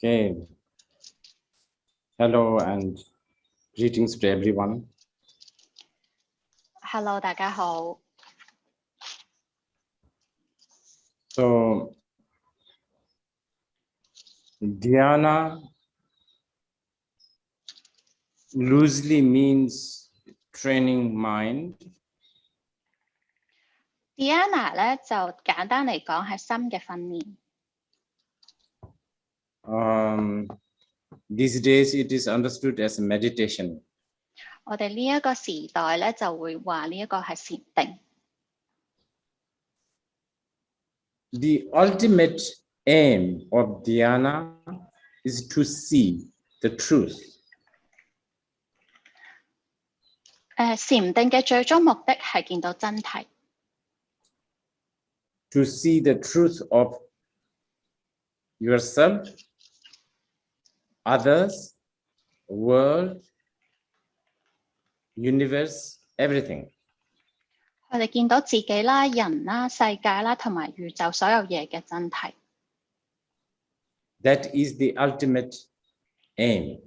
Okay. Hello and greetings to everyone. Hello，大家好。So, dhyana loosely means training mind. Diana 咧就簡單嚟講係心嘅訓練。These days it is understood as meditation. 我哋呢一個時代咧就會話呢一個係禪定。The ultimate aim of dhyana is to see the truth. 禪定嘅最終目的係見到真諦。To see the truth of yourself, others, world, universe, everything. 我哋見到自己啦、人啦、世界啦同埋宇宙所有嘢嘅真諦。That is the ultimate aim.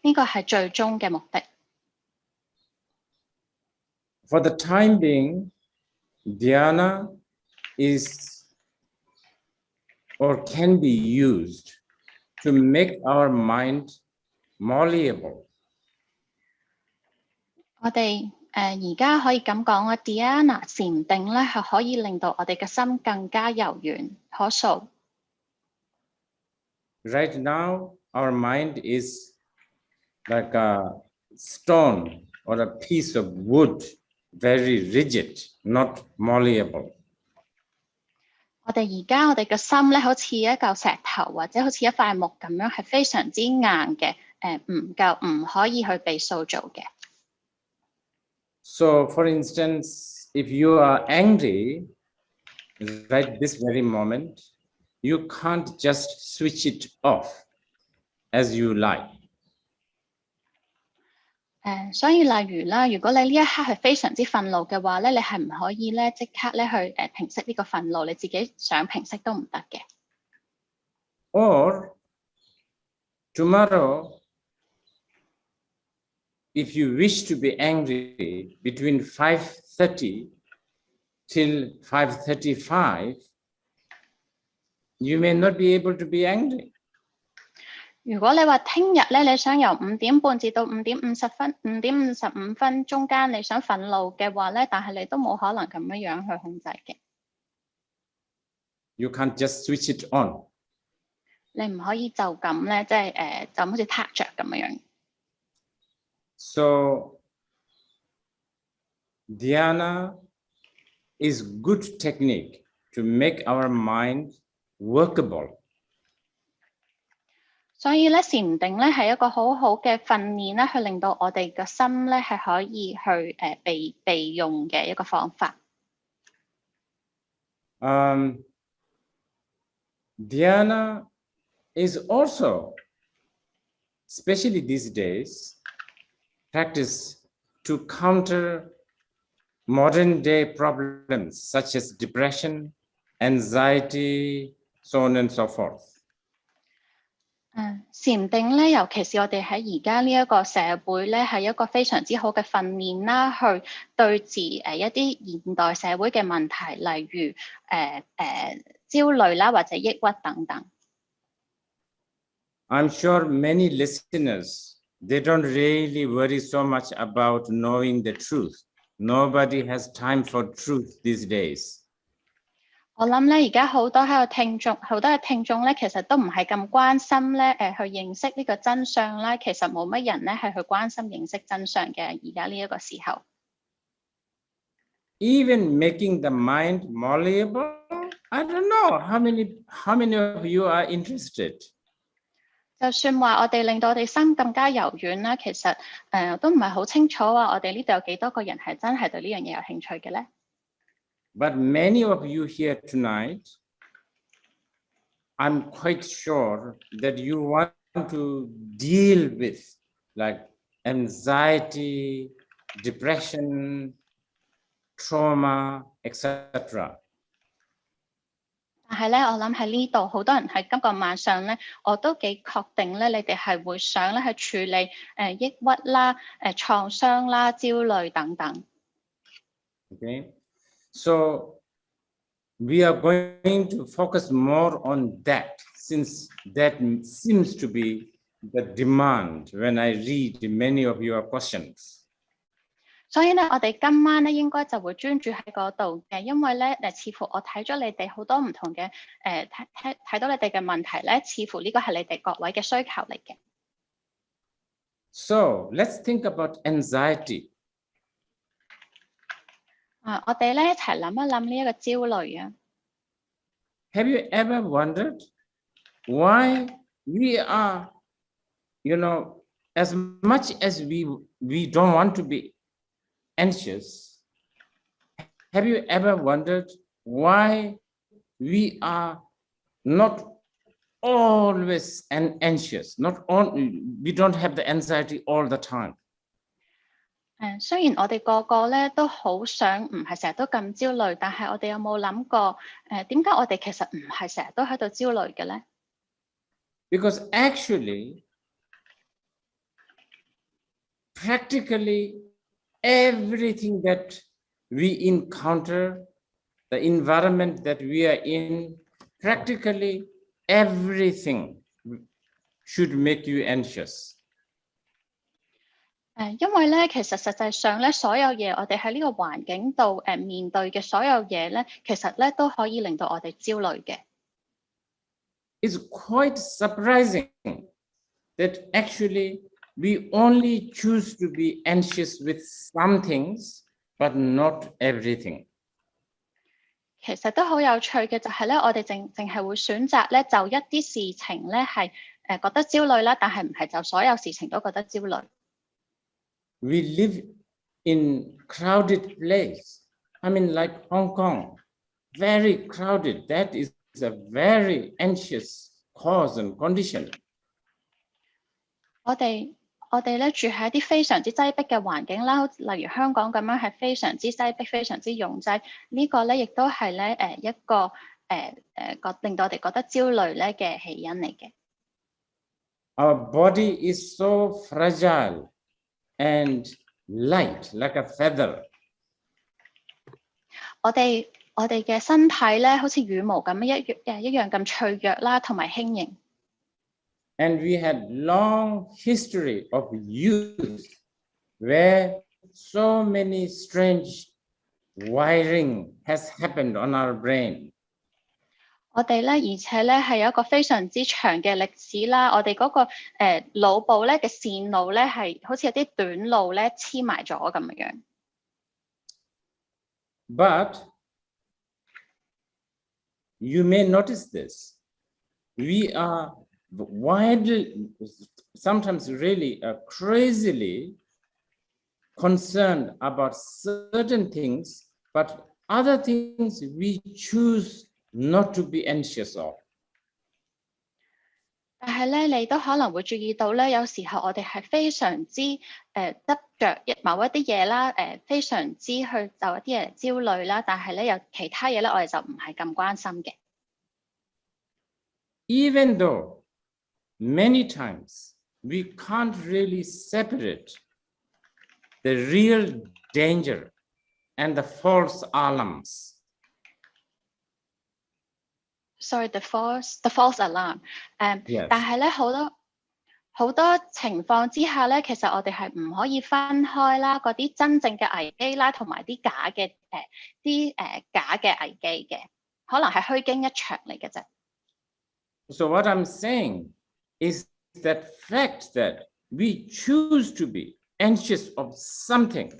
呢個係最終嘅目的。For the time being, dhyana is or can be used to make our mind malleable. 我哋而家可以咁講啊 ，Dhyana 禪定咧係可以令到我哋嘅心更加柔軟可塑。Right now, our mind is like a stone or a piece of wood, very rigid, not malleable. 我哋嘅心咧，好似一嚿石頭或者好似一塊木咁樣，係非常之硬嘅，唔可以去被塑造嘅。So, for instance, if you are angry right this very moment, you can't just switch it off as you like. 所以例如啦，如果你呢一刻係非常之憤怒嘅話咧，你係唔可以咧即刻咧去平息呢個憤怒，你自己想平息都唔得嘅。Or tomorrow, if you wish to be angry between 5:30 till 5:35, you may not be able to be angry. 如果你話聽日咧，你想由5:30至到5:55中間，你想憤怒嘅話咧，但係你都冇可能咁樣去控制嘅。You can't just switch it on. 你唔可以就咁咧，即係就好似撻着咁樣。So, dhyana is good technique to make our mind workable. 所以咧，禪定咧係一個好好嘅訓練咧，去令到我哋嘅心咧係可以去被用嘅一個方法。Dhyana is also, especially these days, practice to counter modern day problems such as depression, anxiety, so on and so forth. 禪定咧，尤其是我哋喺而家呢一個社會咧，係一個非常之好嘅訓練啦，去對治一啲現代社會嘅問題，例如焦慮啦或者抑鬱等等。I'm sure many listeners, they don't really worry so much about knowing the truth. Nobody has time for truth these days. 我諗咧，而家好多嘅聽眾咧，其實都唔係咁關心咧，去認識呢個真相啦。其實冇乜人咧係去關心認識真相嘅。而家呢一個時候 Even making the mind malleable, I don't know how many of you are interested. 就算話我哋令到我哋心更加柔軟啦，其實都唔係好清楚話我哋呢度有幾多個人係真係對呢樣嘢有興趣嘅咧。But many of you here tonight, I'm quite sure that you want to deal with like anxiety, depression, trauma, etc. 但但係咧，我諗喺呢度好多人喺今個晚上咧，我都幾確定咧，你哋係會想咧去處理抑鬱啦、創傷啦、焦慮等等。Okay, so we are going to focus more on that, since that seems to be the demand when I read many of your questions. 所以咧，我哋今晚咧應該就會專注喺嗰度嘅，因為咧似乎我睇咗你哋好多唔同嘅睇到你哋嘅問題咧，似乎呢個係你哋各位嘅需求嚟嘅。So let's think about anxiety. 我哋咧一齊諗一諗呢一個焦慮啊。Have you ever wondered why we are, as much as we don't want to be anxious, have you ever wondered why we are not always anxious, we don't have the anxiety all the time? 雖然我哋個個咧都好想唔係成日都咁焦慮，但係我哋有冇諗過點解我哋其實唔係成日都喺度焦慮嘅咧？ Because actually, practically everything that we encounter, the environment that we are in, practically everything should make you anxious. 因為咧，其實實際上咧，所有嘢我哋喺呢個環境度面對嘅所有嘢咧，其實咧都可以令到我哋焦慮嘅。It's quite surprising that actually we only choose to be anxious with some things, but not everything. 其實都好有趣嘅就係咧，我哋淨係會選擇咧就一啲事情咧係覺得焦慮啦，但係唔係就所有事情都覺得焦慮。We live in crowded place. I mean, like Hong Kong, very crowded. That is a very anxious cause and condition. 我哋咧住喺一啲非常之擠迫嘅環境啦，例如香港咁樣係非常之擠迫、非常之擁擠。呢個咧亦都係咧一個令到我哋覺得焦慮咧嘅起因嚟嘅。Our body is so fragile and light, like a feather. 我哋嘅身體咧，好似羽毛咁一樣咁脆弱啦，同埋輕盈。And we had long history of youth where so many strange wiring has happened on our brain. 我哋咧，而且咧係有一個非常之長嘅歷史啦。我哋嗰個腦部咧嘅線路咧係好似有啲短路咧黐埋咗咁樣。But you may notice this. We are widely, sometimes really crazily concerned about certain things, but other things we choose not to be anxious of. 但係咧，你都可能會注意到咧，有時候我哋係非常之執着某一啲嘢啦，非常之去就一啲嘢焦慮啦，但係咧有其他嘢咧，我哋就唔係咁關心嘅。Even though many times we can't really separate the real danger and the false alarms. Sorry, the false alarm. Yes. 但係咧好多情況之下咧，其實我哋係唔可以分開啦，嗰啲真正嘅危機啦，同埋啲假嘅危機嘅，可能係虛驚一場嚟嘅啫。So what I'm saying is that fact that we choose to be anxious of something,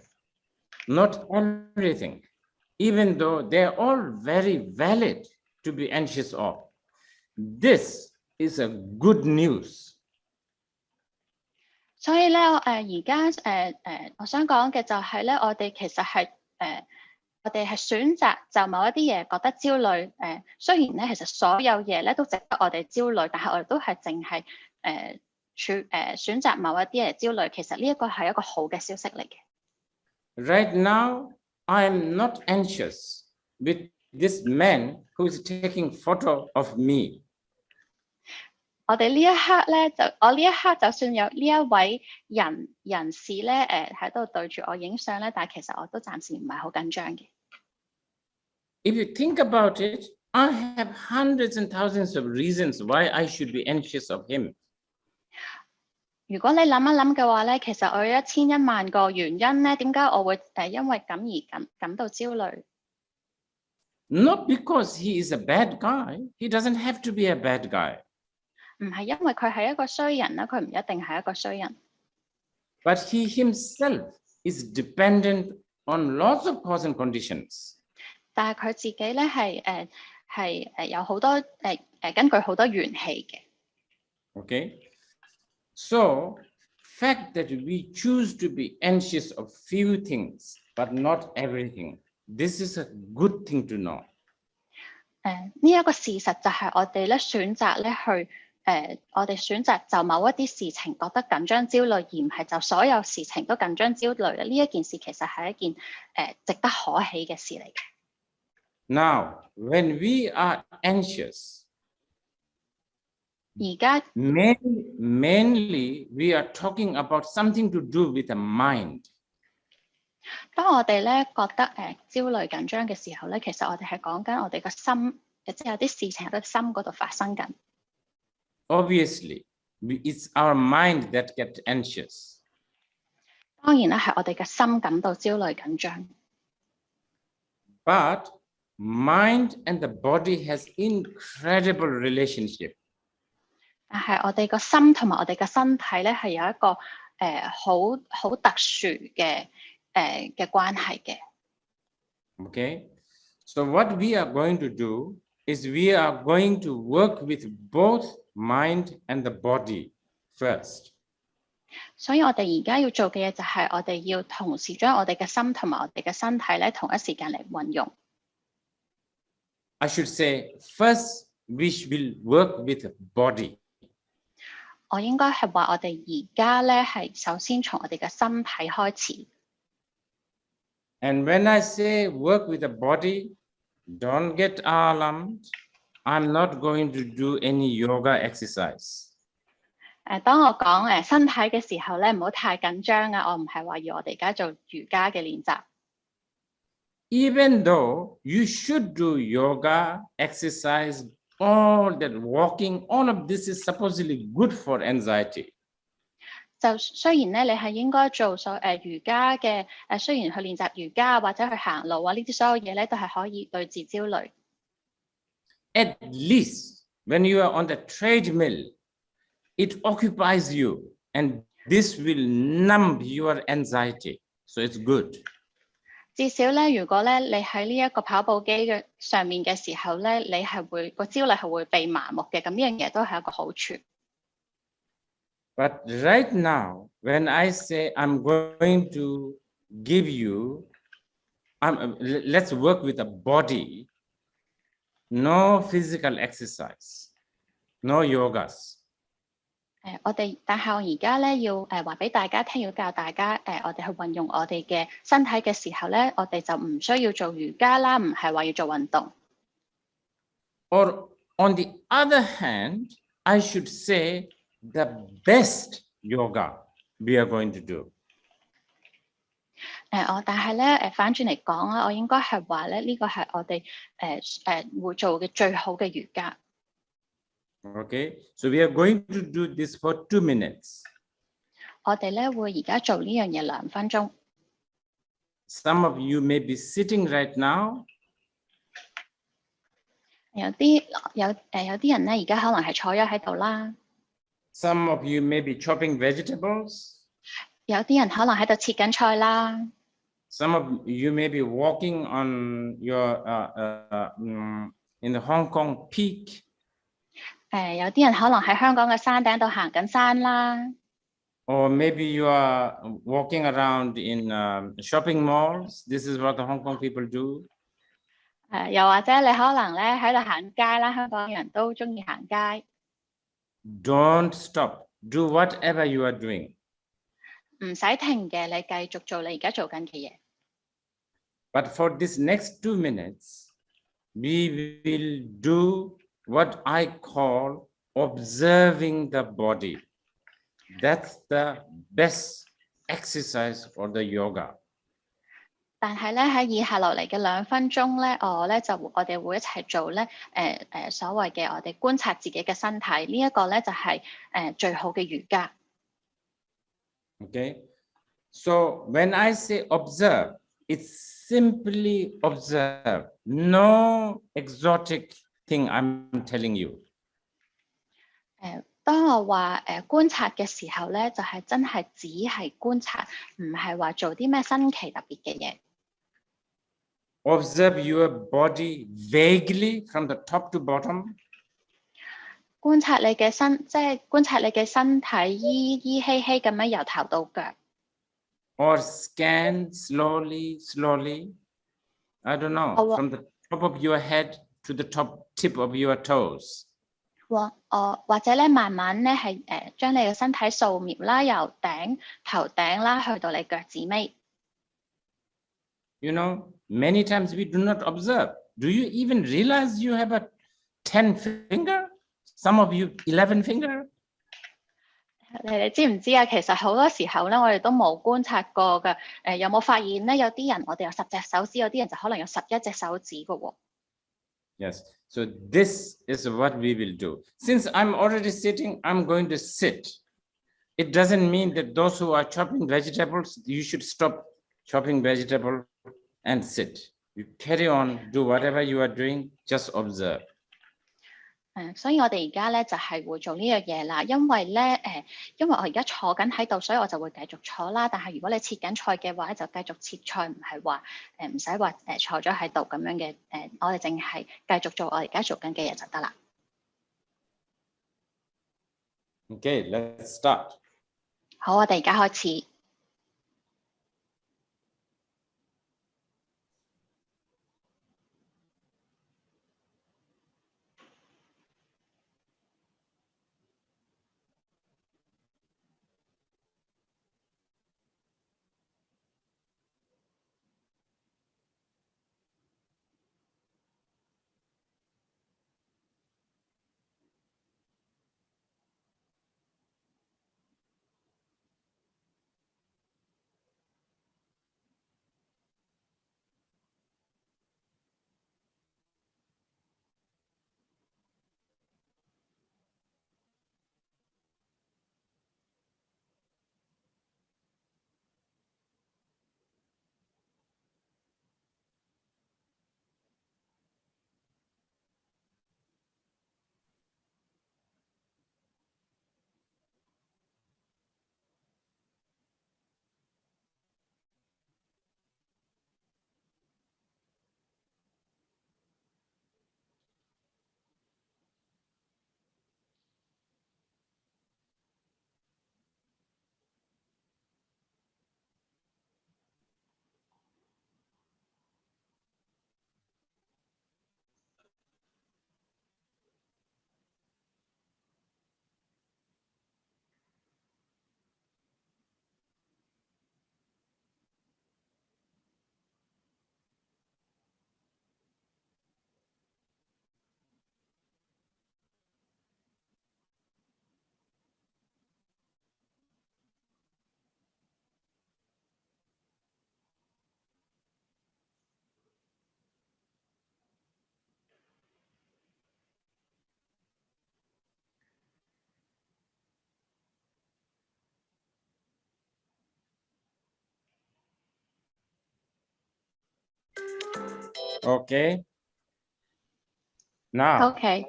not everything, even though they're all very valid to be anxious of. This is a good news. 所以咧，而家我想講嘅就係咧，我哋其實係我哋係選擇就某一啲嘢覺得焦慮。雖然咧，其實所有嘢咧都值得我哋焦慮，但係我哋都係淨係選擇某一啲嘢焦慮。其實呢一個係一個好嘅消息嚟嘅。Right now, I am not anxious with this man who is taking photo of me. 我哋呢一刻咧，我呢一刻就算有呢一位人士咧，喺度對住我影相咧，但係其實我都暫時唔係好緊張嘅。If you think about it, I have hundreds and thousands of reasons why I should be anxious of him. 如果你諗一諗嘅話咧，其實我有1000-10000個原因咧，點解我會因為咁而感到焦慮？ Not because he is a bad guy. He doesn't have to be a bad guy. 唔係因為佢係一個衰人啦，佢唔一定係一個衰人。But he himself is dependent on lots of cause and conditions. 但係佢自己咧係有好多根據好多元氣嘅。Okay, so fact that we choose to be anxious of few things but not everything. This is a good thing to know. 呢一個事實就係我哋咧選擇咧去我哋選擇就某一啲事情覺得緊張焦慮，而唔係就所有事情都緊張焦慮咧。呢一件事其實係一件值得可喜嘅事嚟嘅。Now, when we are anxious, 而家 mainly we are talking about something to do with the mind. 當我哋咧覺得焦慮緊張嘅時候咧，其實我哋係講緊我哋個心，即係有啲事情喺個心嗰度發生緊。Obviously, it's our mind that gets anxious. 當然啦，係我哋嘅心感到焦慮緊張。But mind and the body has incredible relationship. 但係我哋個心同埋我哋嘅身體咧係有一個好特殊嘅關係嘅。Okay, so what we are going to do is we are going to work with both mind and the body first. 所以我哋而家要做嘅嘢就係我哋要同時將我哋嘅心同埋我哋嘅身體咧同一時間嚟運用。I should say first we will work with the body. 我應該係話我哋而家咧係首先從我哋嘅身體開始。And when I say work with the body, don't get alarmed. I'm not going to do any yoga exercise. 當我講身體嘅時候咧，唔好太緊張啊！我唔係話要我哋而家做瑜伽嘅練習。Even though you should do yoga, exercise, all that walking, all of this is supposedly good for anxiety. 就雖然咧，你係應該做瑜伽嘅，雖然去練習瑜伽或者去行路啊，呢啲所有嘢咧都係可以對治焦慮。At least when you are on the treadmill, it occupies you, and this will numb your anxiety. So it's good. 至少咧，如果咧你喺呢一個跑步機嘅上面嘅時候咧，你係會個焦慮係會被麻木嘅，咁呢樣嘢都係一個好處。But right now, when I say I'm going to give you, let's work with the body, no physical exercise, no yogas. 但係我而家咧要話俾大家聽，要教大家我哋去運用我哋嘅身體嘅時候咧，我哋就唔需要做瑜伽啦，唔係話要做運動。Or on the other hand, I should say the best yoga we are going to do. 但係咧反轉嚟講啦，我應該係話咧呢個係我哋會做嘅最好嘅瑜伽。Okay, so we are going to do this for 2 minutes. 我哋咧會而家做呢樣嘢2分鐘。Some of you may be sitting right now. 有啲人咧而家可能係坐咗喺度啦。Some of you may be chopping vegetables. 有啲人可能喺度切緊菜啦。Some of you may be walking on your in the Hong Kong Peak. 有啲人可能喺香港嘅山頂度行緊山啦。Or maybe you are walking around in shopping malls. This is what the Hong Kong people do. 又或者你可能咧喺度行街啦，香港人都中意行街。Don't stop. Do whatever you are doing. 唔使停嘅，你繼續做你而家做緊嘅嘢。But for this next 2 minutes, we will do what I call observing the body. That's the best exercise for the yoga. 但係咧喺以下落嚟嘅2分鐘咧，我哋會一齊做咧所謂嘅我哋觀察自己嘅身體，呢一個咧就係最好嘅瑜伽。Okay, so when I say observe, it's simply observe, no exotic thing I'm telling you. 當我話觀察嘅時候咧，就係真係只係觀察，唔係話做啲咩新奇特別嘅嘢。Observe your body vaguely from the top to bottom. 觀察你嘅即係觀察你嘅身體依稀稀咁樣由頭到腳。Or scan slowly, slowly. I don't know, from the top of your head to the top tip of your toes. 或者咧慢慢咧係將你嘅身體掃描啦，由頭頂啦去到你腳趾尾。You know, many times we do not observe. Do you even realize you have a 10 finger? Some of you 11 finger? 你知唔知啊？其實好多時候咧，我哋都冇觀察過嘅。有冇發現咧？有啲人我哋有10隻手指，有啲人就可能有11隻手指嘅喎。Yes. So this is what we will do. Since I'm already sitting, I'm going to sit. It doesn't mean that those who are chopping vegetables, you should stop chopping vegetable and sit. You carry on, do whatever you are doing, just observe. 所以我哋而家咧就係會做呢樣嘢啦，因為我而家坐緊喺度，所以我就會繼續坐啦。但係如果你切緊菜嘅話，就繼續切菜，唔係話唔使話坐咗喺度咁樣嘅。我哋淨係繼續做我而家做緊嘅嘢就得啦。Okay, let's start. 好，我哋而家開始。Okay. Now, Okay.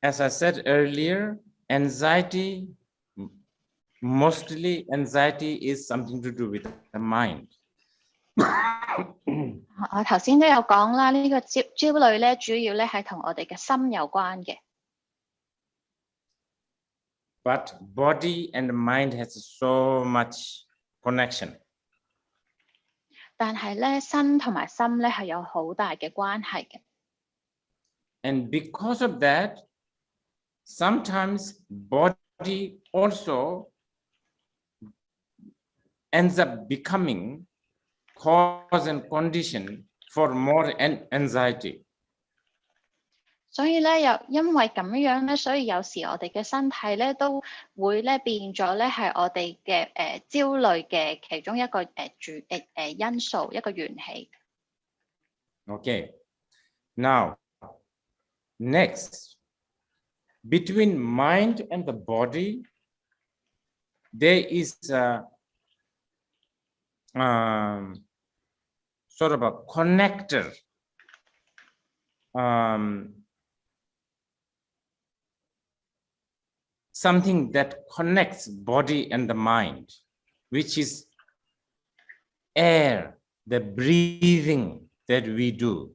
as I said earlier, mostly anxiety is something to do with the mind. 我頭先都有講啦，呢個焦慮咧，主要咧係同我哋嘅心有關嘅。But body and mind has so much connection. 但係咧，身同埋心咧係有好大嘅關係嘅。And because of that, sometimes body also ends up becoming cause and condition for more anxiety. 所以咧，又因為咁樣咧，所以有時我哋嘅身體咧都會咧變咗咧係我哋嘅焦慮嘅其中一個因素，一個元氣。Okay. Now, next, between mind and the body, there is sort of a connector. Something that connects body and the mind, which is air, the breathing that we do.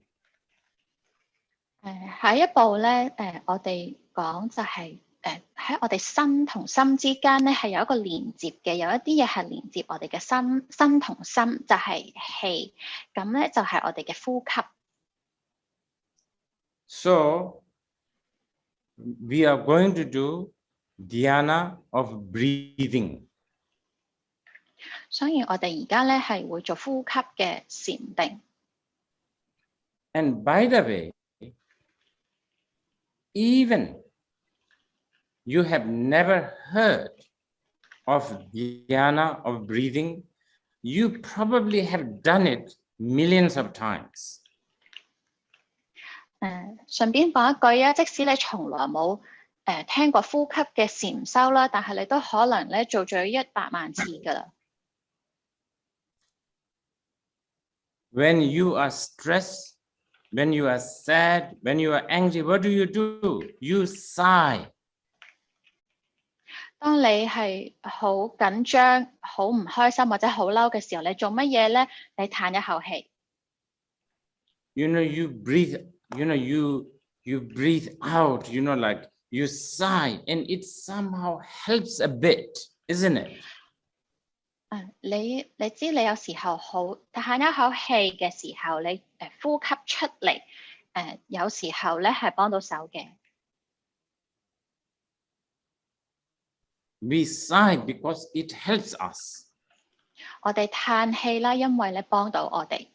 下一步咧，我哋講就係喺我哋身同心之間咧係有一個連接嘅，有一啲嘢係連接我哋嘅身同心，就係氣，咁咧就係我哋嘅呼吸。So we are going to do dhyana of breathing. 所以我哋而家咧係會做呼吸嘅禪定。And by the way, even you have never heard of dhyana of breathing, you probably have done it millions of times. 順便講一句啊，即使你從來冇聽過呼吸嘅禪修啦，但係你都可能咧做咗100萬次㗎啦。When you are stressed, when you are sad, when you are angry, what do? You sigh. 當你係好緊張、好唔開心或者好嬲嘅時候，你做乜嘢咧？你嘆一口氣。You breathe, you breathe out, like you sigh, and it somehow helps a bit, isn't it? 你知你有時候好嘆一口氣嘅時候，你呼吸出嚟，有時候咧係幫到手嘅。We sigh because it helps us. 我哋嘆氣啦，因為咧幫到我哋。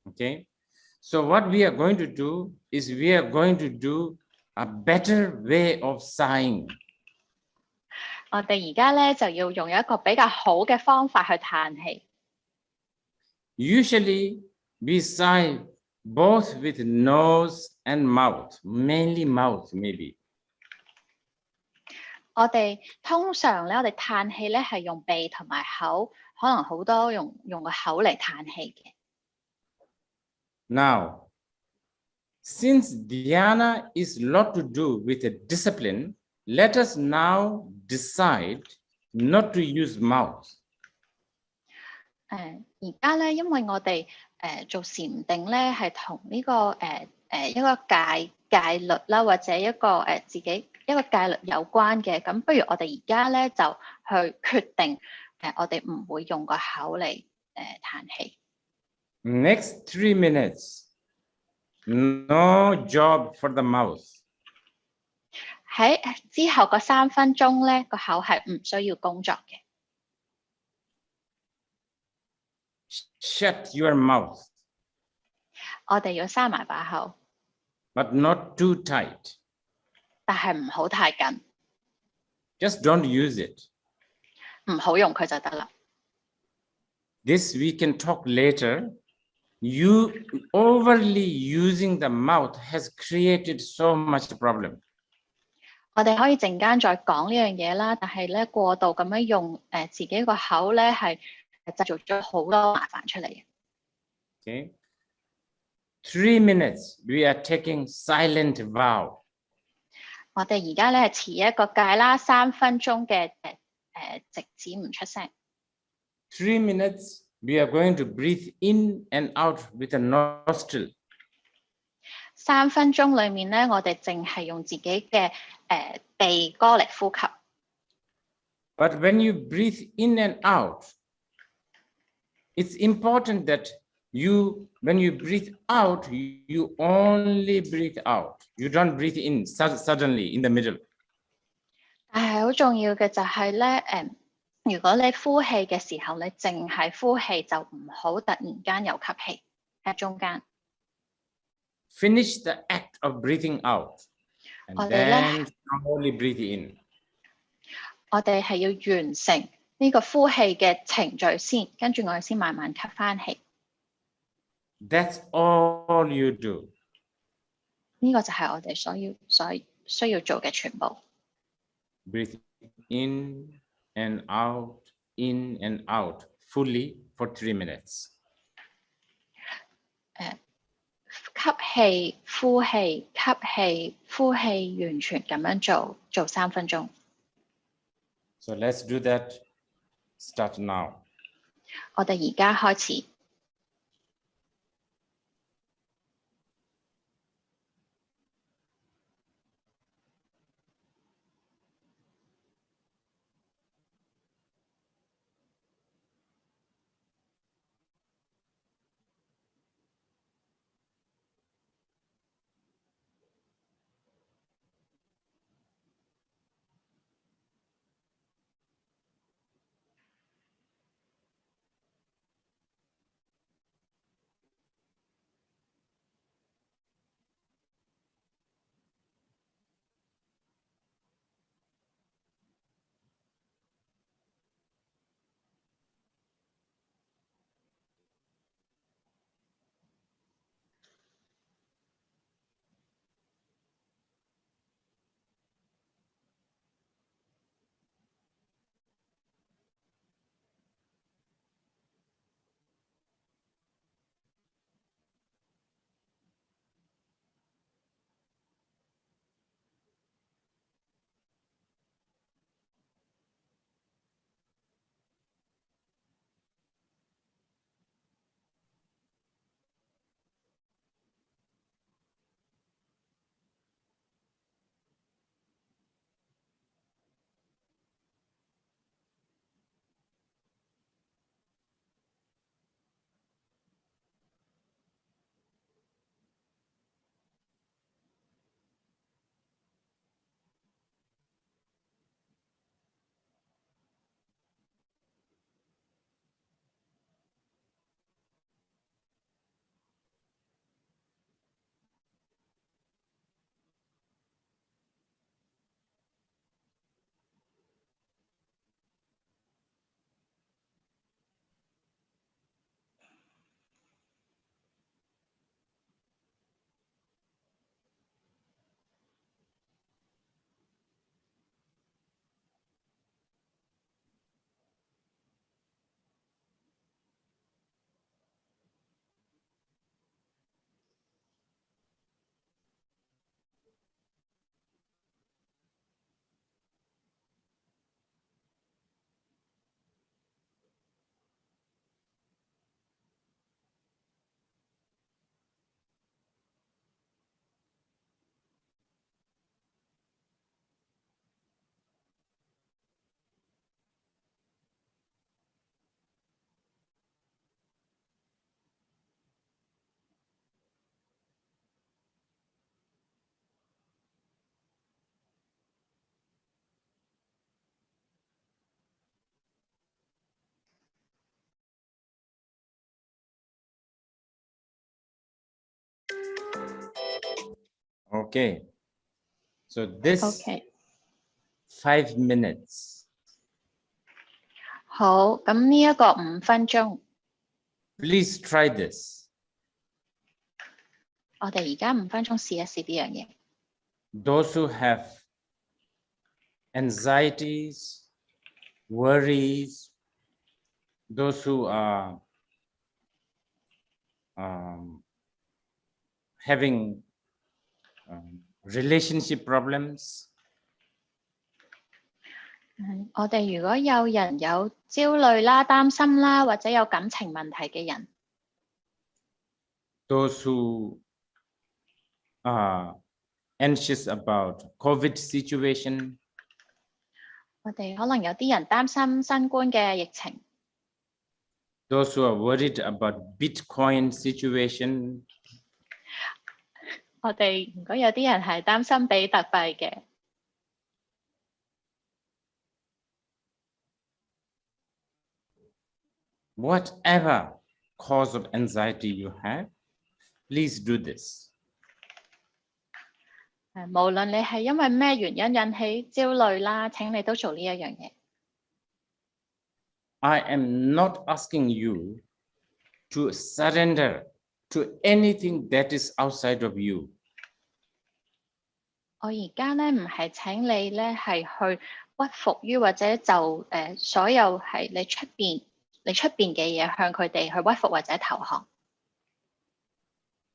Okay, so what we are going to do is we are going to do a better way of sighing. 我哋而家咧就要用一個比較好嘅方法去嘆氣。Usually we sigh both with nose and mouth, mainly mouth maybe. 我哋通常咧，我哋嘆氣咧係用鼻同埋口，可能好多用個口嚟嘆氣嘅。Now, since dhyana is a lot to do with a discipline, let us now decide not to use mouth. 而家咧，因為我哋做禪定咧係同呢個一個戒律啦，或者一個自己一個戒律有關嘅，咁不如我哋而家咧就去決定我哋唔會用個口嚟嘆氣。Next 3 minutes, no job for the mouth. 喺之後個3分鐘咧，個口係唔需要工作嘅。Shut your mouth. 我哋要閂埋把口。But not too tight. 但係唔好太緊。Just don't use it. 唔好用佢就得啦。This we can talk later. You overly using the mouth has created so much problem. 我哋可以陣間再講呢樣嘢啦，但係咧過度咁樣用自己個口咧係製造咗好多麻煩出嚟。Okay. 3 minutes, we are taking silent vow. 我哋而家咧係持一個戒啦，3分鐘嘅直指唔出聲。3 minutes, we are going to breathe in and out with a nostril. 3分鐘裏面咧，我哋淨係用自己嘅鼻哥嚟呼吸。But when you breathe in and out, it's important that when you breathe out, you only breathe out. You don't breathe in suddenly in the middle. 但係好重要嘅就係咧，如果你呼氣嘅時候，你淨係呼氣就唔好突然間又吸氣。喺中間。Finish the act of breathing out, and 我哋咧 then slowly breathe in. 我哋係要完成呢個呼氣嘅程序先，跟住我哋先慢慢吸翻氣。That's all you do. 呢個就係我哋需要做嘅全部。Breathe in and out, in and out, fully for 3 minutes. 吸氣、呼氣、吸氣、呼氣，完全咁樣做3分鐘。So let's do that. Start now. 我哋而家開始。Okay. So this OK， 5 minutes, 好，咁呢一個5分鐘， please try this. 我哋而家5分鐘試一試呢樣嘢。Those who have anxieties, worries, those who are having relationship problems, 我哋如果有人有焦慮啦、擔心啦，或者有感情問題嘅人， those who are anxious about COVID situation, 我哋可能有啲人擔心新冠嘅疫情， those who are worried about Bitcoin situation, 我哋如果有啲人係擔心比特幣嘅， whatever cause of anxiety you have, please do this. 無論你係因為咩原因引起焦慮啦，請你都做呢一樣嘢。I am not asking you to surrender to anything that is outside of you. 我而家咧唔係請你咧係去屈服於或者就所有係你出邊嘅嘢向佢哋去屈服或者投降。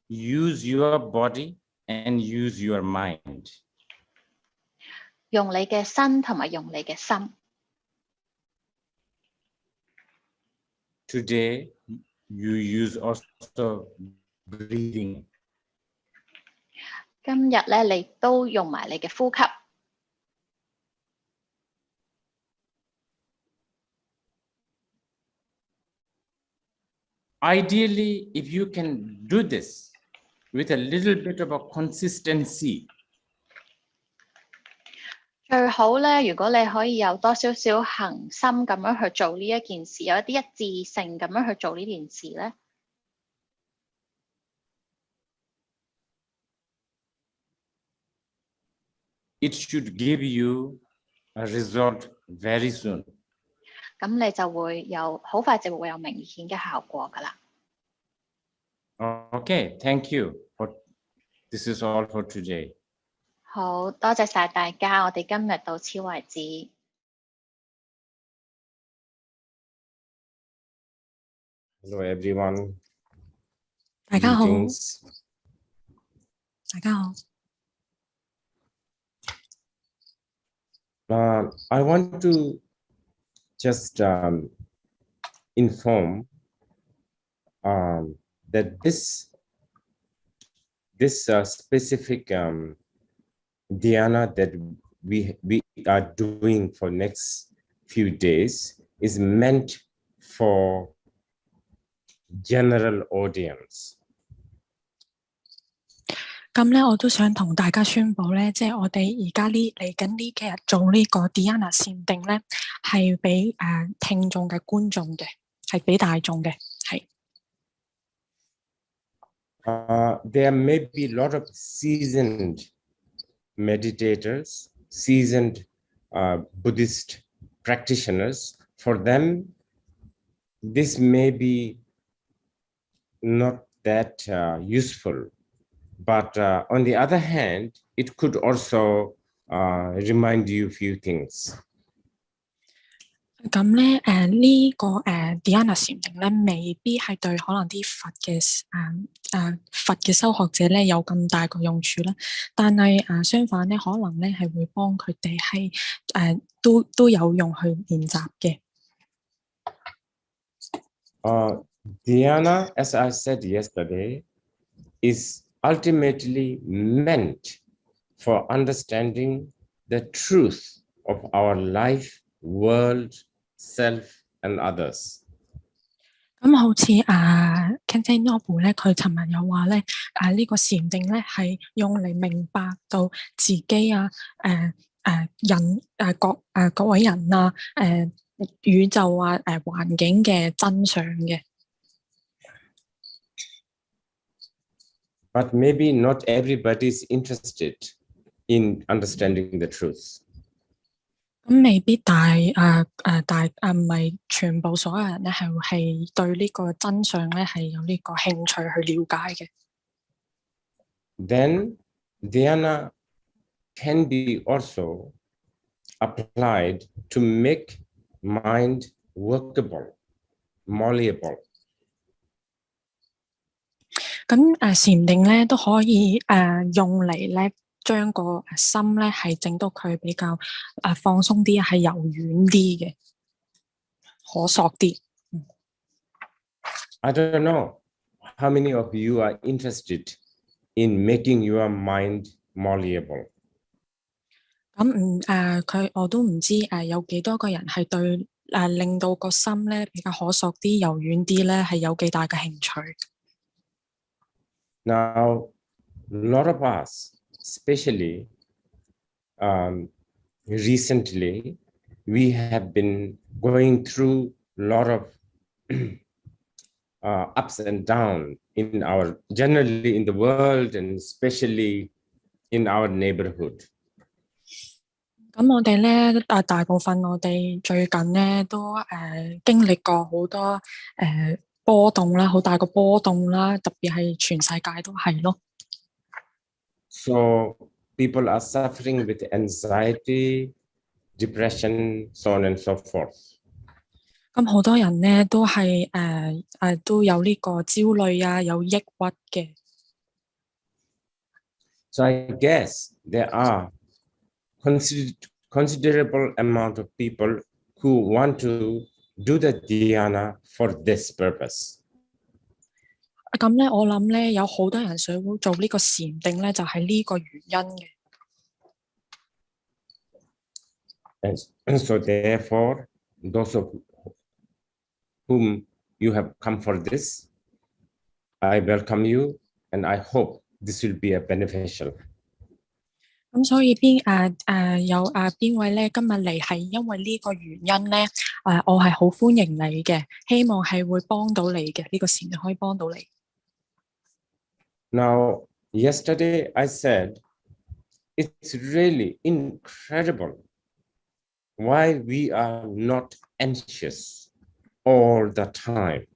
Use your body and use your mind. 用你嘅身同埋用你嘅心。Today, you use also breathing. 今日咧，你都用埋你嘅呼吸。Ideally, if you can do this with a little bit of a consistency, 最好咧，如果你可以有多少少恒心咁樣去做呢一件事，有一啲一致性咁樣去做呢件事咧， it should give you a result very soon. 咁你就會好快就會有明顯嘅效果㗎啦。Okay, thank you. This is all for today. 好，多謝晒大家，我哋今日到此為止。Hello, everyone. 大家好， Greetings. 大家好。I want to just inform that this specific dhyana that we are doing for next few days is meant for general audience. 咁咧，我都想同大家宣佈咧，即係我哋而家嚟緊呢幾日做呢個 Dhyana 禪定咧，係俾聽眾嘅觀眾嘅，係俾大眾嘅，係。There may be a lot of seasoned meditators, seasoned Buddhist practitioners. For them, this may be not that useful. But on the other hand, it could also remind you a few things. 咁咧，呢個Dhyana 禪定咧，未必係對可能啲佛嘅修學者咧有咁大個用處啦。但係相反咧，可能咧係會幫佢哋係都有用去練習嘅。Dhyana, as I said yesterday, is ultimately meant for understanding the truth of our life, world, self, and others. 咁好似Kenten Nobu 咧，佢尋日有話咧，呢個禪定咧係用嚟明白到自己人各位人宇宙環境嘅真相嘅。But maybe not everybody is interested in understanding the truth. 咁未必唔係全部所有人咧係對呢個真相咧係有呢個興趣去了解嘅。Then dhyana can be also applied to make mind workable, malleable. 咁禪定咧都可以用嚟咧將個心咧係整到佢比較放鬆啲，係柔軟啲嘅，可塑啲。I don't know how many of you are interested in making your mind malleable. 咁我都唔知有幾多個人係對令到個心咧比較可塑啲、柔軟啲咧係有幾大嘅興趣。Now, a lot of us, especially recently, we have been going through a lot of ups and downs in our generally in the world and especially in our neighborhood. 咁我哋咧大部分我哋最近咧都經歷過好多波動啦，好大個波動啦，特別係全世界都係咯。So people are suffering with anxiety, depression, so on and so forth. 咁好多人咧都係都有呢個焦慮啊，有抑鬱嘅。So I guess there are considerable amount of people who want to do the dhyana for this purpose. 咁咧，我諗咧有好多人想做呢個禪定咧，就係呢個原因嘅。And so therefore, those of whom you have come for this, I welcome you, and I hope this will be a beneficial. 咁所以有邊位咧今日嚟係因為呢個原因咧？我係好歡迎你嘅，希望係會幫到你嘅，呢個禪定可以幫到你。Now, yesterday I said, it's really incredible why we are not anxious all the time.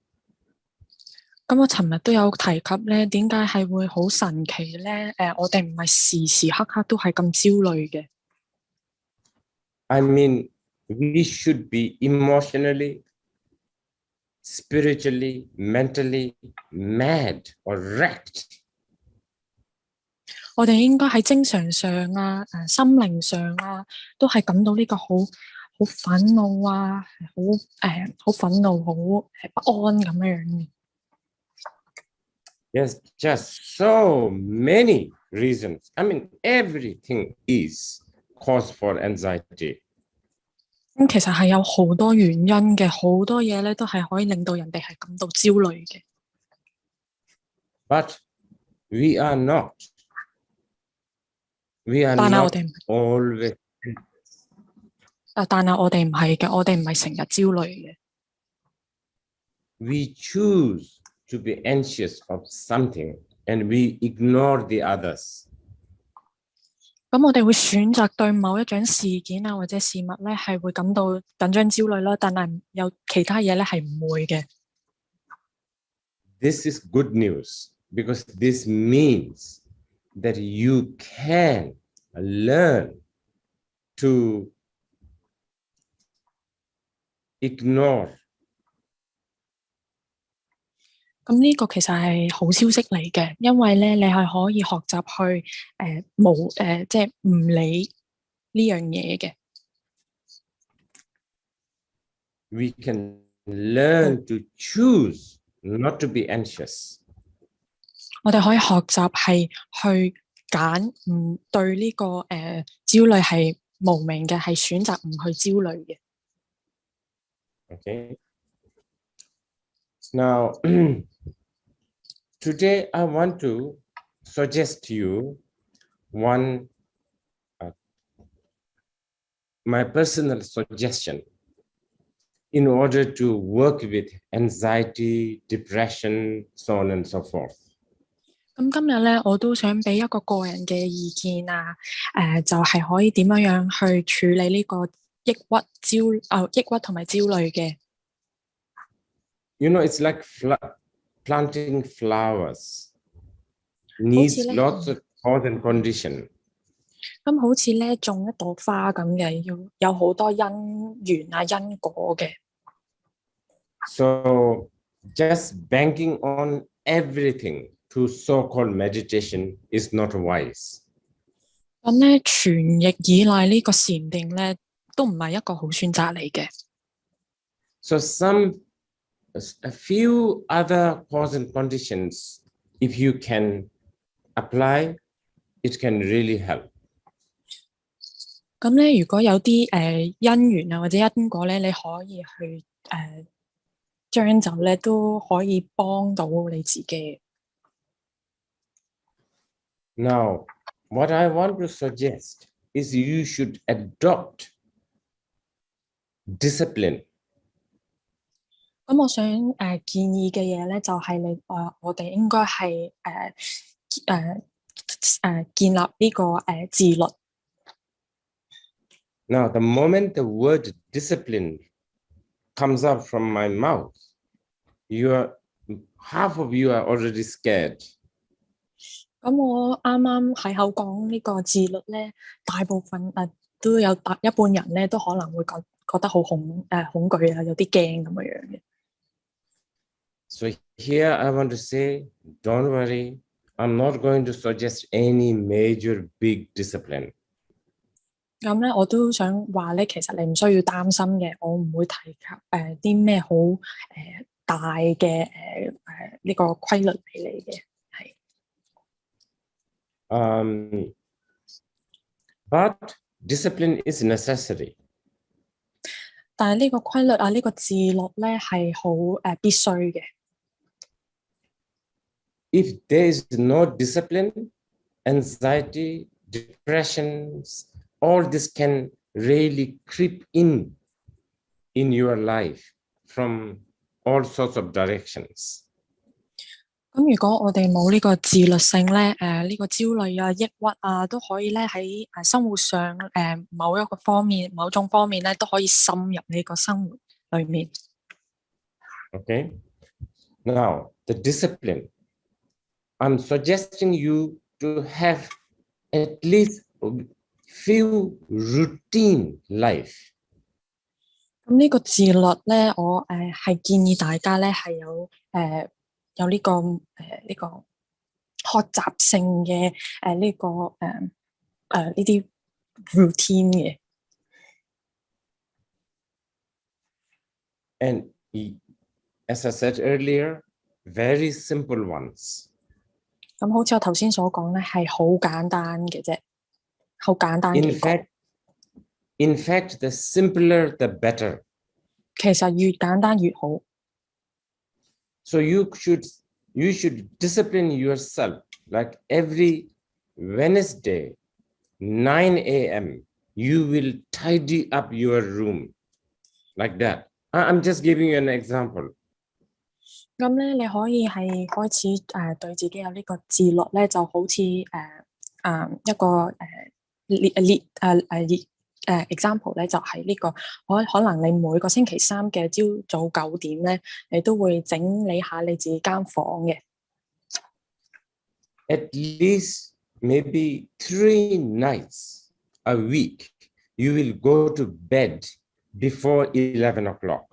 咁我尋日都有提及咧，點解係會好神奇咧？我哋唔係時時刻刻都係咁焦慮嘅。I mean, we should be emotionally, spiritually, mentally mad or wrecked. 我哋應該喺精神上啊、心靈上啊，都係感到呢個好憤怒啊，好憤怒、好不安咁樣嘅。There's just so many reasons. I mean, everything is cause for anxiety. 咁其實係有好多原因嘅，好多嘢咧都係可以令到人哋係感到焦慮嘅。But we are not. We are 但係我 not 哋 always. 但係我哋唔係嘅，我哋唔係成日焦慮嘅。We choose to be anxious of something and we ignore the others. 咁我哋會選擇對某一種事件啊或者事物咧係會感到緊張焦慮啦，但係有其他嘢咧係唔會嘅。This is good news because this means that you can learn to ignore. 咁呢個其實係好消息嚟嘅，因為咧你係可以學習去即係唔理呢樣嘢嘅。We can learn to choose not to be anxious. 我哋可以學習係去揀唔對呢個焦慮係無明嘅，係選擇唔去焦慮嘅。Okay. Now, today I want to suggest to you one, my personal suggestion in order to work with anxiety, depression, so on and so forth. 咁今日咧，我都想俾一個個人嘅意見啊，就係可以點樣去處理呢個抑鬱同埋焦慮嘅。You know, it's like planting flowers. Needs lots of cause and condition. 咁好似咧種一朵花咁嘅，要有好多因緣啊因果嘅。So just banking on everything to so-called meditation is not wise. 咁咧全亦依賴呢個禪定咧，都唔係一個好選擇嚟嘅。So a few other cause and conditions, if you can apply, it can really help. 咁咧，如果有啲因緣啊或者因果咧，你可以去將就咧，都可以幫到你自己。Now, what I want to suggest is you should adopt discipline. 咁我想建議嘅嘢咧，就係我哋應該係建立呢個自律。Now, the moment the word discipline comes up from my mouth, half of you are already scared. 咁我啱啱喺口講呢個自律咧，大部分都有一半人咧都可能會覺得好恐懼啊，有啲驚咁樣嘅。So here I want to say, don't worry, I'm not going to suggest any major big discipline. 咁咧，我都想話咧，其實你唔需要擔心嘅，我唔會提及啲咩好大嘅呢個規律俾你嘅，係。But discipline is necessary. 但係呢個規律啊，呢個自律咧係好必須嘅。If there is no discipline, anxiety, depressions, all this can really creep in your life from all sorts of directions. 咁如果我哋冇呢個自律性咧，呢個焦慮啊、抑鬱啊，都可以咧喺生活上某種方面咧，都可以滲入你個生活裏面。Okay. Now, the discipline. I'm suggesting you to have at least few routine life. 咁呢個自律咧，我係建議大家咧係有呢個學習性嘅呢啲 routine 嘅。And as I said earlier, very simple ones. 咁好似我頭先所講咧，係好簡單嘅啫，好簡單幾個。In fact, the simpler, the better. 其實越簡單越好。So you should discipline yourself. Like every Wednesday, 9 a.m., you will tidy up your room. Like that. I'm just giving you an example. 咁咧，你可以係開始對自己有呢個自律咧，就好似一個example 咧，就係呢個可能你每個星期三嘅朝早9點咧，你都會整理下你自己間房嘅。At least maybe 3 nights a week, you will go to bed before 11 o'clock.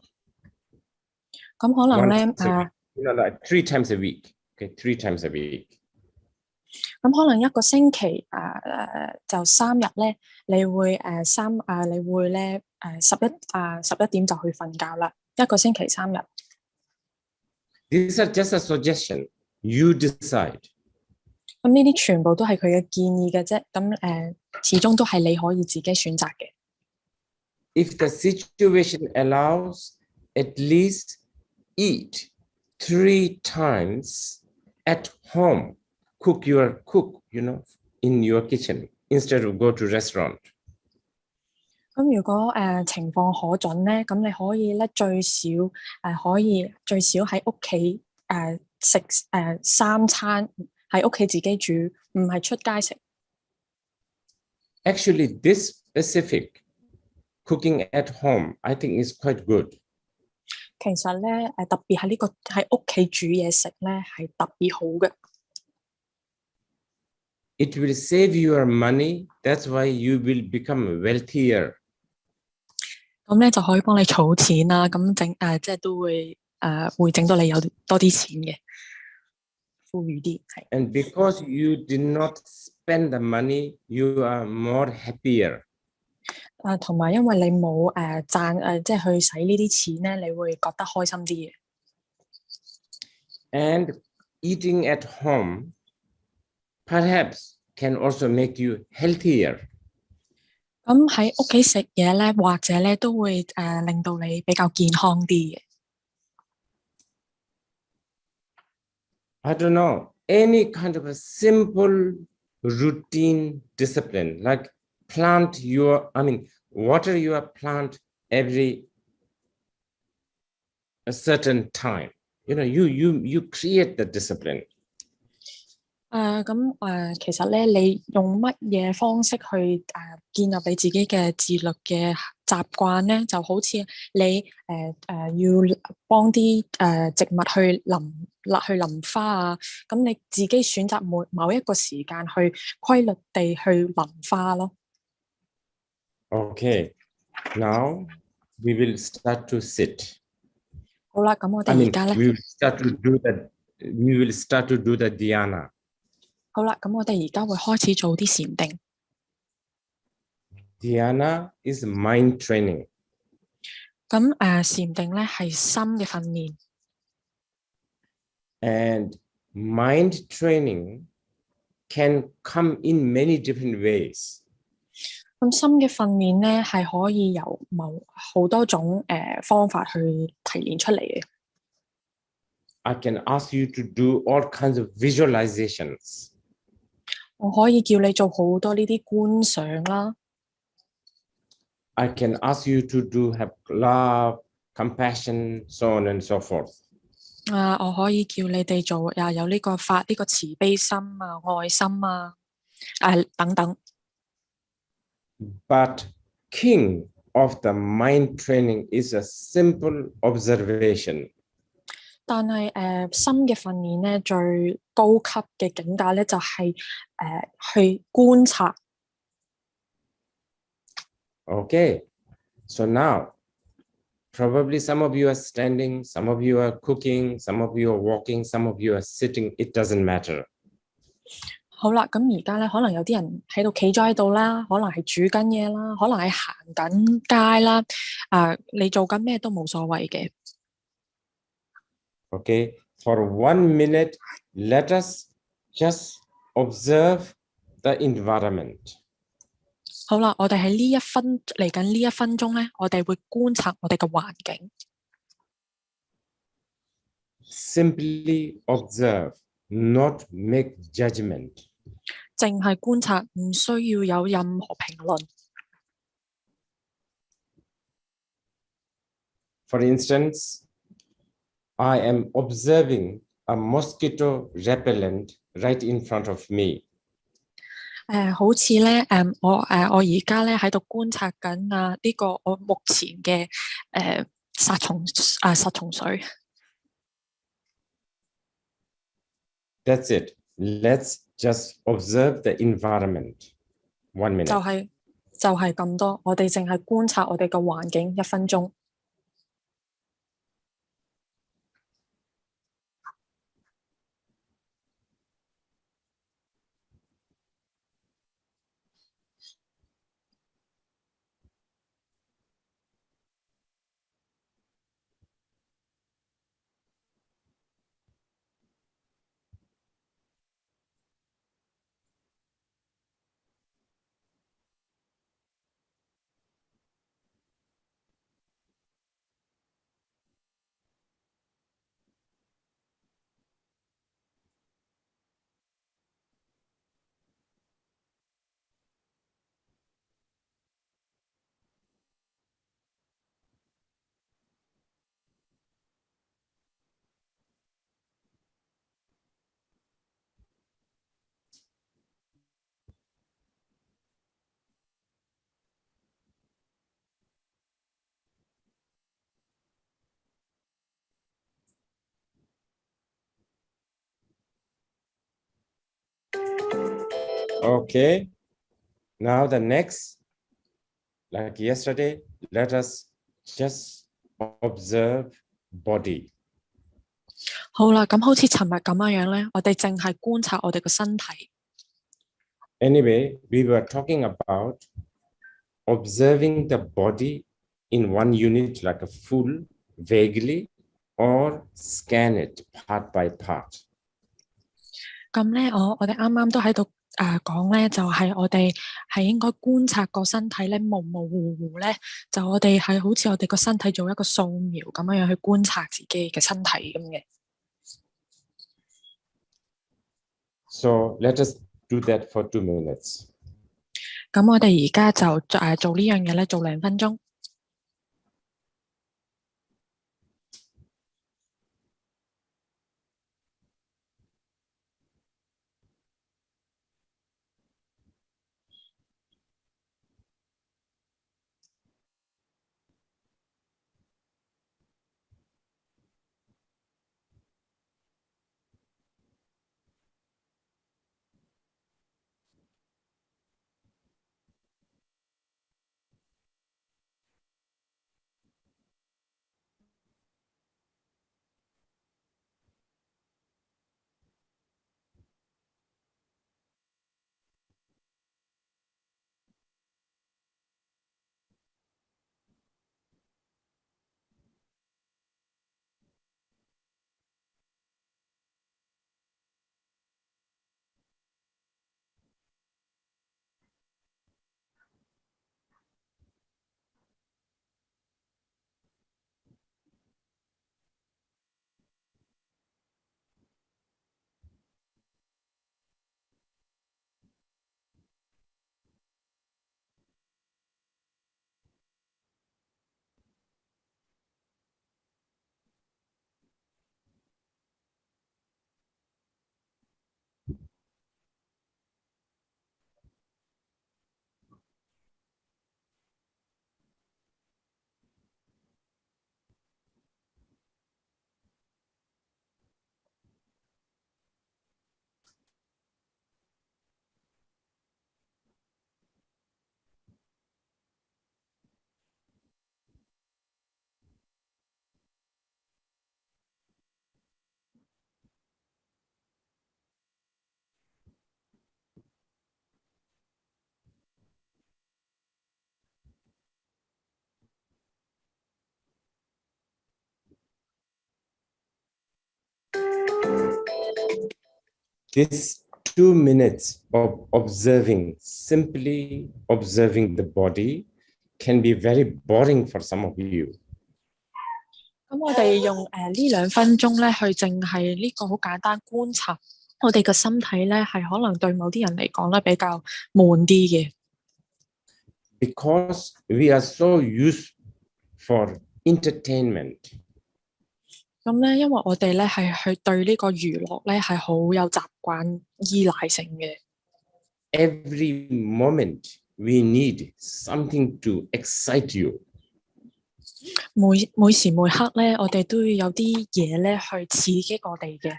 咁可能咧like 3 times a week. Okay, 3 times a week. 咁可能一個星期就3日咧，你會你會咧11點就去瞓覺啦。一個星期3日。These are just a suggestion. You decide. 咁呢啲全部都係佢嘅建議嘅啫。咁始終都係你可以自己選擇嘅。If the situation allows, at least eat 3 times at home. Cook, in your kitchen instead of go to restaurant. 咁如果情況可准咧，咁你可以咧最少喺屋企食3餐，喺屋企自己煮，唔係出街食。Actually, this specific cooking at home, I think is quite good. 其實咧特別係呢個喺屋企煮嘢食咧係特別好嘅。It will save your money. That's why you will become wealthier. 咁咧就可以幫你儲錢啦，咁即係都會整到你有多啲錢嘅，富裕啲係。And because you did not spend the money, you are more happier. 同埋因為你冇即係去使呢啲錢咧，你會覺得開心啲嘅。And eating at home perhaps can also make you healthier. 咁喺屋企食嘢咧，或者咧都會令到你比較健康啲嘅。I don't know, any kind of a simple routine discipline, like water your plant every a certain time. You create the discipline. 其實咧，你用乜嘢方式去建立你自己嘅自律嘅習慣咧？就好似你要幫啲植物去淋花啊，咁你自己選擇某一個時間去規律地去淋花咯。Okay, now we will start to sit. 好啦，咁我 I 哋 mean, 而家咧， we will start to do the dhyana. 好啦，咁我哋而家會開始做啲禪定。Dhyana is mind training. 咁禪定咧係心嘅訓練。And mind training can come in many different ways. 咁心嘅訓練咧係可以由好多種方法去提煉出嚟嘅。I can ask you to do all kinds of visualizations. 我可以叫你做好多呢啲觀想啦。I can ask you to have love, compassion, so on and so forth. 我可以叫你哋做有呢個慈悲心啊、愛心啊、等等。But king of the mind training is a simple observation. 但係心嘅訓練咧，最高級嘅境界咧就係去觀察。Okay, so now probably some of you are standing, some of you are cooking, some of you are walking, some of you are sitting. It doesn't matter. 好啦，咁而家咧，可能有啲人喺度企咗喺度啦，可能係煮緊嘢啦，可能係行緊街啦。你做緊咩都冇所謂嘅。Okay, for 1 minute, let us just observe the environment. 好啦，我哋喺嚟緊呢一分鐘咧，我哋會觀察我哋嘅環境。Simply observe, not make judgment. 淨係觀察，唔需要有任何評論。For instance, I am observing a mosquito repellent right in front of me. 好似咧，我而家咧喺度觀察緊呢個我目前嘅殺蟲水。That's it. Let's just observe the environment. 1 minute. 就係咁多，我哋淨係觀察我哋嘅環境1分鐘。Okay. Now the next, like yesterday, let us just observe body. 好啦，咁好似尋日咁樣咧，我哋淨係觀察我哋個身體。Anyway, we were talking about observing the body in 1 unit like a full, vaguely, or scan it part by part. 咁咧，我哋啱啱都喺度講咧，就係我哋係應該觀察個身體咧，模模糊糊咧，就我哋係好似我哋個身體做一個掃描咁樣去觀察自己嘅身體咁嘅。So let us do that for 2 minutes. 咁我哋而家就做呢樣嘢咧，做2分鐘。This 2 minutes of simply observing the body can be very boring for some of you. 咁我哋用呢2分鐘咧，去淨係呢個好簡單觀察我哋嘅身體咧，係可能對某啲人嚟講咧比較悶啲嘅。Because we are so used for entertainment. 咁咧，因為我哋咧係去對呢個娛樂咧係好有習慣依賴性嘅。Every moment we need something to excite you. 每時每刻咧，我哋都要有啲嘢咧去刺激我哋嘅。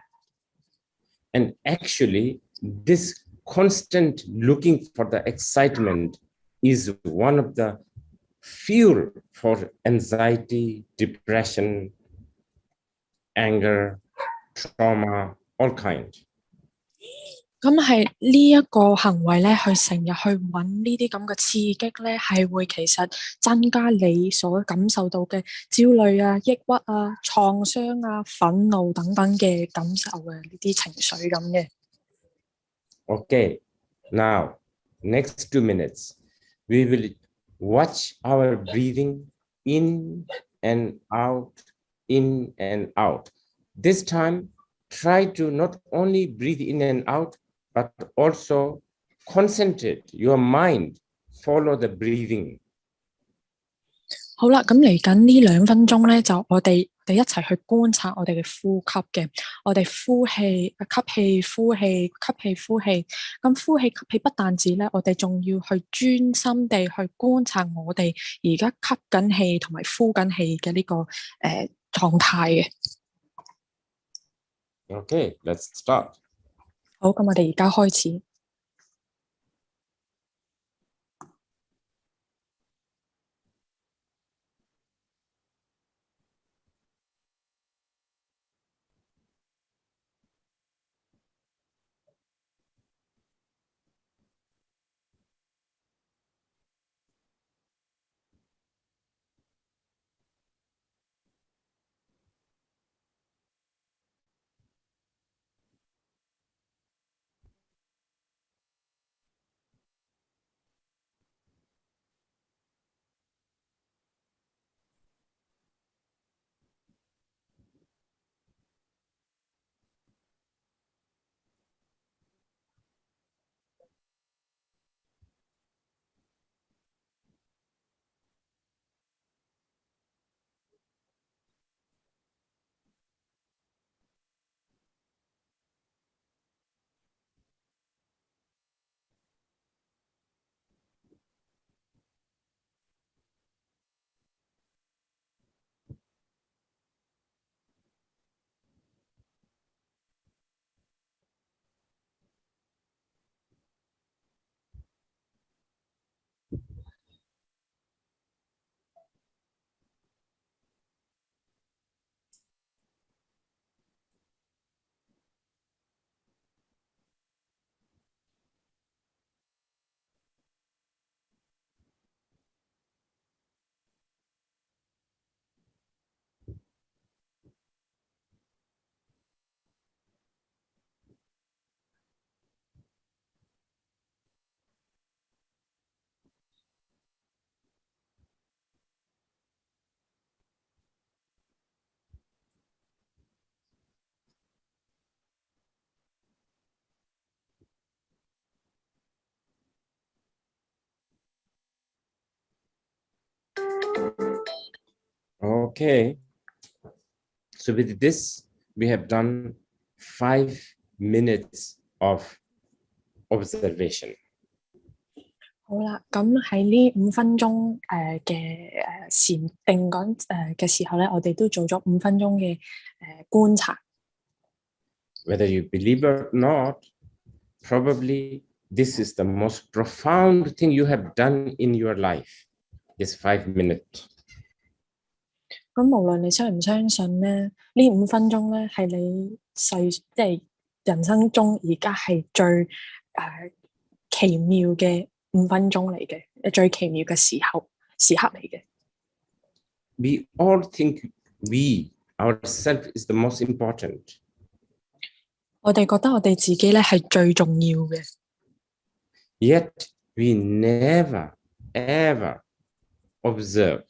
And actually, this constant looking for the excitement is one of the fuel for anxiety, depression, anger, trauma, all kind. 咁係呢一個行為咧，去成日去揾呢啲咁嘅刺激咧，係會其實增加你所感受到嘅焦慮啊、抑鬱啊、創傷啊、憤怒等等嘅感受嘅呢啲情緒咁嘅。Okay, now next 2 minutes, we will watch our breathing in and out, in and out. This time, try to not only breathe in and out, but also concentrate your mind, follow the breathing. 好啦，咁嚟緊呢2分鐘咧，就我哋一齊去觀察我哋嘅呼吸嘅。我哋呼氣、吸氣、呼氣、吸氣、呼氣。咁呼氣、吸氣不但止咧，我哋仲要去專心地去觀察我哋而家吸緊氣同埋呼緊氣嘅呢個狀態嘅。Okay, let's start. 好，咁我哋而家開始。Okay, so with this, we have done 5 minutes of observation. 好啦，咁喺呢5分鐘嘅禪定嗰嘅時候咧，我哋都做咗5分鐘嘅觀察。Whether you believe or not, probably this is the most profound thing you have done in your life, this 5 minutes. 咁無論你相唔相信咧，呢5分鐘咧係你即係人生中而家係最奇妙嘅5分鐘嚟嘅，最奇妙嘅時刻嚟嘅。We all think we ourselves is the most important. 我我哋覺得我哋自己咧係最重要嘅， Yet we never ever observe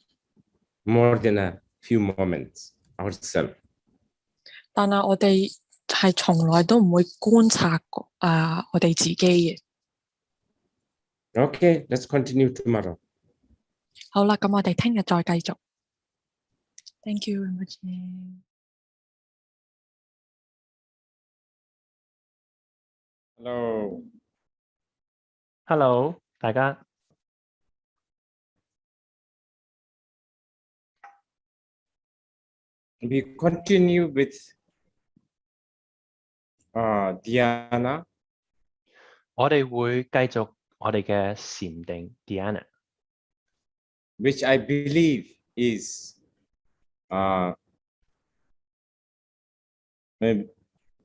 more than a few moments ourselves. 但係我哋係從來都唔會觀察我哋自己嘅。 Okay, let's continue tomorrow. 好啦，咁我哋聽日再繼續。Thank you very much. Hello. Hello，大家。We continue with Dhyana. 我哋會繼續我哋嘅禪定 Dhyana， which I believe is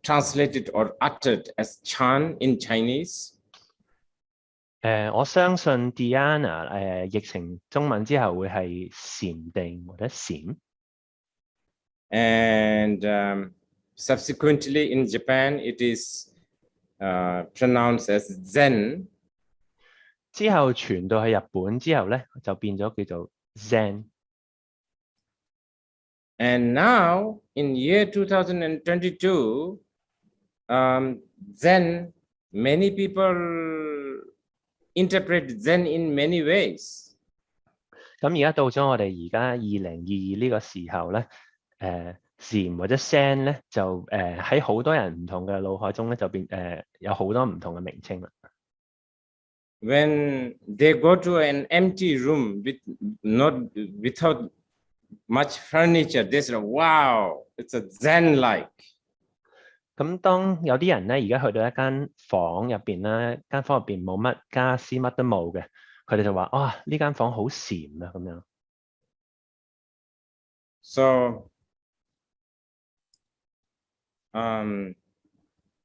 translated or uttered as Chan in Chinese. 我相信 Dhyana 譯成中文之後會係禪定或者禪。And subsequently in Japan, it is pronounced as Zen. 之後傳到去日本之後咧，就變咗叫做 Zen。 And now in year 2022, Zen, many people interpret Zen in many ways. 咁而家到咗我哋而家2022呢個時候咧，禪或者 Zen 咧就喺好多人唔同嘅腦海中咧就變有好多唔同嘅名稱啦。When they go to an empty room without much furniture, they say, "Wow, it's a Zen-like." 咁當有啲人咧而家去到一間房入邊啦，間房入邊冇乜家私，乜都冇嘅，佢哋就話：哇，呢間房好禪啊咁樣。So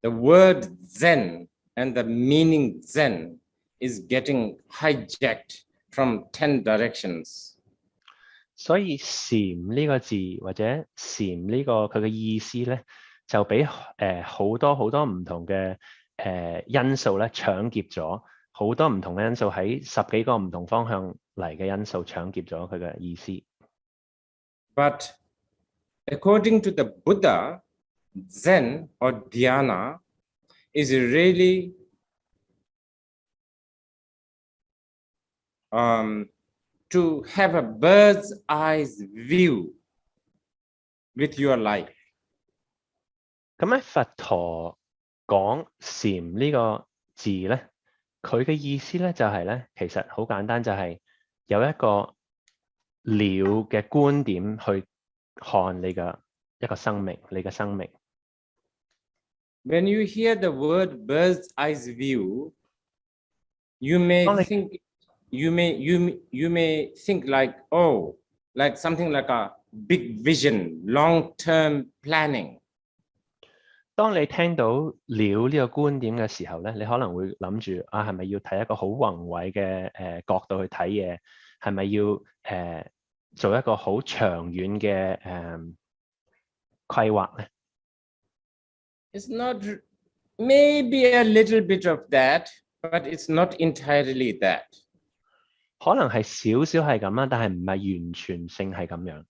the word Zen and the meaning Zen is getting hijacked from 10 directions. 所以禪呢個字或者禪呢個佢嘅意思咧，就俾好多唔同嘅因素咧搶劫咗，好多唔同嘅因素喺10幾個唔同方向嚟嘅因素搶劫咗佢嘅意思。But according to the Buddha, Zen or Dhyana is really to have a bird's eye view with your life. 咁喺佛陀講禪呢個字咧，佢嘅意思咧就係咧，其實好簡單，就係有一個鳥嘅觀點去看你嘅一個生命，你嘅生命。When you hear the word bird's eye view, you may think like, oh, like something like a big vision, long-term planning. 當你聽到鳥呢個觀點嘅時候咧，你可能會諗住啊，係咪要睇一個好宏偉嘅角度去睇嘢？係咪要做一個好長遠嘅規劃咧？ It's not, maybe a little bit of that, but it's not entirely that. 可能係少少係咁啦，但係唔係完全性係咁樣。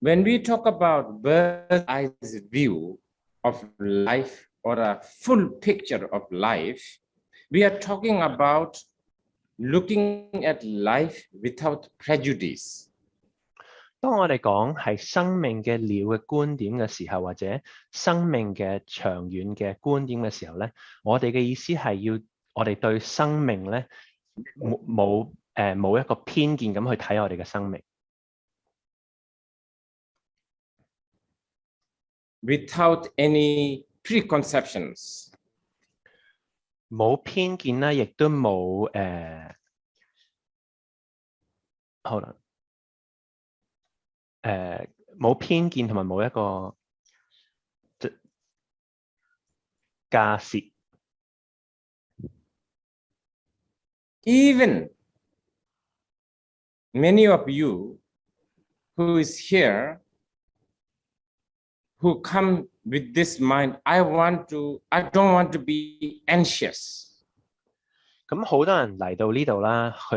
When we talk about bird's eye view of life or a full picture of life, we are talking about looking at life without prejudice. 當我哋講係生命嘅鳥嘅觀點嘅時候，或者生命嘅長遠嘅觀點嘅時候咧，我哋嘅意思係要我哋對生命咧冇一個偏見咁去睇我哋嘅生命。Without any preconceptions. 冇偏見啦，亦都冇好啦，冇偏見同埋冇一個假設。Even many of you who is here, who come with this mind, I don't want to be anxious. 咁好多人嚟到呢度啦，佢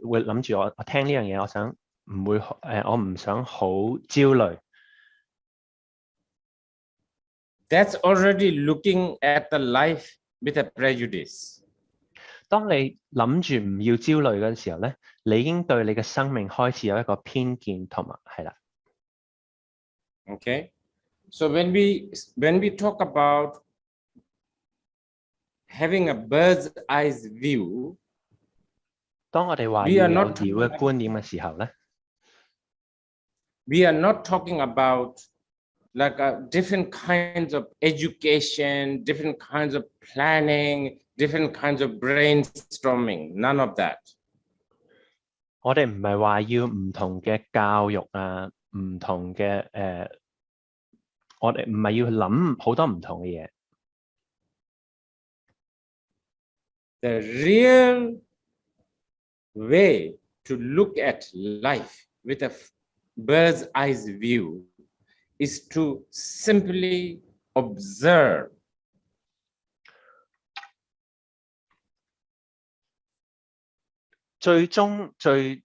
會諗住我聽呢樣嘢，我唔想好焦慮。That's already looking at the life with a prejudice. 當你諗住唔要焦慮嘅時候咧，你已經對你嘅生命開始有一個偏見同埋係啦。Okay, so when we talk about having a bird's eye view, 當我哋話 we 要 are 有 not 鳥嘅觀點嘅時候咧， we are not talking about like different kinds of education, different kinds of planning, different kinds of brainstorming, none of that. 我哋唔係話要唔同嘅教育啊，唔同嘅我哋唔係要諗好多唔同嘅嘢。The real way to look at life with a bird's eye view is to simply observe. 最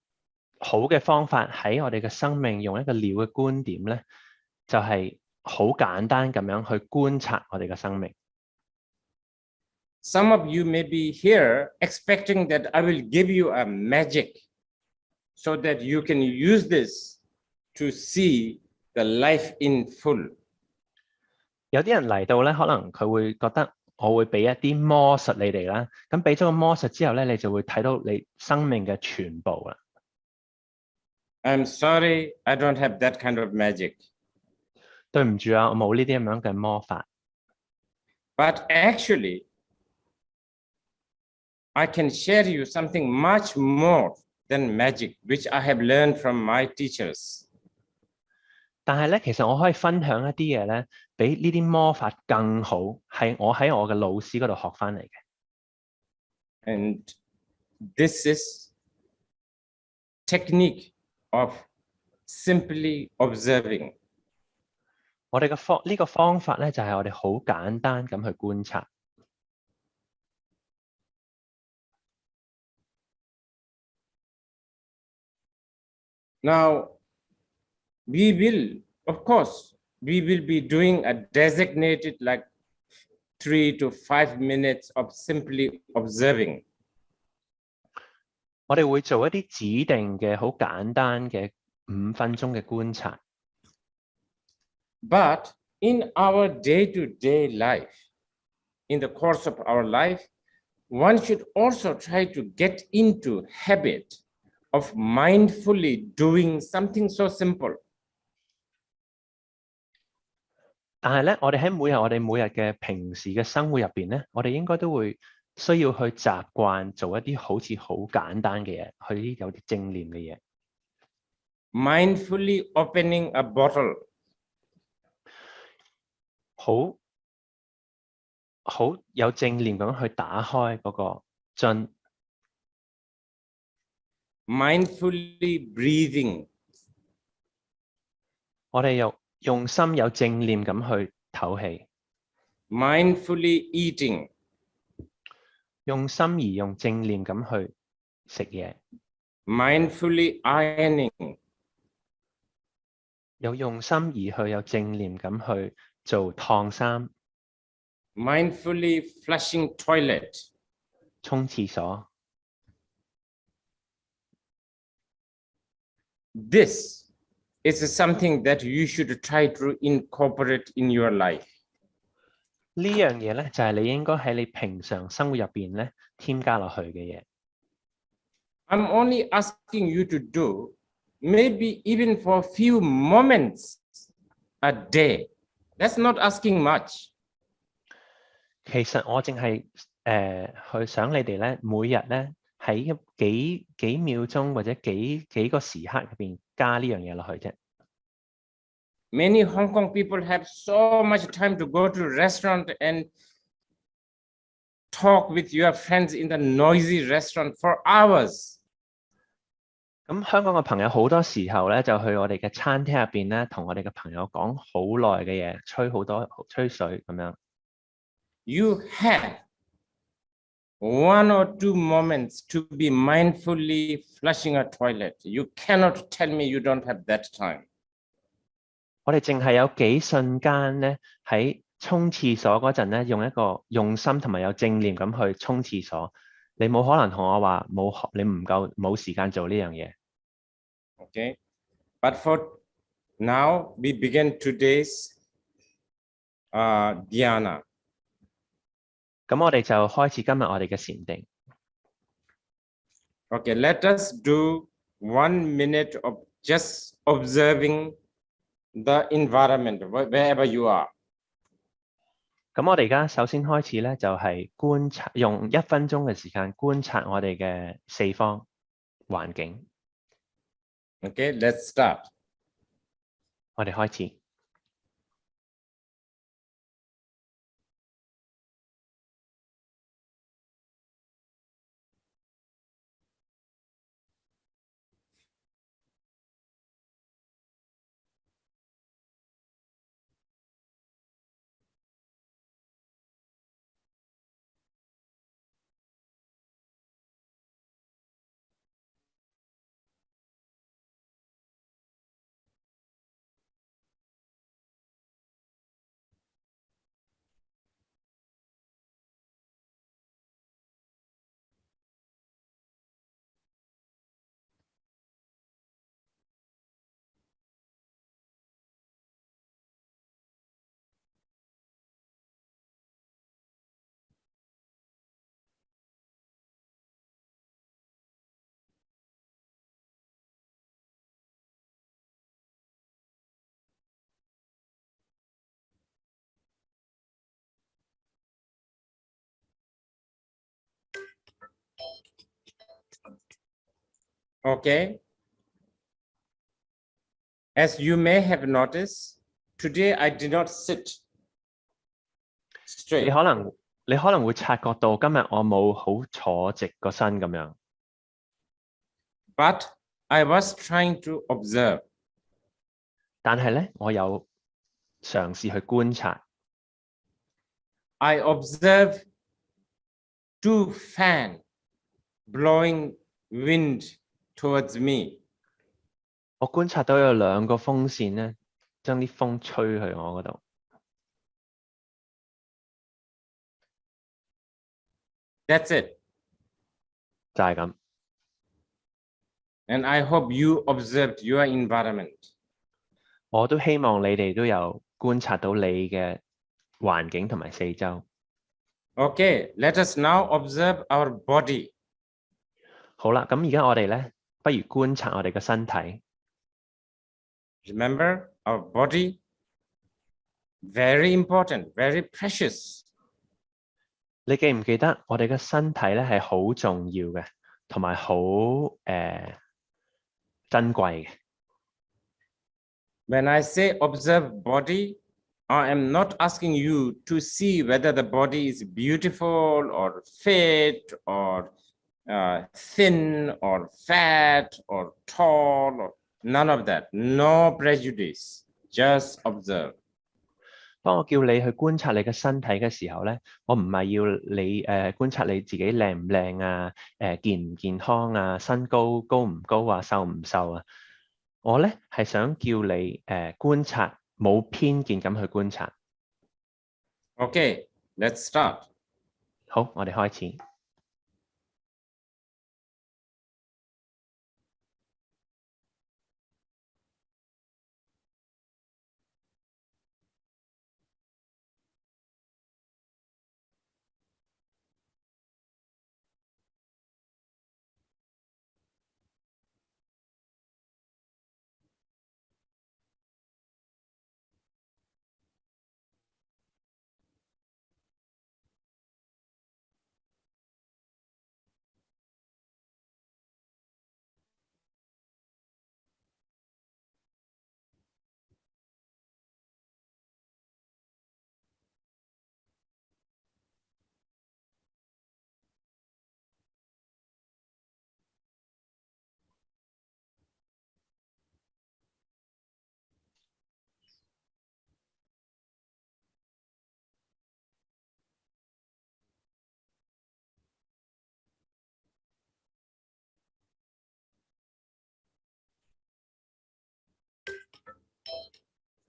好嘅方法喺我哋嘅生命用一個鳥嘅觀點咧，就係好簡單咁樣去觀察我哋嘅生命。Some of you may be here expecting that I will give you a magic so that you can use this to see the life in full. 有啲人嚟到咧，可能佢會覺得我會俾一啲魔術你哋啦，咁俾咗個魔術之後咧，你就會睇到你生命嘅全部啦。I'm sorry, I don't have that kind of magic. 對唔住啊，我冇呢啲咁樣嘅魔法。But actually, I can share you something much more than magic, which I have learned from my teachers. 但係咧，其實我可以分享一啲嘢咧，比呢啲魔法更好，係我喺我嘅老師嗰度學翻嚟嘅。And this is technique of simply observing. 我哋嘅呢個方法咧，就係我哋好簡單咁去觀察。Now, of course, we will be doing a designated like 3 to 5 minutes of simply observing. 我哋會做一啲指定嘅好簡單嘅5分鐘嘅觀察。But in our day-to-day life, in the course of our life, one should also try to get into habit of mindfully doing something so simple. 但係咧，我哋每日嘅平時嘅生活入邊咧，我哋應該都會需要去習慣做一啲好似好簡單嘅嘢，去有啲正念嘅嘢。Mindfully opening a bottle. 好有正念咁去打開嗰個樽。Mindfully breathing. 我哋用心有正念咁去唞氣。Mindfully eating. 用心而用正念咁去食嘢。Mindfully ironing. 有用心而去有正念咁去做燙衫。Mindfully flushing toilet. 沖廁所。This is something that you should try to incorporate in your life. 呢樣嘢咧，就係你應該喺你平常生活入邊咧添加落去嘅嘢。I'm only asking you to do maybe even for a few moments a day. That's not asking much. 其實我淨係去想你哋咧，每日咧喺幾秒鐘或者幾個時刻入邊加呢樣嘢落去啫。Many Hong Kong people have so much time to go to a restaurant and talk with your friends in the noisy restaurant for hours. 咁香港嘅朋友好多時候咧，就去我哋嘅餐廳入邊咧，同我哋嘅朋友講好耐嘅嘢，吹水咁樣。You have 1 or 2 moments to be mindfully flushing a toilet. You cannot tell me you don't have that time. 我哋淨係有幾瞬間咧，喺沖廁所嗰陣咧，用一個用心同埋有正念咁去沖廁所。你冇可能同我話你冇時間做呢樣嘢。Okay, but for now we begin today's dhyana. 咁我哋就開始今日我哋嘅禪定。Okay, let us do 1 minute of just observing the environment wherever you are. 咁我哋而家首先開始咧，就係觀察，用1分鐘嘅時間觀察我哋嘅四方環境。Okay, let's start. 我哋開始。Okay. As you may have noticed, today I did not sit 你 straight, 可能會察覺到今日我冇好坐直個身咁樣， but I was trying to observe. 但係咧我有嘗試去觀察。I observe 2 fans blowing wind towards me. 我觀察到有2個風扇咧，將啲風吹去我嗰度。That's it. 就係咁。And I hope you observed your environment. 我都希望你哋都有觀察到你嘅環境同埋四周。Okay, let us now observe our body. 好啦，咁而家我哋咧，不如觀察我哋嘅身體。Remember, our body, very important, very precious. 你記唔記得我哋嘅身體咧係好重要嘅，同埋好珍貴嘅。When I say observe body, I am not asking you to see whether the body is beautiful or fit or thin or fat or tall or none of that. No prejudice. Just observe. 當我叫你去觀察你嘅身體嘅時候咧，我唔係要你觀察你自己靚唔靚啊，健唔健康啊，身高高唔高啊，瘦唔瘦啊。我咧係想叫你觀察，冇偏見咁去觀察。Okay, let's start. 好，我哋開始。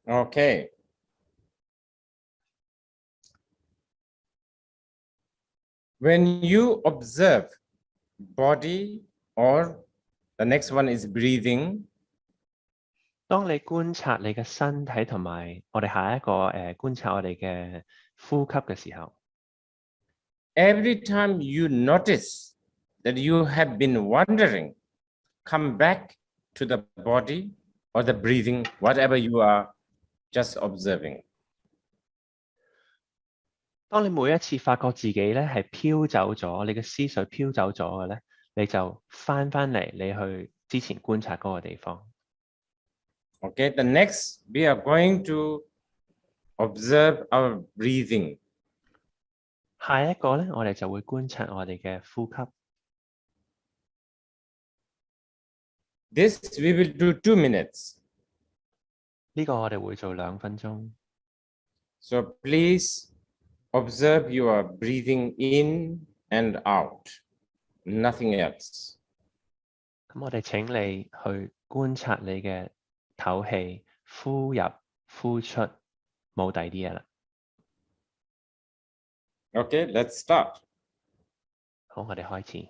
Okay. When you observe body, or the next one is breathing, 當你觀察你嘅身體同埋我哋下一個觀察我哋嘅呼吸嘅時候， every time you notice that you have been wandering, come back to the body or the breathing, whatever you are just observing. 當你每一次發覺自己咧係飄走咗，你嘅思緒飄走咗嘅咧，你就翻嚟你去之前觀察嗰個地方。Okay, the next we are going to observe our breathing. 下一個咧，我哋就會觀察我哋嘅呼吸。This we will do 2 minutes. 呢個我哋會做2分鐘。So please observe your breathing in and out, nothing else. 咁我哋請你去觀察你嘅唞氣、呼入、呼出，冇第二啲嘢啦。Okay, let's start. 好，我哋開始。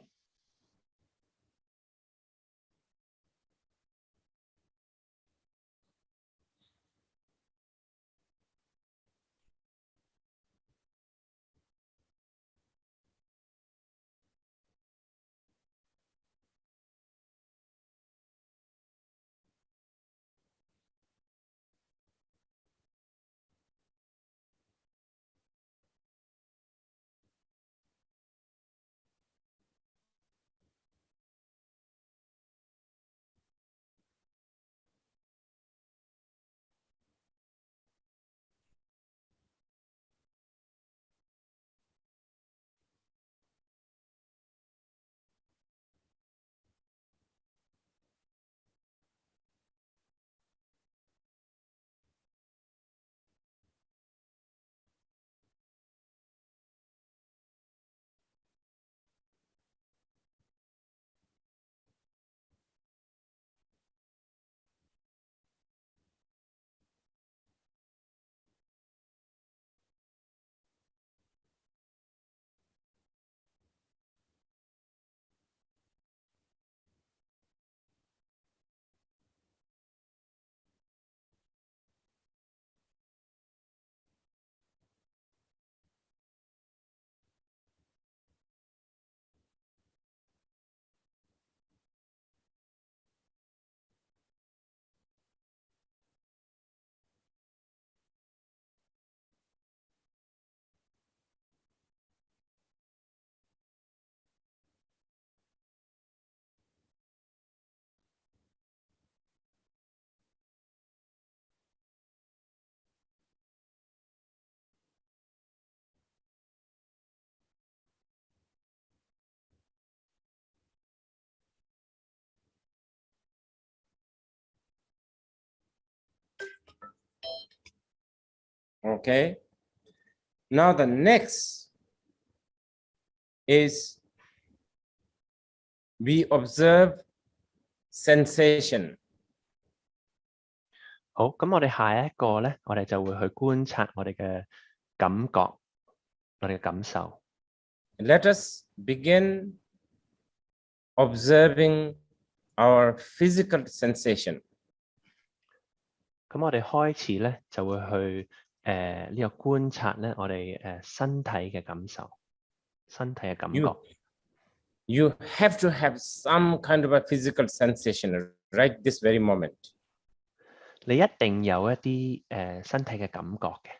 Okay. Now the next is we observe sensation. 好，咁我哋下一個咧，我哋就會去觀察我哋嘅感覺，我哋嘅感受。Let us begin observing our physical sensation. 咁我哋開始咧就會去呢個觀察咧我哋身體嘅感受，身體嘅感覺。You have to have some kind of a physical sensation right this very moment. 你一定有一啲身體嘅感覺嘅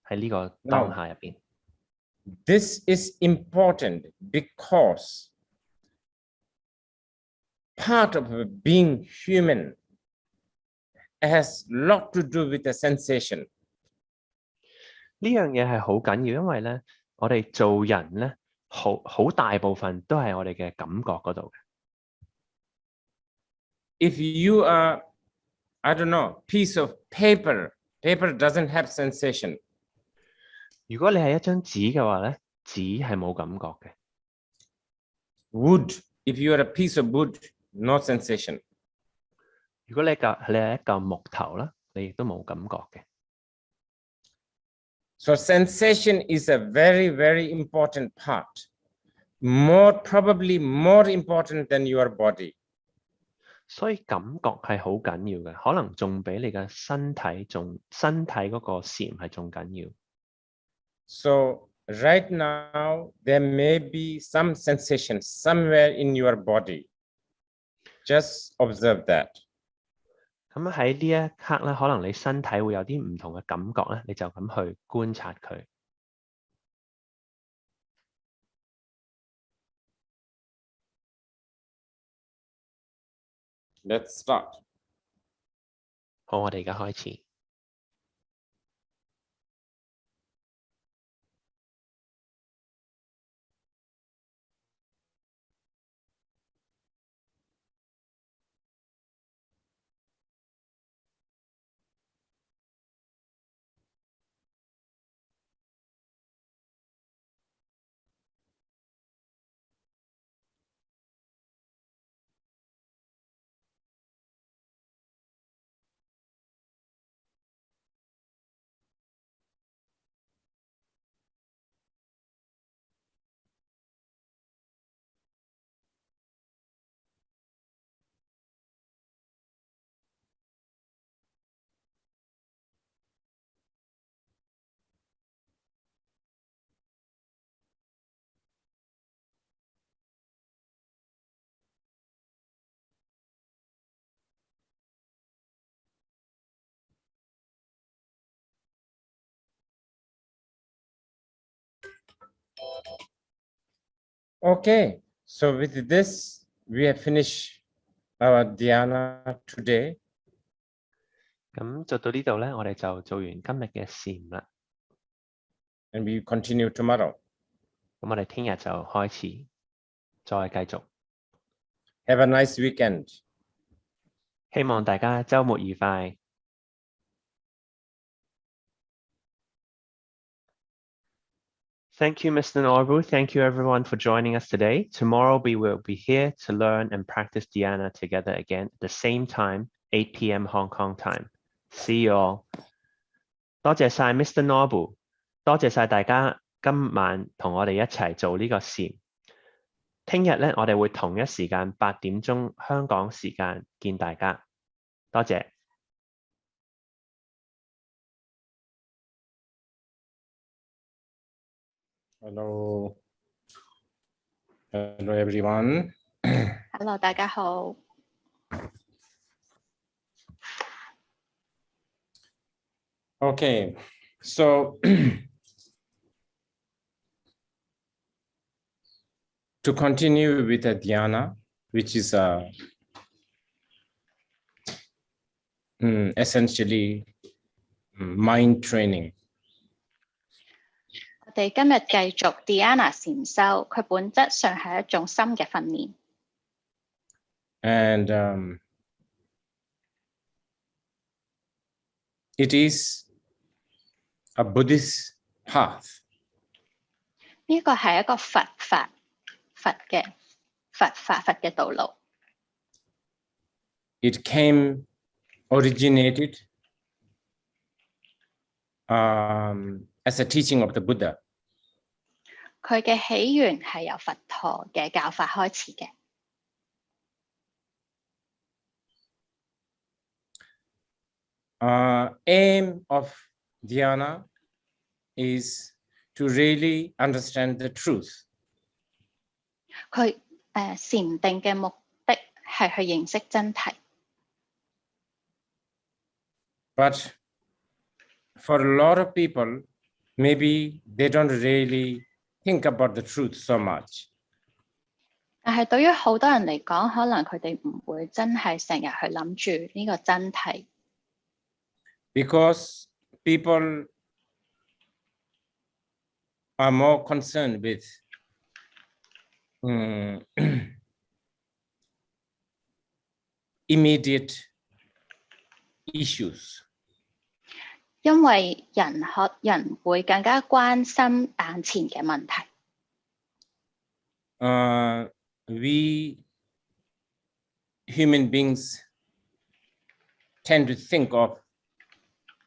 喺呢個當下入邊。This is important because part of being human has a lot to do with the sensation. 呢樣嘢係好緊要，因為咧我哋做人咧好大部分都係我哋嘅感覺嗰度嘅。If you are, I don't know, piece of paper doesn't have sensation. 如果你係一張紙嘅話咧，紙係冇感覺嘅。Wood, if you are a piece of wood, no sensation. 如果你係一嚿木頭啦，你亦都冇感覺嘅。So sensation is a very, very important part, probably more important than your body. 所以感覺係好緊要嘅，可能仲比你嘅身體嗰個禪係仲緊要。So right now, there may be some sensation somewhere in your body. Just observe that. 咁喺呢一刻咧，可能你身體會有啲唔同嘅感覺咧，你就咁去觀察佢。Let's start. 好，我哋而家開始。Okay, so with this, we have finished our dhyana today. 咁就到呢度咧，我哋就做完今日嘅禪啦。And we continue tomorrow. 咁我哋聽日就開始，再繼續。Have a nice weekend. 希望大家週末愉快。Thank you, Mr. Norbu. Thank you, everyone, for joining us today. Tomorrow, we will be here to learn and practice dhyana together again at the same time, 8 p.m. Hong Kong time. See you all. 多謝晒 Mr. Norbu， 多謝晒大家今晚同我哋一齊做呢個禪。聽日咧，我哋會同一時間8點鐘香港時間見大家。多謝。Hello. Hello, everyone. Hello，大家好。Okay, so to continue with the dhyana, which is essentially mind training. 我哋今日繼續 Dhyana 禪修，佢本質上係一種心嘅訓練。And it is a Buddhist path. 呢個係一個佛嘅道路。It originated as a teaching of the Buddha. 佢嘅起源係由佛陀嘅教法開始嘅。Aim of dhyana is to really understand the truth. 佢禪定嘅目的係去認識真諦。But for a lot of people, maybe they don't really think about the truth so much. 但係對於好多人嚟講，可能佢哋唔會真係成日去諗住呢個真諦。Because people are more concerned with immediate issues. 因為人會更加關心眼前嘅問題。We human beings tend to think of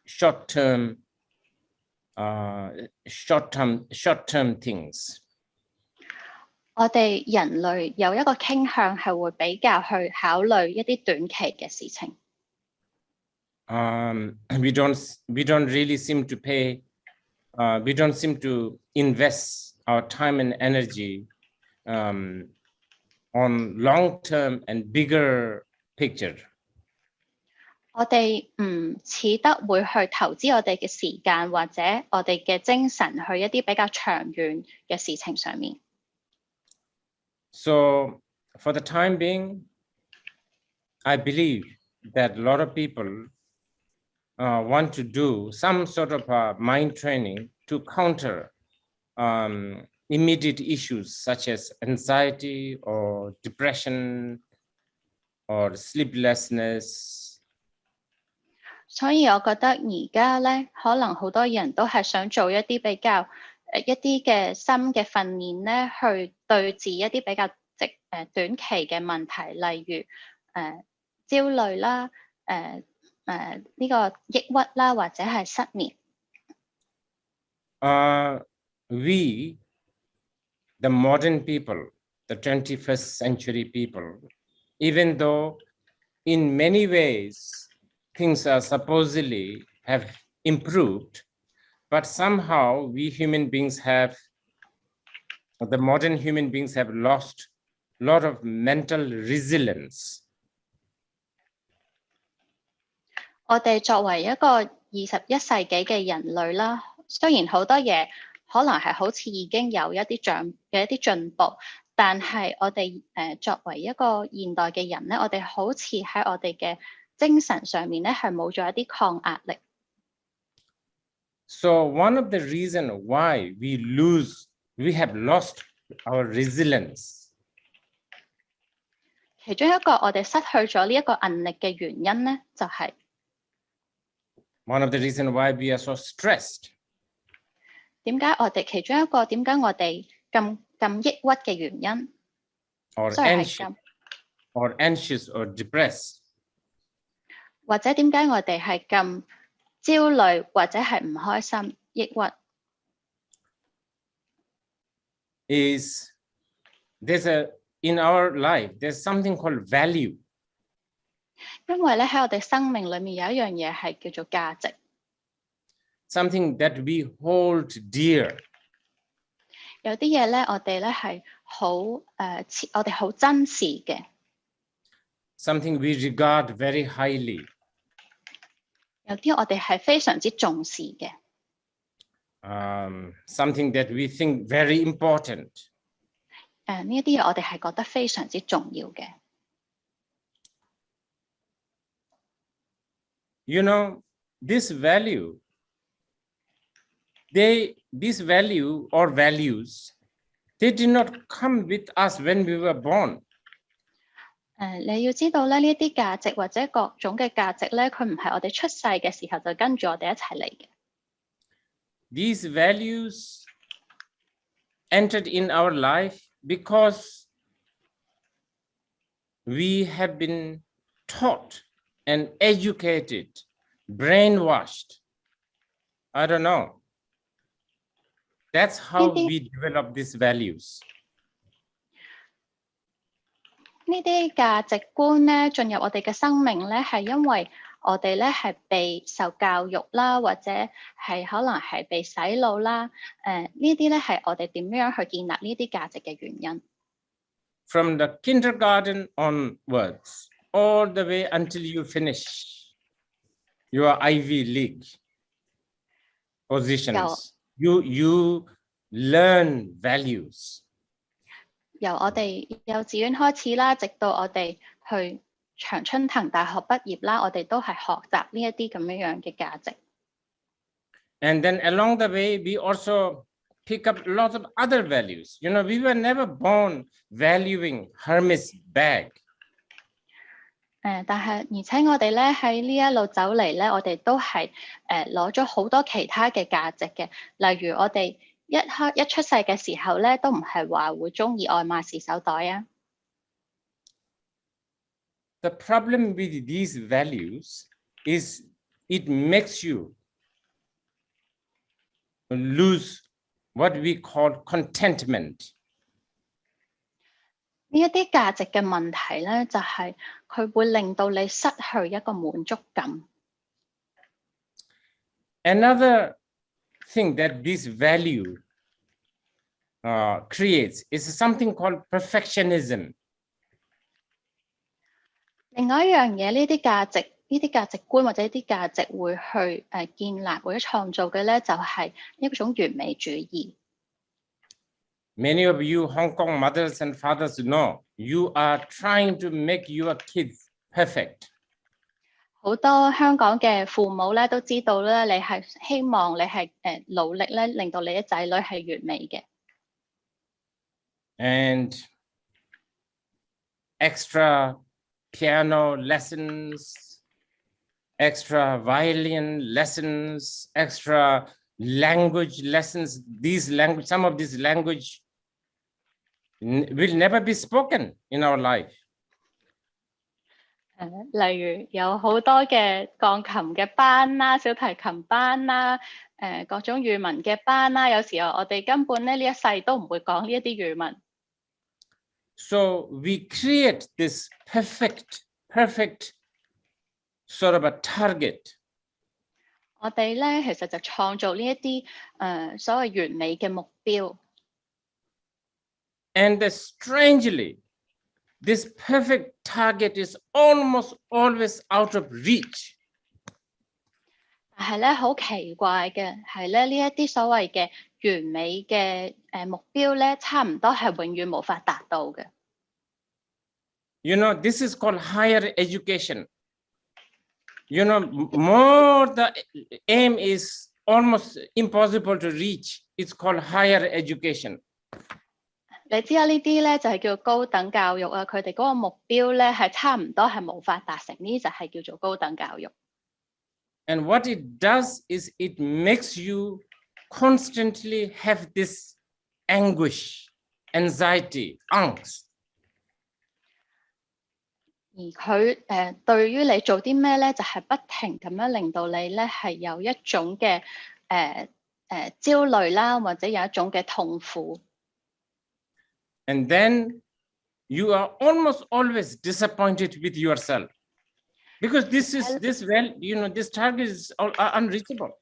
short-term things. 我哋人類有一個傾向係會比較去考慮一啲短期嘅事情。We don't really seem to pay. We don't seem to invest our time and energy on long-term and bigger picture. 我哋唔似得會去投資我哋嘅時間或者我哋嘅精神去一啲比較長遠嘅事情上面。So for the time being, I believe that a lot of people want to do some sort of mind training to counter immediate issues such as anxiety or depression or sleeplessness. 所以我覺得而家咧，可能好多人都係想做一啲比較一啲嘅深嘅訓練咧，去對治一啲比較短期嘅問題，例如焦慮啦、呢個抑鬱啦，或者係失眠。We, the modern people, the 21st century people, even though in many ways things are supposedly have improved, but somehow we human beings have, the modern human beings have lost a lot of mental resilience. 我哋作為一個21世紀嘅人類啦，雖然好多嘢可能係好似已經有一啲進步，但係我哋作為一個現代嘅人咧，我哋好似喺我哋嘅精神上面咧係冇咗一啲抗壓力。So one of the reasons why we have lost our resilience. 其中一個我哋失去咗呢一個韌力嘅原因咧，就係 one of the reasons why we are so stressed. 點解我哋咁抑鬱嘅原因 or anxious or depressed. 或者點解我哋係咁焦慮或者係唔開心、抑鬱 is in our life there's something called value. 因為咧喺我哋生命裏面有一樣嘢係叫做價值， something that we hold dear. 有啲嘢咧我哋咧係我哋好珍視嘅， something we regard very highly. 有啲我哋係非常之重視嘅， something that we think very important. 呢一啲嘢我哋係覺得非常之重要嘅。You know, this value or values, they did not come with us when we were born. 你要知道咧，呢一啲價值或者各種嘅價值咧，佢唔係我哋出世嘅時候就跟住我哋一齊嚟嘅。These values entered in our life because we have been taught and educated, brainwashed. I don't know. That's how we develop these values. 呢啲價值觀咧進入我哋嘅生命咧，係因為我哋咧係被受教育啦，或者係可能係被洗腦啦。呢啲咧係我哋點樣去建立呢啲價值嘅原因。From the kindergarten onwards, all the way until you finish your Ivy League positions, you learn values. 由我哋幼稚園開始啦，直到我哋去長春藤大學畢業啦，我哋都係學習呢一啲咁樣嘅價值。And then along the way, we also pick up lots of other values. You know, we were never born valuing Hermes bag. 但係而且我哋咧喺呢一路走嚟咧，我哋都係攞咗好多其他嘅價值嘅，例如我哋一出世嘅時候咧，都唔係話會鍾意愛馬仕手袋啊。The problem with these values is it makes you lose what we call contentment. 呢一啲價值嘅問題咧，就係佢會令到你失去一個滿足感。Another thing that this value creates is something called perfectionism. 另外一樣嘢，呢啲價值觀或者呢啲價值會去建立或者創造嘅咧，就係一種完美主義。Many of you Hong Kong mothers and fathers know you are trying to make your kids perfect. 好多香港嘅父母咧都知道咧，你係希望你係努力咧，令到你啲仔女係完美嘅。And extra piano lessons, extra violin lessons, extra language lessons. Some of these language will never be spoken in our life. 例如有好多嘅鋼琴嘅班啦、小提琴班啦、各種語文嘅班啦，有時候我哋根本咧呢一世都唔會講呢一啲語文。So we create this perfect sort of a target. 我哋咧其實就創造呢一啲所謂完美嘅目標。And strangely, this perfect target is almost always out of reach. 但係咧好奇怪嘅係咧，呢一啲所謂嘅完美嘅目標咧，差唔多係永遠無法達到嘅。You know, this is called higher education. You know, more the aim is almost impossible to reach. It's called higher education. 你知啊，呢啲咧就係叫做高等教育啊，佢哋嗰個目標咧係差唔多係無法達成，呢就係叫做高等教育。And what it does is it makes you constantly have this anguish, anxiety, angst. 而佢對於你做啲咩咧，就係不停咁樣令到你咧係有一種嘅焦慮啦，或者有一種嘅痛苦。And then you are almost always disappointed with yourself because this target is unreachable.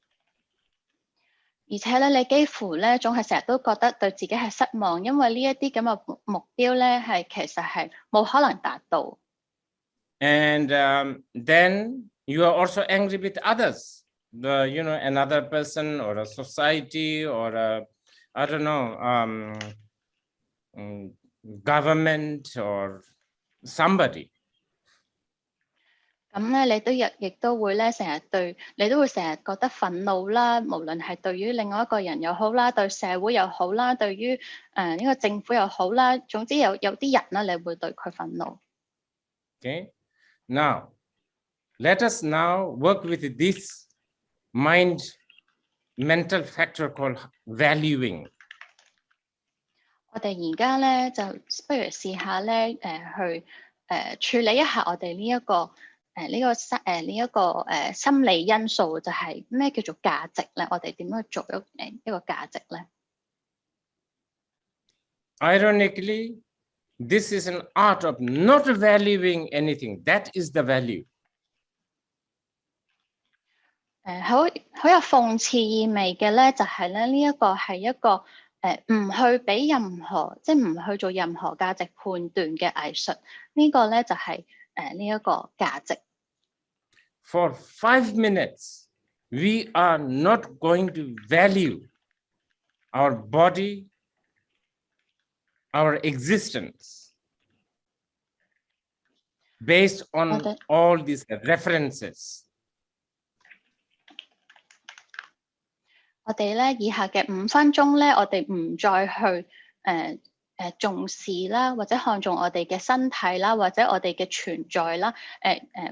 而且咧，你幾乎咧總係成日都覺得對自己係失望，因為呢一啲咁嘅目標咧係其實係冇可能達到。And then you are also angry with others, another person or a society or I don't know, government or somebody. 咁咧，亦都會咧成日覺得憤怒啦，無論係對於另外一個人又好啦，對社會又好啦，對於呢個政府又好啦，總之有啲人啦，你會對佢憤怒。Okay, now let us now work with this mental factor called valuing. 我哋而家咧就不如試下咧去處理一下我哋呢一個心理因素，就係咩叫做價值咧？我哋點樣去做一個價值咧 ？Ironically, this is an art of not valuing anything. That is the value. 好有諷刺意味嘅咧，就係咧呢一個係一個唔去俾任何，即係唔去做任何價值判斷嘅藝術。呢個咧就係呢一個價值。For 5 minutes, we are not going to value our body, our existence, based on all these references. 我哋咧以下嘅5分鐘咧，我哋唔再去重視啦，或者看重我哋嘅身體啦，或者我哋嘅存在啦，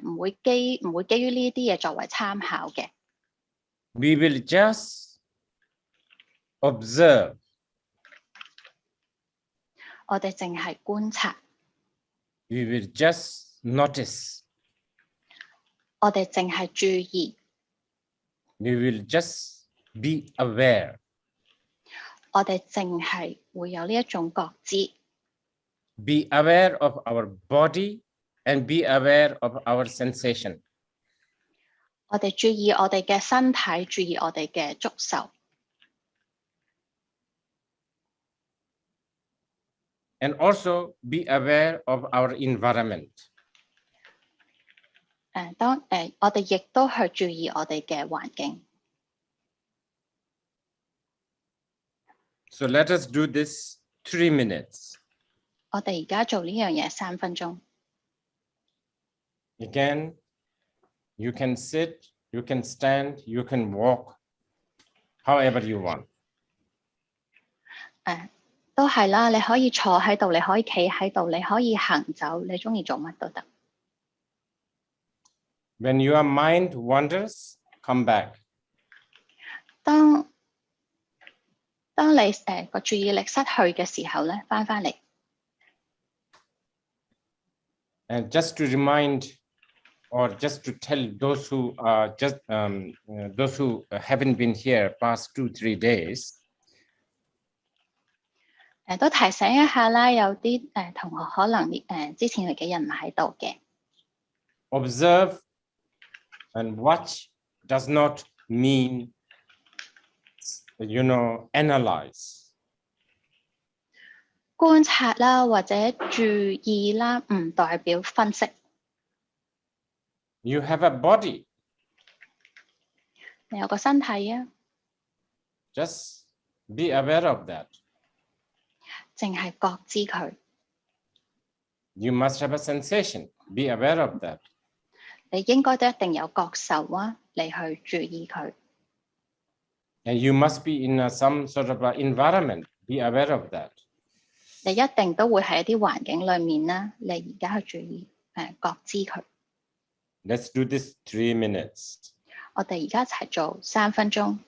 唔會基於呢啲嘢作為參考嘅。We will just observe. 我哋淨係觀察。We will just notice. 我哋淨係注意。we will just be aware. 我哋淨係會有呢一種覺知， Be aware of our body and be aware of our sensation. 我哋注意我哋嘅身體，注意我哋嘅觸受， And also be aware of our environment. 我哋亦都去注意我哋嘅環境。 So let us do this 3 minutes. 我哋而家做呢樣嘢3分鐘。 Again, you can sit, you can stand, you can walk, however you want. 都係啦，你可以坐喺度，你可以企喺度，你可以行走，你中意做乜都得。 When your mind wanders, come back. 當你個注意力失去嘅時候咧，翻嚟。 And just to remind, or just to tell those who those who haven't been here past 2-3 days, 都提醒一下啦，有啲同學可能之前嚟嘅人唔喺度嘅。 observe and watch does not mean, analyze. 觀察啦，或者注意啦，唔代表分析。 You have a body, 你有個身體啊， just be aware of that. 淨係覺知佢。 You must have a sensation, be aware of that. 你應該都一定有覺受啊，你去注意佢。 And you must be in some sort of a environment, be aware of that. 你一定都會喺一啲環境裏面啦，你而家去注意覺知佢。 Let's do this 3 minutes. 我哋而家一齊做3分鐘。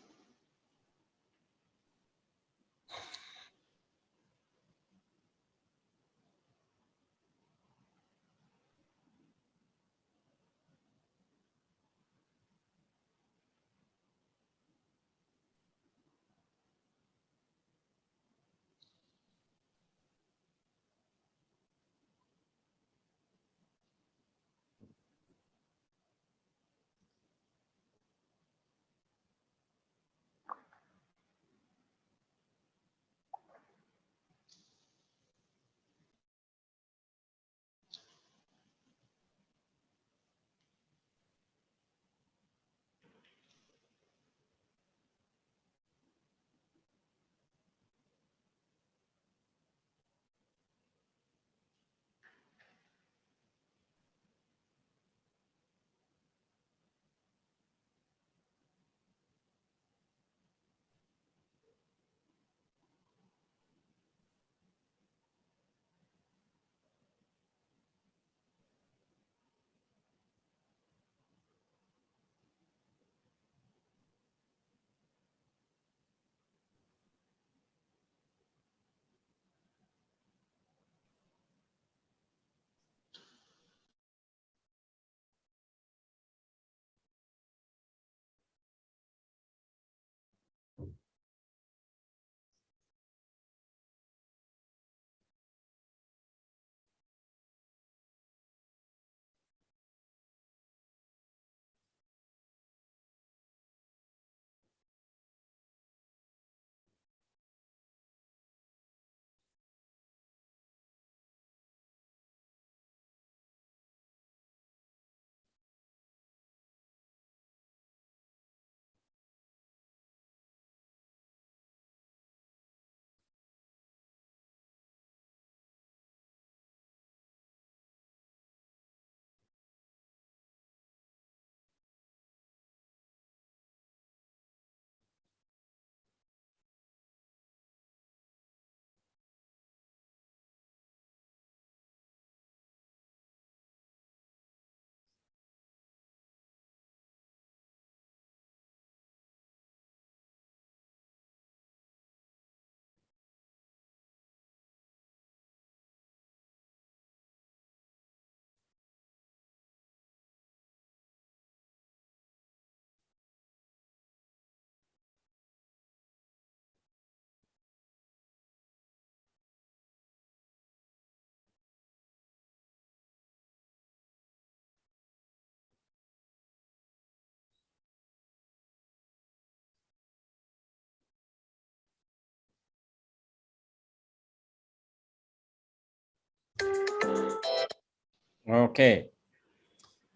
Okay.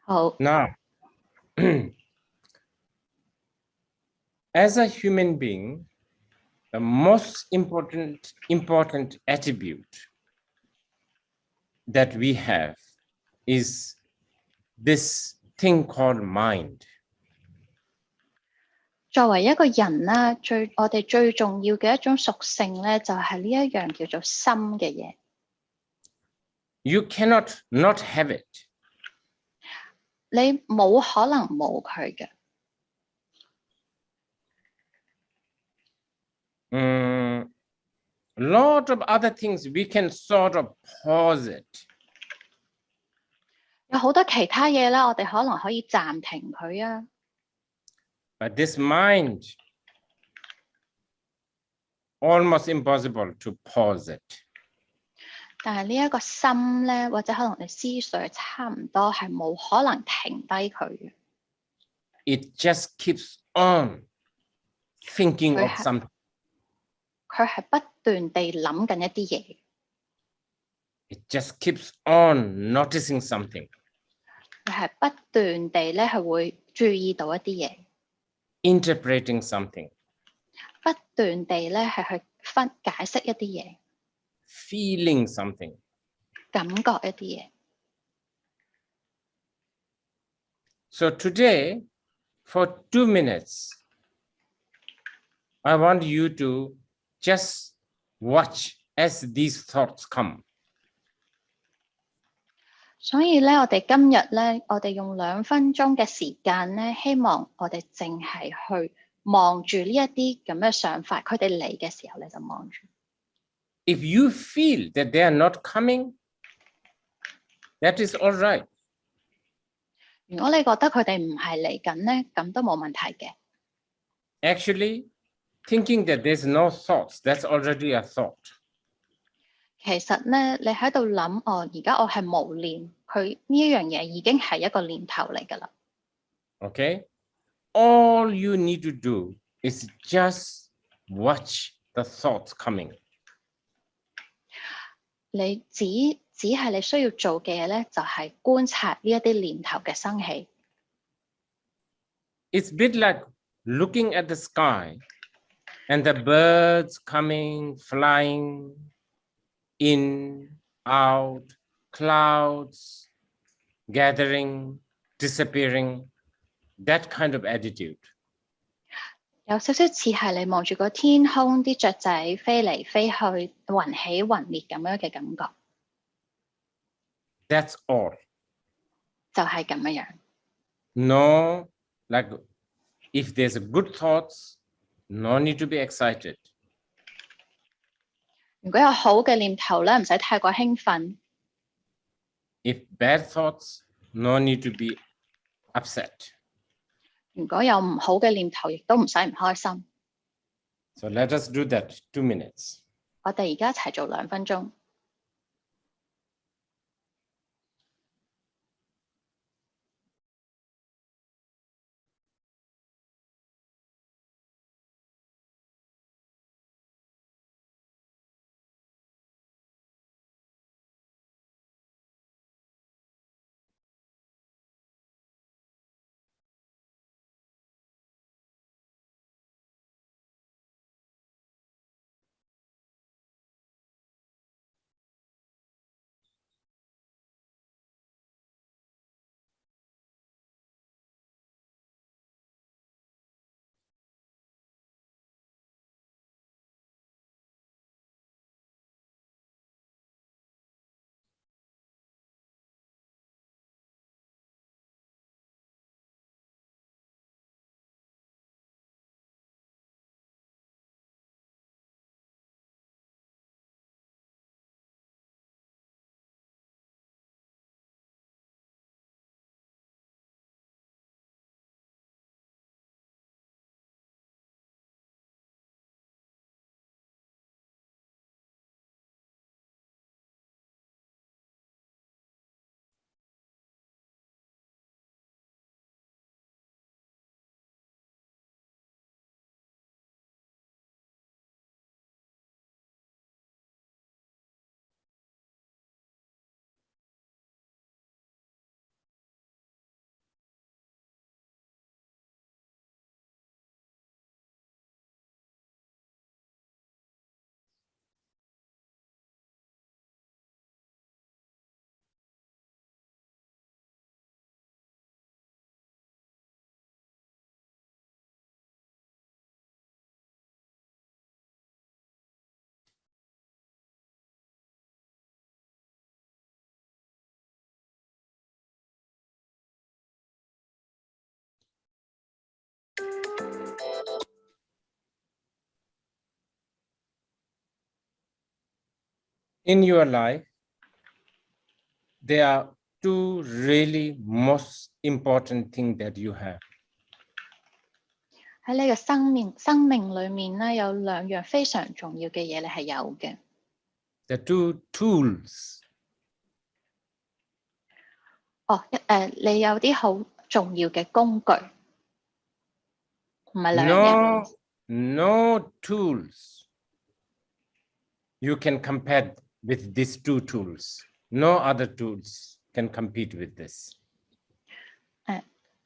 好， Now, as a human being, the most important attribute that we have is this thing called mind. 作為一個人咧，我哋最重要嘅一種屬性咧，就係呢一樣叫做心嘅嘢。You cannot not have it. 你冇可能冇佢嘅。Lot of other things we can sort of pause it. 有好多其他嘢啦，我哋可能可以暫停佢啊。But this mind, almost impossible to pause it. 但係呢一個心咧，或者可能你思緒差唔多係冇可能停低佢嘅。It just keeps on thinking of something. 佢係不斷地諗緊一啲嘢。It just keeps on noticing something. 佢係不斷地咧係會注意到一啲嘢， Interpreting something. 不斷地咧係去解釋一啲嘢， Feeling something. 感覺一啲嘢。So today, for 2 minutes, I want you to just watch as these thoughts come. 所以咧，我哋今日咧，我哋用2分鐘嘅時間咧，希望我哋淨係去望住呢一啲咁嘅想法，佢哋嚟嘅時候你就望住。If you feel that they are not coming, that is all right. 如果你覺得佢哋唔係嚟緊咧，咁都冇問題嘅。Actually, thinking that there's no thoughts, that's already a thought. 其實咧，你喺度諗，而家我係無念，佢呢一樣嘢已經係一個念頭嚟㗎啦。Okay? All you need to do is just watch the thoughts coming. 你只係你需要做嘅嘢咧，就係觀察呢一啲念頭嘅生起。It's a bit like looking at the sky and the birds coming, flying in, out, clouds gathering, disappearing, that kind of attitude. 有少少似係你望住個天空，啲雀仔飛嚟飛去，雲起雲滅咁樣嘅感覺， That's all. 就係咁樣樣。 No, like if there's a good thoughts, no need to be excited. 如果有好嘅念頭咧，唔使太過興奮； If bad thoughts, no need to be upset. 如果有唔好嘅念頭，亦都唔使唔開心。 So let us do that 2 minutes. 我哋而家一齊做2分鐘。In your life, there are two really most important things that you have. 喺你嘅生命裏面咧，有兩樣非常重要嘅嘢，你係有嘅。The two tools. 你有啲好重要嘅工具，唔係兩樣嘢。No tools you can compare with these two tools. No other tools can compete with this.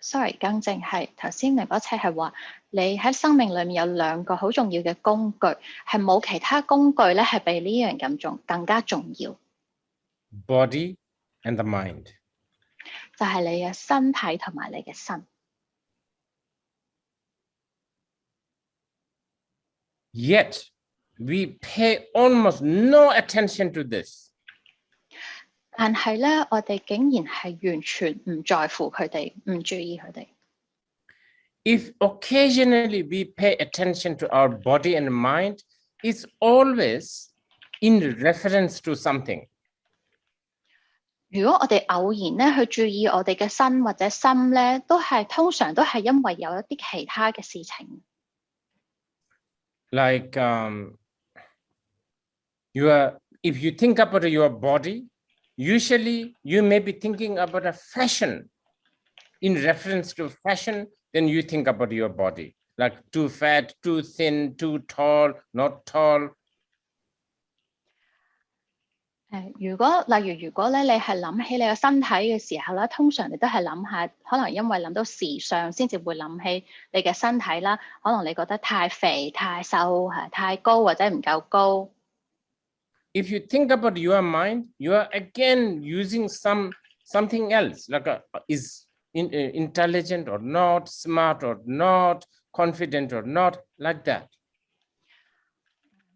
Sorry， 更正係頭先明哥車係話，你喺生命裏面有兩個好重要嘅工具，係冇其他工具咧係比呢樣更加重要。Body and the mind. 就係你嘅身體同埋你嘅心。Yet we pay almost no attention to this. 但係咧，我哋竟然係完全唔在乎佢哋，唔注意佢哋。If occasionally we pay attention to our body and mind, it's always in reference to something. 如果我哋偶然咧去注意我哋嘅身或者心咧，通常都係因為有一啲其他嘅事情。Like if you think about your body, usually you may be thinking about a fashion. In reference to fashion, then you think about your body, like too fat, too thin, too tall, not tall. 如果咧你係諗起你個身體嘅時候咧，通常你都係諗下，可能因為諗到時尚先至會諗起你嘅身體啦。可能你覺得太肥、太瘦、太高或者唔夠高。If you think about your mind, you are again using something else, like is intelligent or not, smart or not, confident or not, like that.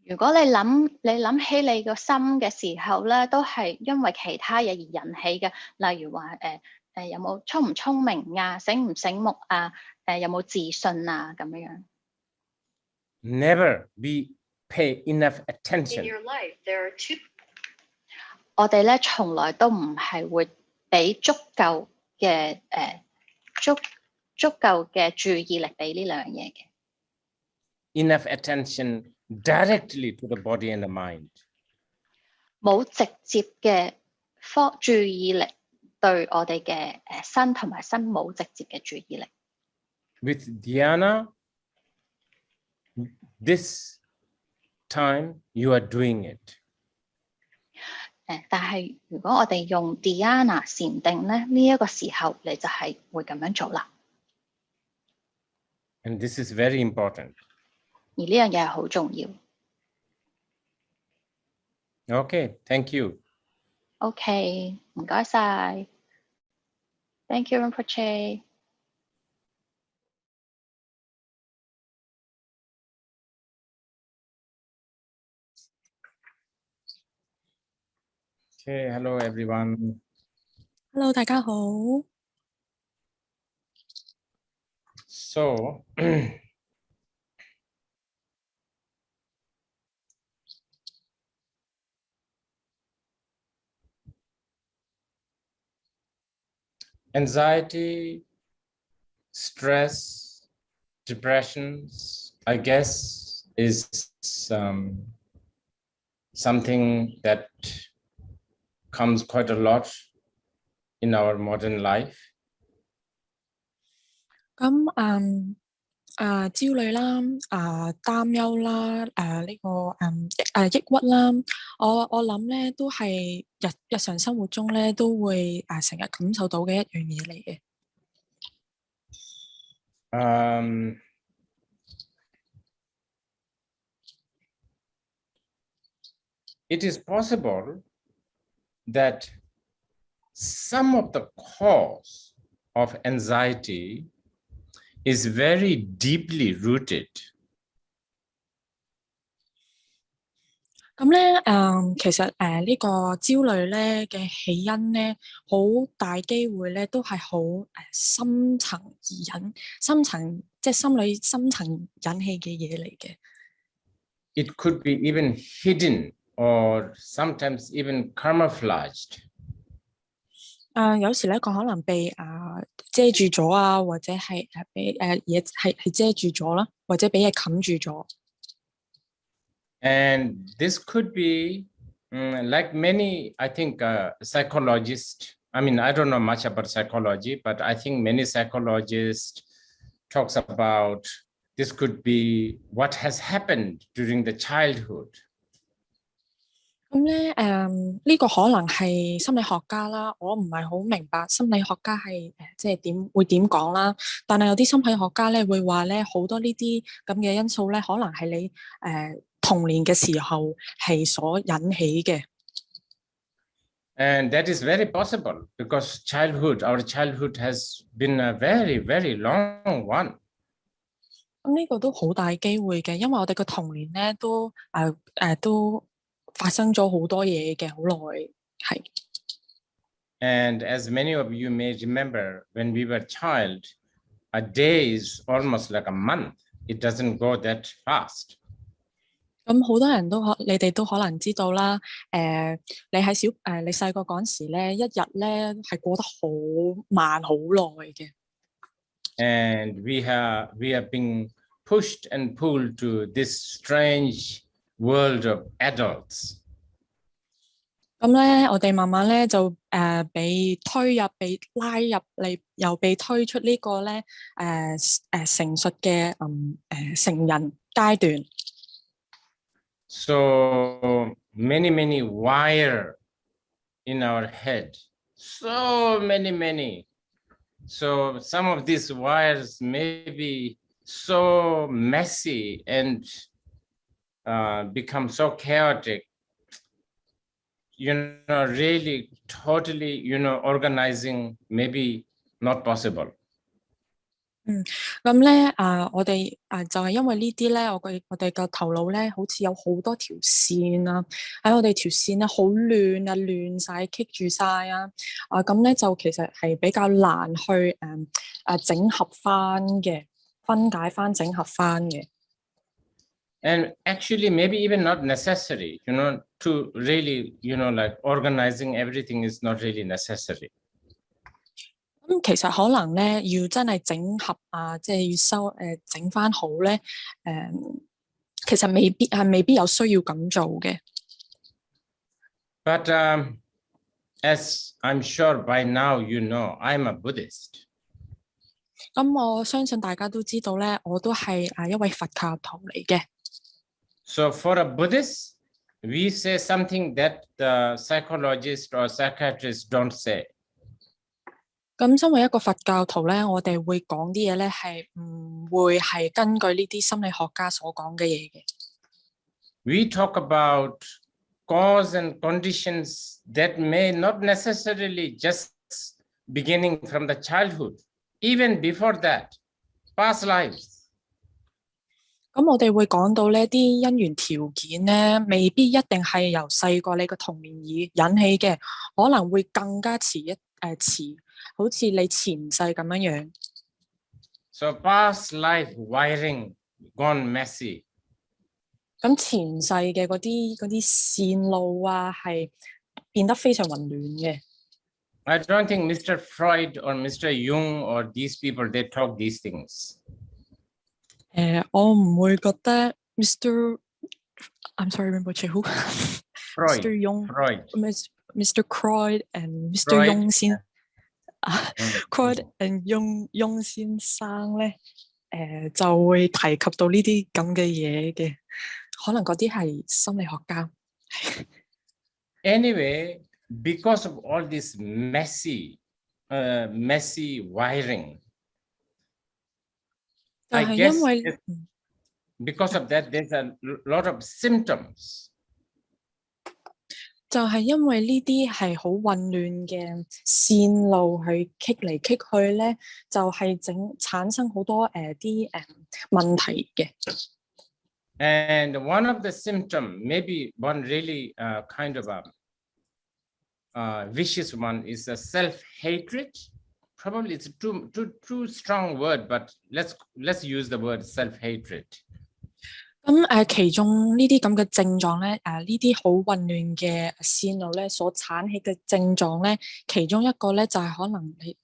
如果你諗起你個心嘅時候咧，都係因為其他嘢而引起嘅，例如話有冇聰唔聰明啊，醒唔醒目啊，有冇自信啊咁樣。Never be pay enough attention. In your life, there are two. 我哋咧從來都唔係會俾足夠嘅注意力俾呢兩樣嘢嘅。Enough attention directly to the body and the mind. 冇直接嘅注意力對我哋嘅身同埋心冇直接嘅注意力。With dhyana, this time you are doing it. 但係如果我哋用 dhyana 禪定咧，呢一個時候你就係會咁樣做啦。And this is very important. 而呢樣嘢係好重要。Okay, thank you. OK， 唔該晒。Thank you, Rinpoche. Okay, hello everyone. Hello， 大家好。So, anxiety, stress, depressions, I guess, is something that comes quite a lot in our modern life. 咁焦慮啦，擔憂啦，呢個抑鬱啦，我諗咧都係日常生活中咧都會成日感受到嘅一樣嘢嚟嘅。It is possible that some of the cause of anxiety is very deeply rooted. 咁咧，其實呢個焦慮咧嘅起因咧，好大機會咧都係好深層即係心理深層引起嘅嘢嚟嘅。It could be even hidden or sometimes even camouflaged. 有時咧，佢可能被遮住咗啊，或者係俾嘢係遮住咗啦，或者俾嘢冚住咗。And this could be like many, I think, psychologists. I mean, I don't know much about psychology, but I think many psychologists talks about this could be what has happened during the childhood. 咁咧，呢個可能係心理學家啦，我唔係好明白心理學家係即係點講啦。但係有啲心理學家咧會話咧，好多呢啲咁嘅因素咧，可能係你童年嘅時候係所引起嘅。And that is very possible because our childhood has been a very, very long one. 咁呢個都好大機會嘅，因為我哋個童年咧都發生咗好多嘢嘅，好耐係。And as many of you may remember, when we were child, a day is almost like a month. It doesn't go that fast. 咁好多人你哋都可能知道啦。你細個嗰時咧，一日咧係過得好慢、好耐嘅。And we have been pushed and pulled to this strange world of adults. 咁咧，我哋慢慢咧就被拉入嚟，又被推出呢個咧成熟嘅成人階段。So many wire in our head. So many. So some of these wires may be so messy and become so chaotic. Really, totally, organizing maybe not possible. 咁咧我哋就係因為呢啲咧，我哋個頭腦咧，好似有好多條線啊，喺我哋條線咧好亂啊，亂晒棘住晒啊，咁咧就其實係比較難去整合翻嘅，分解翻、整合翻嘅。And actually, maybe even not necessary, to really, like organizing everything is not really necessary. 咁其實可能咧，要真係整合即係要整翻好咧，其實未必有需要咁做嘅。But as I'm sure by now I'm a Buddhist. 咁我相信大家都知道咧，我都係一位佛教徒嚟嘅。So for a Buddhist, we say something that the psychologist or psychiatrist don't say. 咁身為一個佛教徒咧，我哋會講啲嘢咧，係唔會係根據呢啲心理學家所講嘅嘢嘅。We talk about cause and conditions that may not necessarily just beginning from the childhood, even before that, past lives. 咁我哋會講到呢啲因緣條件咧，未必一定係由細個你個童年而引起嘅，可能會更加遲，好似你前世咁樣樣。So past life wiring gone messy. 咁前世嘅嗰啲線路係變得非常混亂嘅。I don't think Mr. Freud or Mr. Jung or these people, they talk these things. 我唔會覺得 I'm sorry, remember who? Freud, Mr. Jung, Freud. Mr. Freud and Mr. Jung 先Freud and Jung 先生咧，就會提及到呢啲咁嘅嘢嘅，可能嗰啲係心理學家。Anyway, because of all this messy wiring, I guess because of that, there's a lot of symptoms. 就係因為呢啲係好混亂嘅線路去棘嚟棘去咧，就係產生好多啲問題嘅。And one of the symptom, maybe one really kind of a vicious one, is a self-hatred. Probably it's a too strong word, but let's use the word self-hatred. 咁其中呢啲咁嘅症狀咧，呢啲好混亂嘅線路咧，所產起嘅症狀咧，其中一個咧就係可能你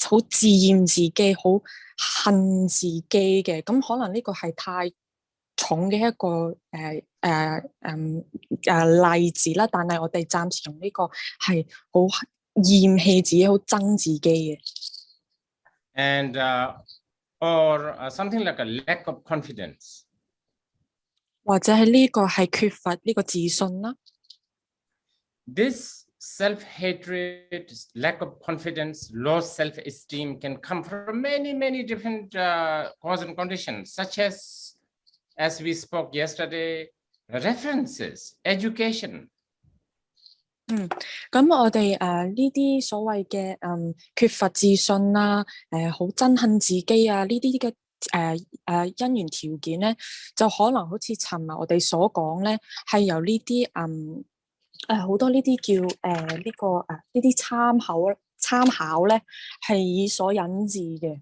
好自厭自己，好恨自己嘅，咁可能呢個係太重嘅一個例子啦。但係我哋暫時用呢個係好厭棄自己，好憎自己嘅。And or something like a lack of confidence. 或者係呢個係缺乏呢個自信啦。This self-hatred, lack of confidence, low self-esteem can come from many different cause and conditions, such as we spoke yesterday, references, education. 咁我哋呢啲所謂嘅缺乏自信啦，好憎恨自己啊，呢啲嘅因緣條件咧，就可能好似尋日我哋所講咧，係由呢啲好多呢啲叫呢啲參考咧，係以所引致嘅。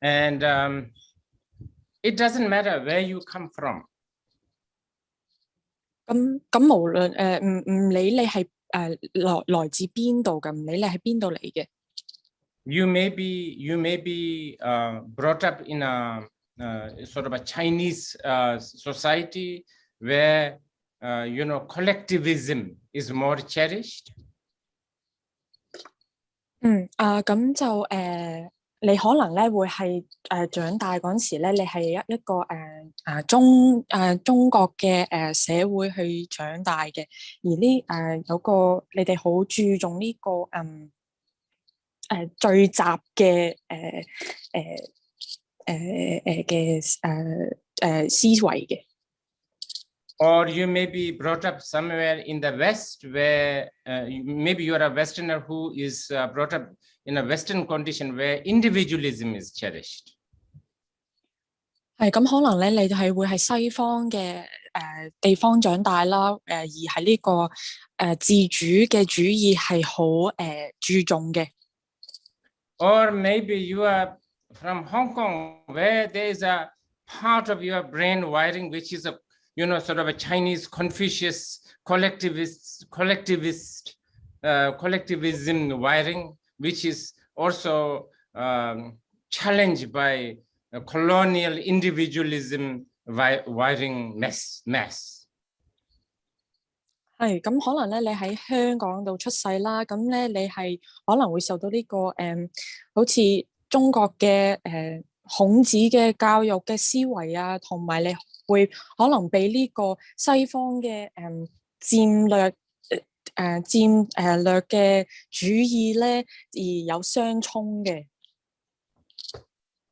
And it doesn't matter where you come from. 咁無論唔理你係來自邊度嘅，唔理你係邊度嚟嘅。You may be brought up in a sort of a Chinese society where collectivism is more cherished. 咁就你可能咧會係長大嗰陣時咧，你係一個中國嘅社會去長大嘅，而呢有個你哋好注重呢個聚集嘅思維嘅。Or you may be brought up somewhere in the West where maybe you are a Westerner who is brought up in a Western condition where individualism is cherished. 係咁，可能咧你係會係西方嘅地方長大啦，而係呢個自主嘅主義係好注重嘅。Or maybe you are from Hong Kong where there is a part of your brain wiring which is a sort of a Chinese Confucius collectivism wiring, which is also challenged by colonial individualism wiring mass. 係咁，可能咧你喺香港度出世啦，咁咧你係可能會受到呢個好似中國嘅孔子嘅教育嘅思維啊，同埋你會可能被呢個西方嘅戰略嘅主義咧而有相衝嘅。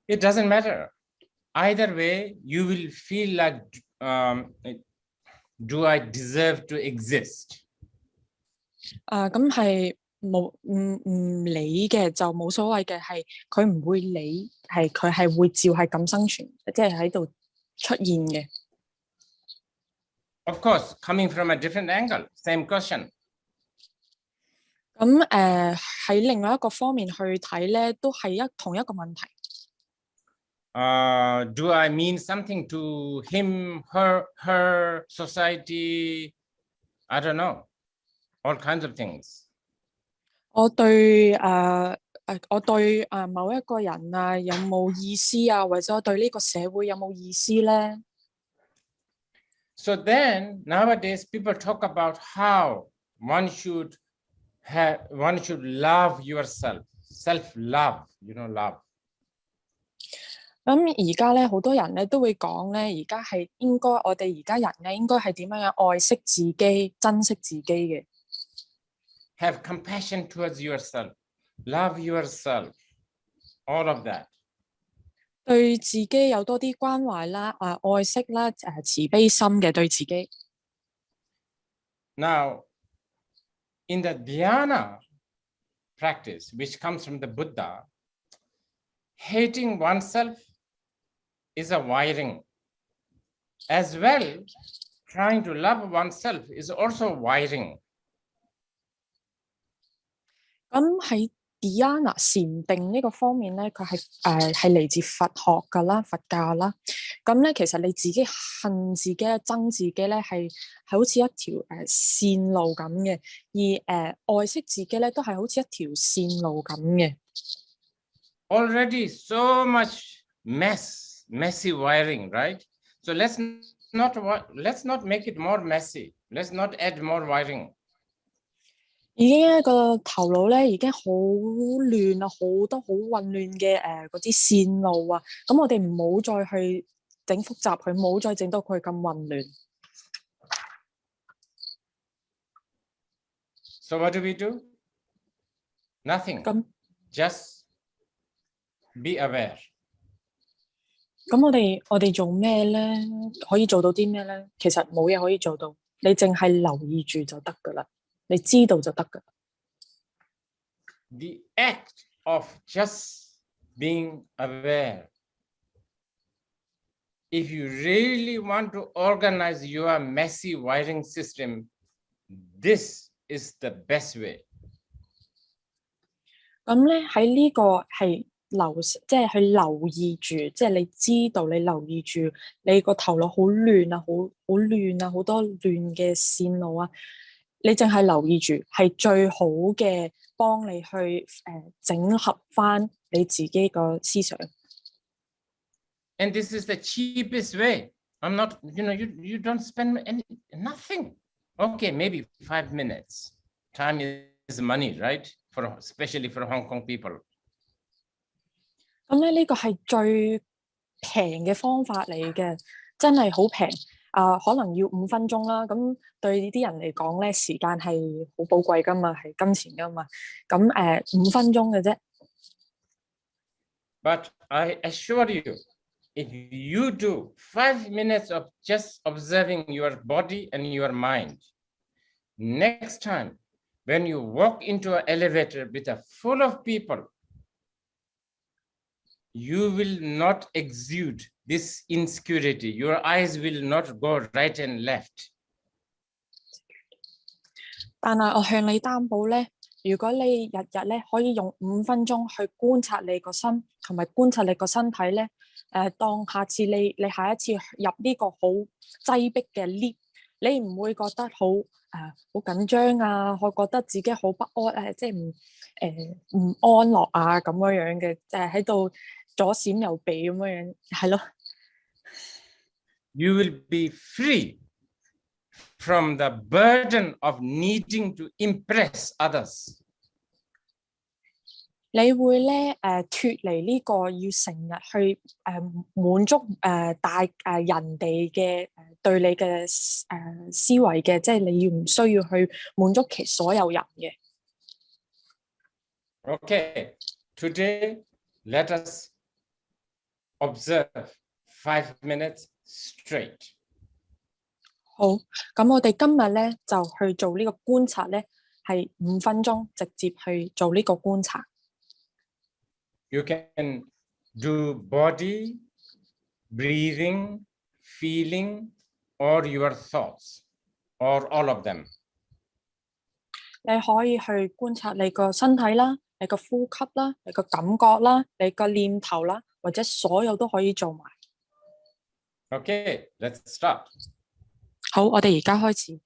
It doesn't matter. Either way, you will feel like, do I deserve to exist? 咁係唔理嘅就冇所謂嘅，係佢唔會理，係佢係會照係咁生存，即係喺度出現嘅。Of course, coming from a different angle, same question. 咁喺另外一個方面去睇咧，都係同一個問題。Do I mean something to him, her, society? I don't know. All kinds of things. 我對某一個人啊有冇意思啊，或者我對呢個社會有冇意思咧？ So then nowadays people talk about how one should love yourself, self-love, love. 咁而家咧，好多人咧都會講咧，而家係應該我哋而家人咧應該係點樣愛惜自己、珍惜自己嘅。Have compassion towards yourself, love yourself, all of that. 對自己有多啲關懷啦，愛惜啦，慈悲心嘅對自己。Now, in the dhyana practice, which comes from the Buddha, hating oneself is a wiring As well, trying to love oneself is also wiring. 咁喺 Dhyana 禪定呢個方面咧，佢係嚟自佛學噶啦，佛教啦。咁咧，其實你自己恨自己、憎自己咧，係好似一條線路咁嘅，而愛惜自己咧，都係好似一條線路咁嘅。Already so much messy wiring, right? So let's not make it more messy. Let's not add more wiring. 已經一個頭腦咧，已經好亂啊，好多好混亂嘅嗰啲線路啊，咁我哋唔好再去整複雜佢，唔好再整到佢咁混亂。So what do we do? Nothing. Just be aware. 咁我哋做咩咧？可以做到啲咩咧？其實冇嘢可以做到，你淨係留意住就得噶啦，你知道就得噶。The act of just being aware. If you really want to organize your messy wiring system, this is the best way. 咁咧喺呢個係即係去留意住，即係你知道你留意住你個頭腦好亂啊，好亂啊，好多亂嘅線路啊，你淨係留意住係最好嘅，幫你去整合翻你自己個思想。And this is the cheapest way. I'm not, you don't spend nothing. Okay, maybe 5 minutes. Time is money, right? Especially for Hong Kong people. 咁咧呢個係最平嘅方法嚟嘅，真係好平可能要5分鐘啦。咁對啲人嚟講咧，時間係好寶貴噶嘛，係金錢噶嘛。咁5分鐘嘅啫。But I assure you, if you do 5 minutes of just observing your body and your mind, next time when you walk into an elevator with a full of people, you will not exude this insecurity. Your eyes will not go right and left. 但係我向你擔保咧，如果你日日咧可以用5分鐘去觀察你個心，同埋觀察你個身體咧，當下次你下一次入呢個好擠迫嘅 lift，你唔會覺得好緊張啊，我覺得自己好不安即係唔安樂啊咁樣嘅，就係喺度左閃右避咁樣，係咯。You will be free from the burden of needing to impress others. 你會咧脫離呢個要成日去滿足人哋嘅對你嘅思維嘅，即係你要唔需要去滿足所有人嘅。Okay, today let us observe 5 minutes straight. 好，咁我哋今日咧就去做呢個觀察咧，係5分鐘直接去做呢個觀察。You can do body, breathing, feeling, or your thoughts, or all of them. 你可以去觀察你個身體啦，你個呼吸啦，你個感覺啦，你個念頭啦，或者所有都可以做埋。Okay, let's start. 好，我哋而家開始。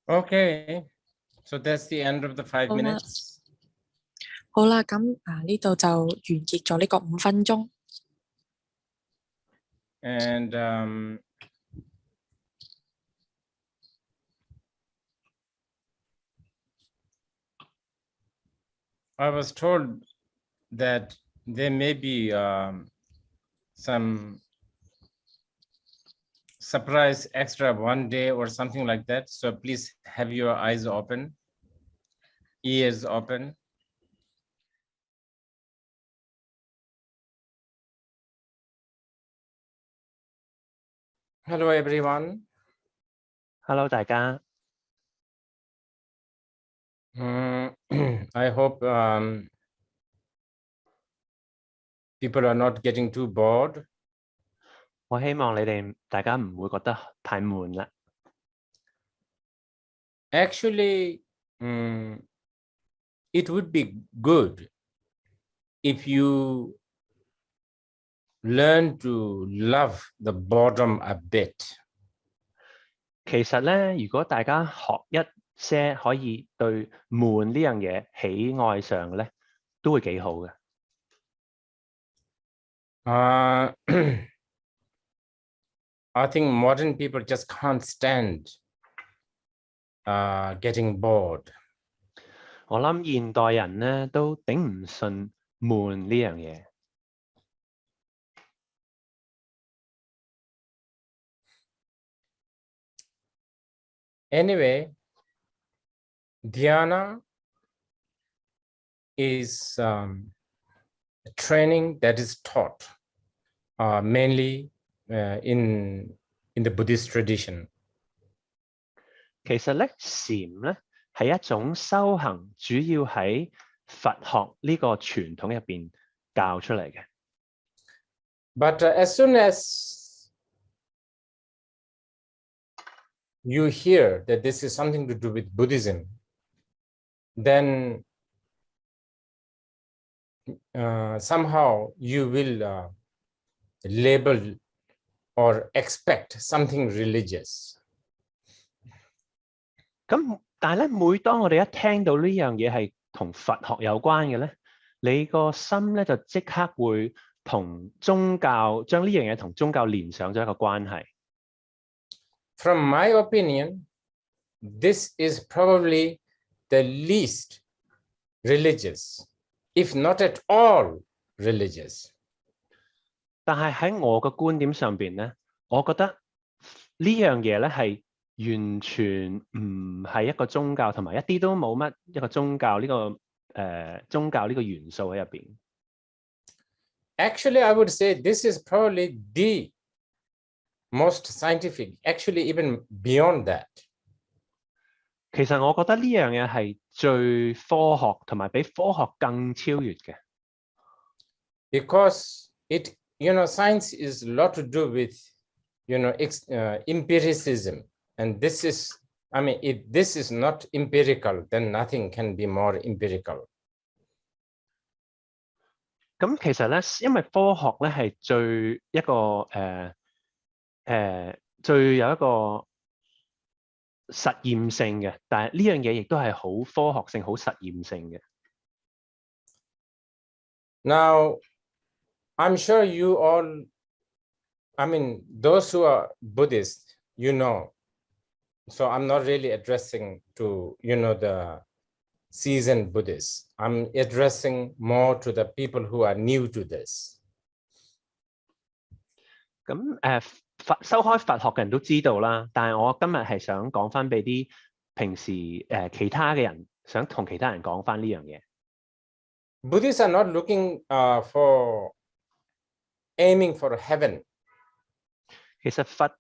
Okay, so that's the end of the 5 好啦。 minutes. 好啦，咁呢度就完結咗呢個5分鐘。 And I was told that there may be some surprise extra one day or something like that. So please have your eyes open, ears open. Hello, everyone. Hello 大家， I hope people are not getting too bored. 我希望你哋大家唔會覺得太悶啦。 Actually, it would be good if you learn to love the boredom a bit. 其實咧，如果大家學一些可以對悶呢樣嘢喜愛上嘅咧，都會幾好嘅。 I think modern people just can't stand getting bored. 我諗現代人咧都頂唔順悶呢樣嘢。 Anyway, dhyana is a training that is taught mainly in the Buddhist tradition. 其實咧，禪咧係一種修行，主要喺佛學呢個傳統入邊教出嚟嘅。 But as soon as you hear that this is something to do with Buddhism, then somehow you will label or expect something religious. 咁但係咧，每當我哋一聽到呢樣嘢係同佛學有關嘅咧，你個心咧就即刻會同宗教將呢樣嘢同宗教連上咗一個關係。 From my opinion, this is probably the least religious, if not at all religious. 但係喺我嘅觀點上邊咧，我覺得呢樣嘢咧係完全唔係一個宗教，同埋一啲都冇乜一個宗教呢宗教呢個元素喺入邊。 Actually, I would say this is probably the most scientific, actually even beyond that. 其實我覺得呢樣嘢係最科學同埋比科學更超越嘅。 Because it, science is a lot to do with, empiricism. And this is, if this is not empirical, then nothing can be more empirical. 咁其實咧，因為科學咧係最有一個實驗性嘅，但係呢樣嘢亦都係好科學性、好實驗性嘅。 Now, I'm sure you all, those who are Buddhist, so I'm not really addressing to, the seasoned Buddhists. I'm addressing more to the people who are new to this. 咁修開佛學嘅人都知道啦，但係我今日係想講翻俾啲平時其他嘅人，想同其他人講翻呢樣嘢。 Buddhists are not looking for aiming for heaven. 其實佛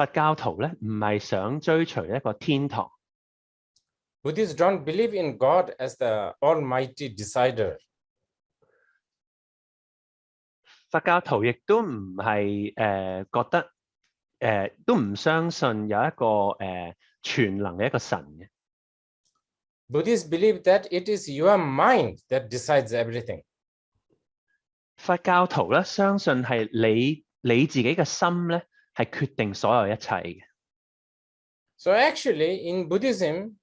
教徒咧唔係想追隨一個天堂。 Buddhists don't believe in God as the almighty decider. 佛教徒亦都唔係覺得都唔相信有一個全能嘅一個神嘅。 Buddhists believe that it is your mind that decides everything. 佛教徒咧相信係你自己嘅心咧係決定所有一切嘅。So actually, in Buddhism,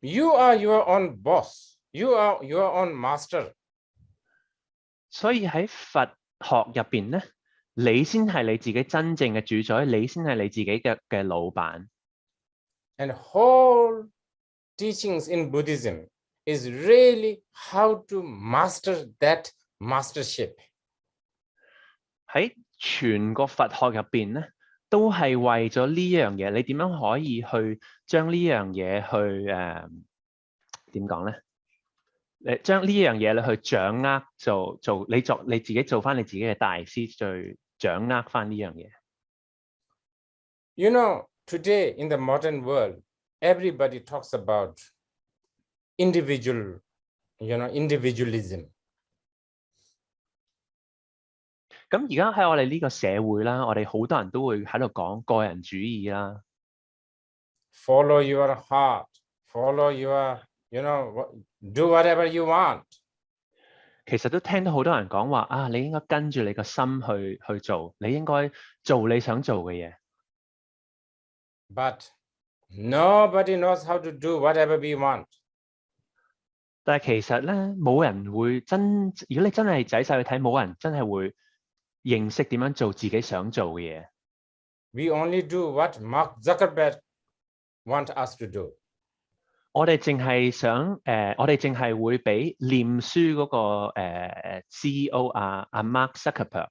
you are your own boss. You are your own master. 所以喺佛學入邊咧，你先係你自己真正嘅主宰，你先係你自己嘅老闆。And whole teachings in Buddhism is really how to master that mastership. 喺全個佛學入邊咧，都係為咗呢樣嘢，你點樣可以去將呢樣嘢去點講咧？將呢樣嘢你去掌握做你自己做翻你自己嘅大師，去掌握翻呢樣嘢。You know, today in the modern world, everybody talks about individualism. 咁而家喺我哋呢個社會啦，我哋好多人都會喺度講個人主義啦。Follow your heart, follow your, do whatever you want. 其實都聽到好多人講話啊，你應該跟住你個心去做，你應該做你想做嘅嘢。But nobody knows how to do whatever we want. 但係其實咧，冇人會如果你真係仔細去睇，冇人真係會認識點樣做自己想做嘅嘢。We only do what Mark Zuckerberg want us to do. 我哋淨係想我哋淨係會俾臉書嗰個CEO 阿 Mark Zuckerberg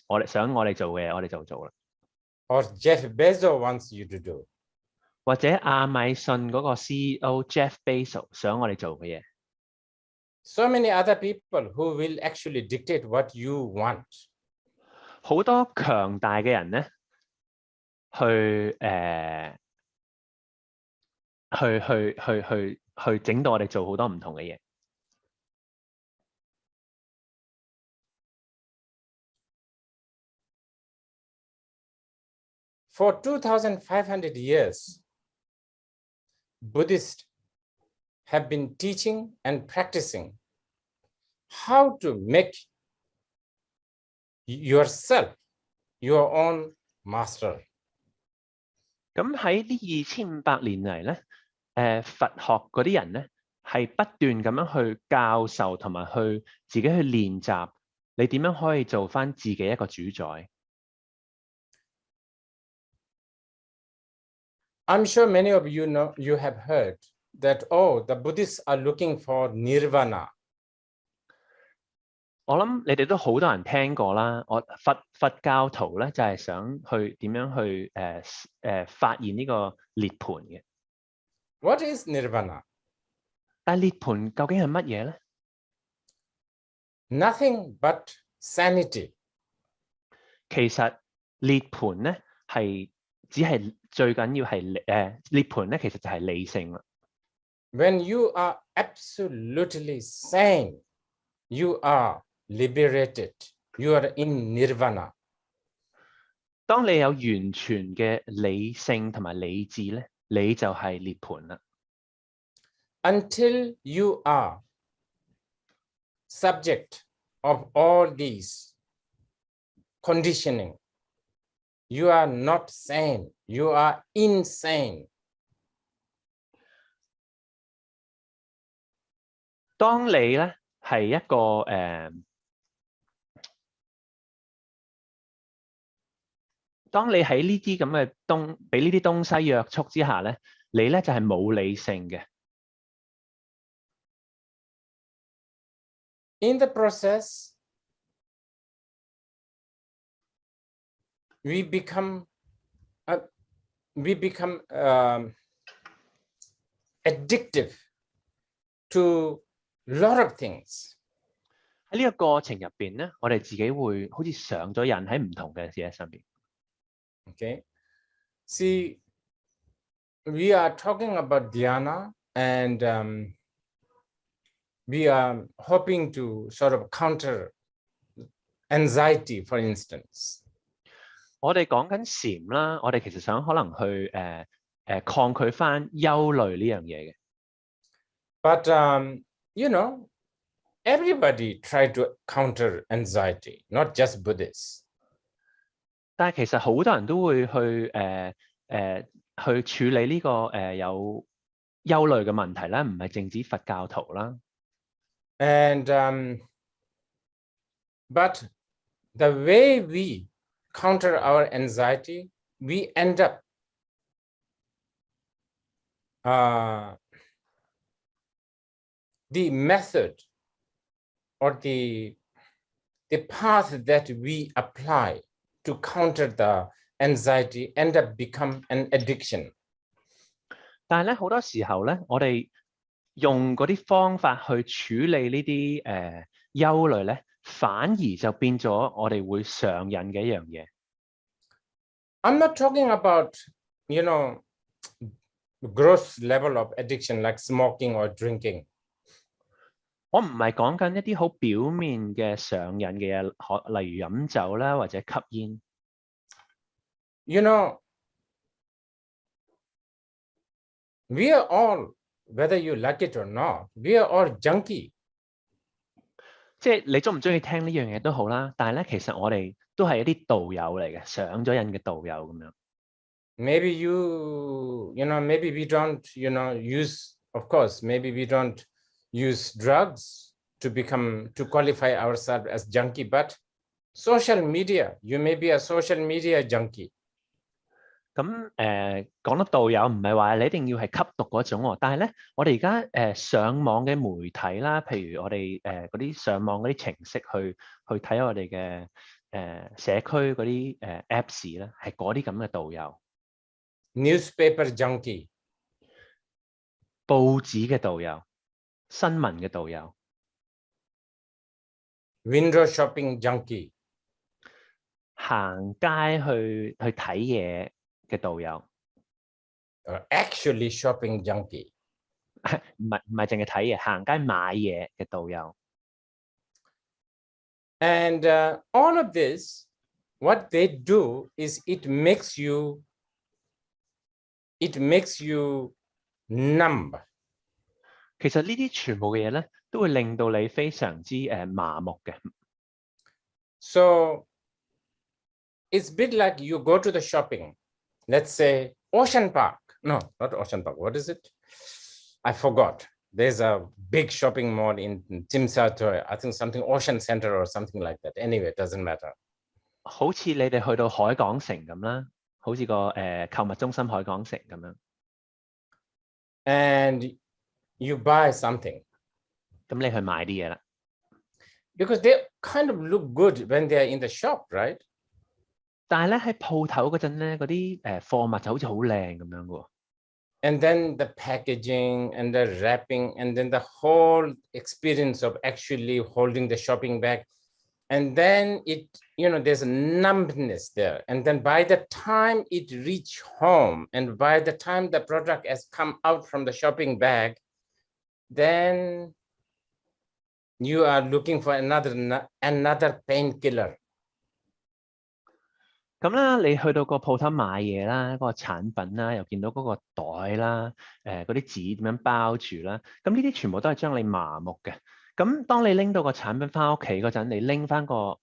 我哋做嘅嘢，我哋就做啦。Or Jeff Bezos wants you to do. 或者亞馬遜嗰個 CEO Jeff Bezos 想我哋做嘅嘢。So many other people who will actually dictate what you want. 好多強大嘅人咧，去整到我哋做好多唔同嘅嘢。For 2,500 years, Buddhists have been teaching and practicing how to make yourself your own master. 咁喺呢2500年嚟咧，佛學嗰啲人咧係不斷咁樣去教授同埋去自己去練習，你點樣可以做返自己一個主宰。I'm sure many of you have heard that, the Buddhists are looking for Nirvana. 我諗你哋都好多人聽過啦。佛教徒咧就係想去點樣去發現呢個涅槃嘅。What is Nirvana? 但係涅槃究竟係乜嘢咧？ Nothing but sanity. 其實涅槃咧只係最緊要係涅槃咧，其實就係理性啦。When you are absolutely sane, you are liberated. You are in Nirvana. 當你有完全嘅理性同埋理智咧，你就係涅槃啦。Until you are subject of all these conditioning, you are not sane. You are insane. 當你咧係一個當你喺呢啲咁嘅俾呢啲東西約束之下咧，你咧就係冇理性嘅。In the process, we become addictive to a lot of things. 喺呢個過程入邊咧，我哋自己會好似上咗癮喺唔同嘅嘢上邊。Okay, see, we are talking about dhyana, and we are hoping to sort of counter anxiety, for instance. 我哋講緊禪啦，我哋其實想可能去抗拒翻憂慮呢樣嘢嘅。But everybody try to counter anxiety, not just Buddhists. 但係其實好多人都會去去處理呢個有憂慮嘅問題咧，唔係淨止佛教徒啦。And but the way we counter our anxiety, we end up the method or the path that we apply to counter the anxiety end up become an addiction. 但係咧，好多時候咧，我哋用嗰啲方法去處理呢啲憂慮咧，反而就變咗我哋會上癮嘅一樣嘢。I'm not talking about, gross level of addiction like smoking or drinking. 我唔係講緊一啲好表面嘅上癮嘅嘢，例如飲酒啦或者吸煙。We are all, whether you like it or not, we are all junkie. 即係你中唔中意聽呢樣嘢都好啦，但係咧，其實我哋都係一啲道友嚟嘅，上咗癮嘅道友咁樣。Maybe maybe we don't, use, of course, maybe we don't use drugs to qualify ourselves as junkie, but social media, you may be a social media junkie. 咁講得道友唔係話你一定要係吸毒嗰種喎，但係咧，我哋而家上網嘅媒體啦，譬如我哋嗰啲上網嗰啲程式去睇我哋嘅社區嗰啲Apps 咧，係嗰啲咁嘅道友。Newspaper junkie. 報紙嘅道友，新聞嘅道友。Window shopping junkie. 行街去睇嘢嘅道友。Actually shopping junkie. 唔係淨係睇嘢，行街買嘢嘅道友。And all of this, what they do is it makes you numb. 其實呢啲全部嘅嘢咧，都會令到你非常之麻木嘅。So it's a bit like you go to the shopping, let's say Ocean Park. No, not Ocean Park. What is it? I forgot. There's a big shopping mall in Siddhartha, I think something Ocean Center or something like that. Anyway, it doesn't matter. 好似你哋去到海港城咁啦，好似個購物中心海港城咁樣。And you buy something. 咁你去買啲嘢啦。Because they kind of look good when they are in the shop, right? 但係咧喺鋪頭嗰陣咧，嗰啲貨物就好似好靚咁樣嘅喎。And then the packaging and the wrapping and then the whole experience of actually holding the shopping bag. And then there's a numbness there. And then by the time it reach home and by the time the product has come out from the shopping bag, then you are looking for another painkiller. 咁啦，你去到個鋪頭買嘢啦，嗰個產品啦，又見到嗰個袋啦，嗰啲紙點樣包住啦，咁呢啲全部都係將你麻木嘅。咁當你拎到個產品翻屋企嗰陣，你拎翻嗰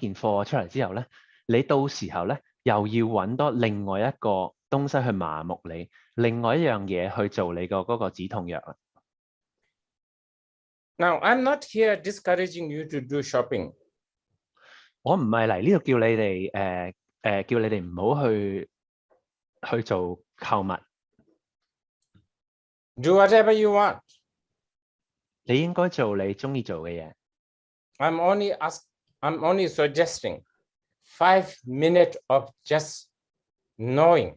件貨出嚟之後咧，你到時候咧又要揾多另外一個東西去麻木你，另外一樣嘢去做你個嗰個止痛藥啦。Now, I'm not here discouraging you to do shopping. 我唔係嚟呢度叫你哋唔好去做購物。Do whatever you want. 你應該做你中意做嘅嘢。I'm only suggesting 5 minutes of just knowing.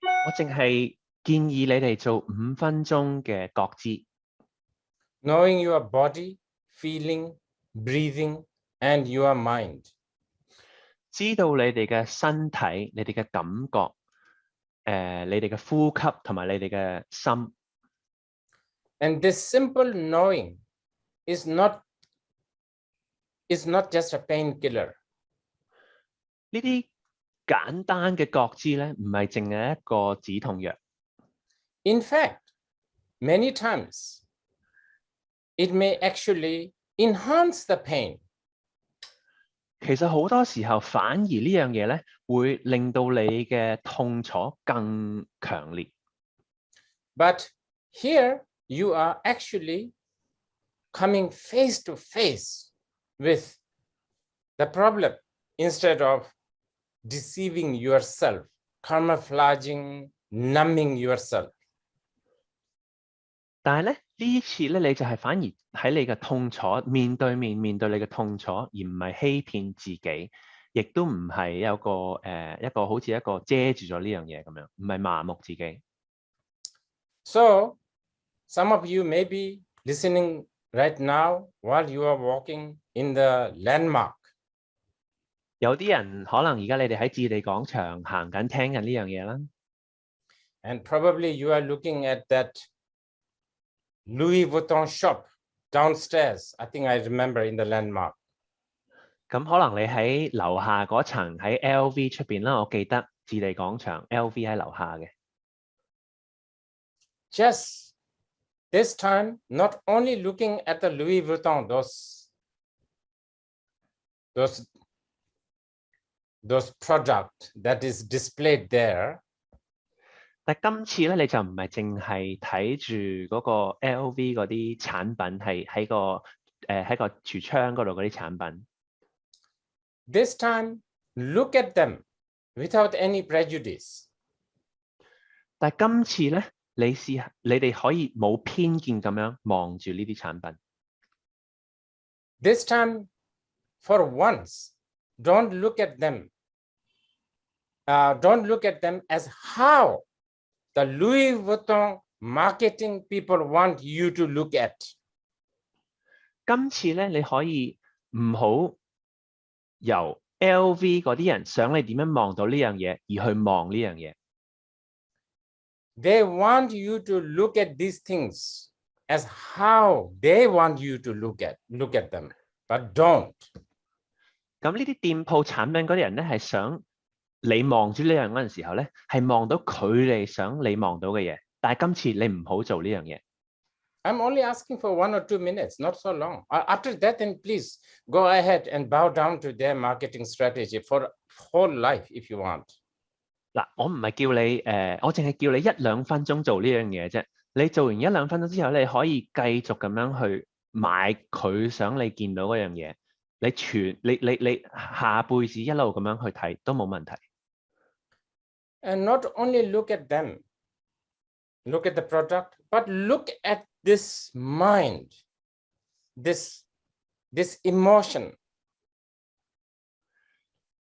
我淨係建議你哋做5分鐘嘅覺知。Knowing your body, feeling, breathing, and your mind. 知道你哋嘅身體、你哋嘅感覺、你哋嘅呼吸同埋你哋嘅心。And this simple knowing is not just a painkiller. 呢啲簡單嘅覺知咧，唔係淨係一個止痛藥。In fact, many times it may actually enhance the pain. 其實好多時候反而呢樣嘢咧，會令到你嘅痛楚更強烈。But here you are actually coming face to face with the problem instead of deceiving yourself, camouflaging, numbing yourself. 但係咧呢次咧，你就係反而喺你嘅痛楚面對面對你嘅痛楚，而唔係欺騙自己，亦都唔係有個一個好似一個遮住咗呢樣嘢咁樣，唔係麻木自己。So some of you may be listening right now while you are walking in the landmark. 有啲人可能而家你哋喺置地廣場行緊聽緊呢樣嘢啦。And probably you are looking at that Louis Vuitton shop downstairs. I think I remember in the landmark. 咁可能你喺樓下嗰層喺 LV 出邊啦，我記得置地廣場 LV 喺樓下嘅。Just this time, not only looking at the Louis Vuitton, those product that is displayed there. 但今次咧，你就唔係淨係睇住嗰個 LV 嗰啲產品係喺個櫥窗嗰度嗰啲產品。This time, look at them without any prejudice. 但係今次咧，你哋可以冇偏見咁樣望住呢啲產品。This time, for once, don't look at them. Don't look at them as how the Louis Vuitton marketing people want you to look at. 今次咧，你可以唔好由 LV 嗰啲人想你點樣望到呢樣嘢，而去望呢樣嘢。They want you to look at these things as how they want you to look at them, but don't. 咁呢啲店鋪產品嗰啲人咧，係想你望住呢樣嗰陣時候咧，係望到佢哋想你望到嘅嘢。但係今次你唔好做呢樣嘢。I'm only asking for 1 or 2 minutes, not so long. After that, then please go ahead and bow down to their marketing strategy for whole life if you want. 嗱，我唔係叫你我淨係叫你1-2分鐘做呢樣嘢啫。你做完1-2分鐘之後，你可以繼續咁樣去買佢想你見到嗰樣嘢。你下輩子一路咁樣去睇都冇問題。And not only look at them, look at the product, but look at this mind, this emotion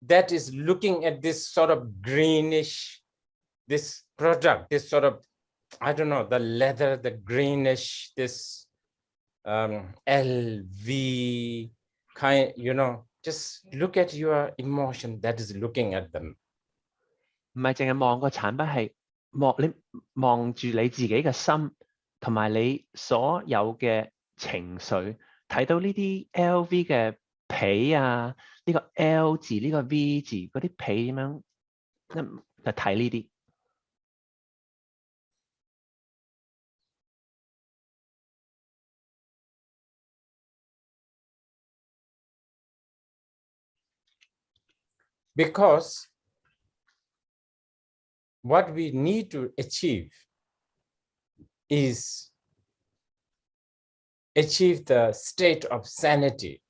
that is looking at this sort of greenish, this product, this sort of, I don't know, the leather, the greenish, this LV kind, just look at your emotion that is looking at them. 唔係淨係望個產品，係你望住你自己嘅心，同埋你所有嘅情緒，睇到呢啲 LV 嘅皮啊，呢個 L 字呢個 V 字嗰啲皮咁樣，就睇呢啲。Because what we need to achieve is achieve the state of sanity.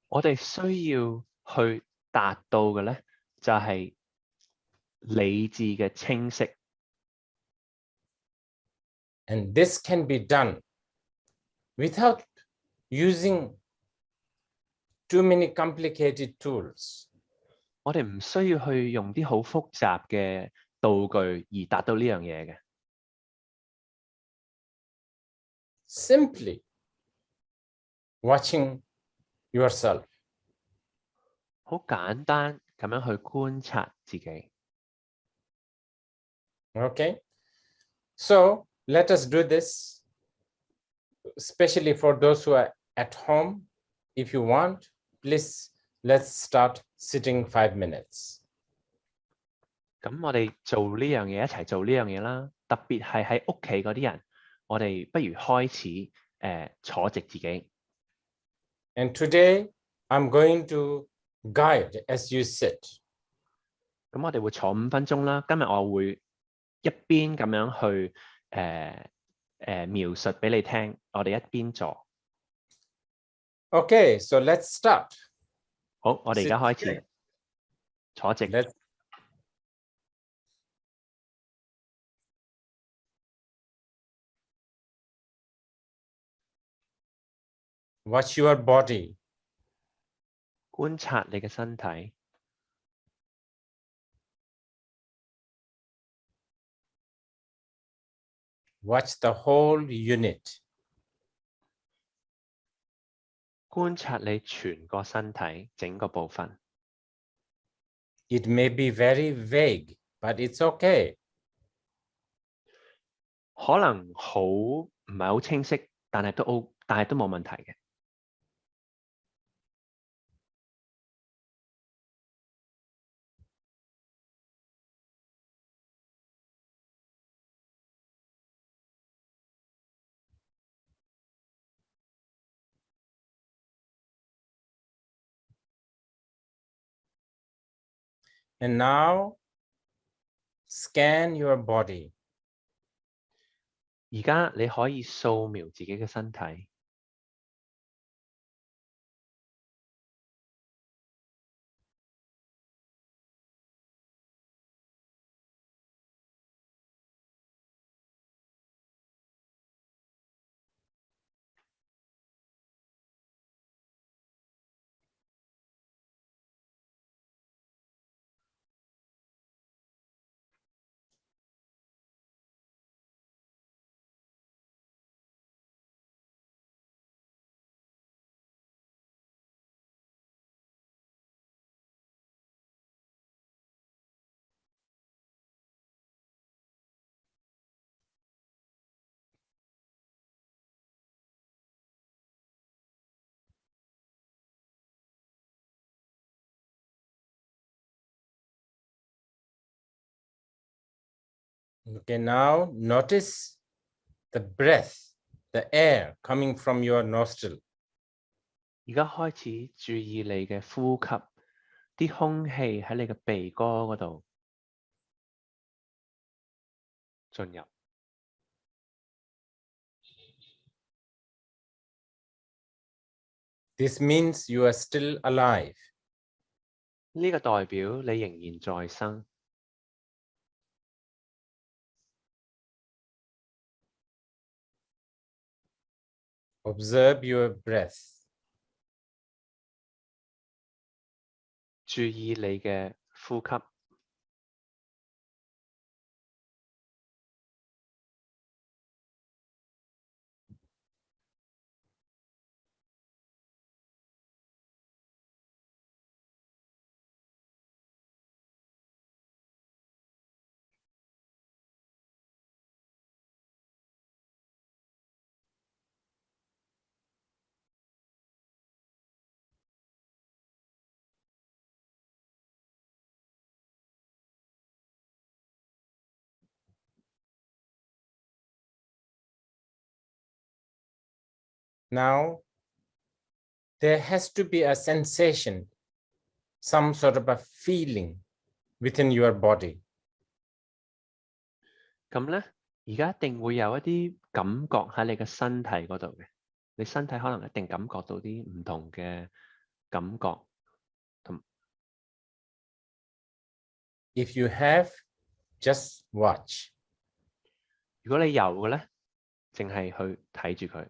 我哋需要去達到嘅咧，就係理智嘅清晰。And this can be done without using too many complicated tools. 我哋唔需要去用啲好複雜嘅道具而達到呢樣嘢嘅。Simply watching yourself. 好簡單咁樣去觀察自己。Okay, so let us do this, especially for those who are at home. If you want, please, let's start sitting 5 minutes. 咁我哋做呢樣嘢，一齊做呢樣嘢啦。特別係喺屋企嗰啲人，我哋不如開始坐直自己。And today, I'm going to guide as you sit. 咁我哋會坐5分鐘啦。今日我會一邊咁樣去描述俾你聽，我哋一邊做。Okay, so let's start. 好，我哋而家開始坐直。Watch your body. 觀察你嘅身體。Watch the whole unit. 觀察你全個身體，整個部分。It may be very vague, but it's okay. 可能唔係好清晰，但係都冇問題嘅。And now, scan your body. 而家你可以掃描自己嘅身體。Okay, now notice the breath, the air coming from your nostril. 而家開始注意你嘅呼吸，啲空氣喺你嘅鼻哥嗰度進入。This means you are still alive. 呢個代表你仍然在生。Observe your breath. 注意你嘅呼吸。Now, there has to be a sensation, some sort of a feeling within your body. 咁咧，而家一定會有一啲感覺喺你嘅身體嗰度嘅。你身體可能一定感覺到啲唔同嘅感覺。If you have, just watch. 如果你有嘅咧，淨係去睇住佢。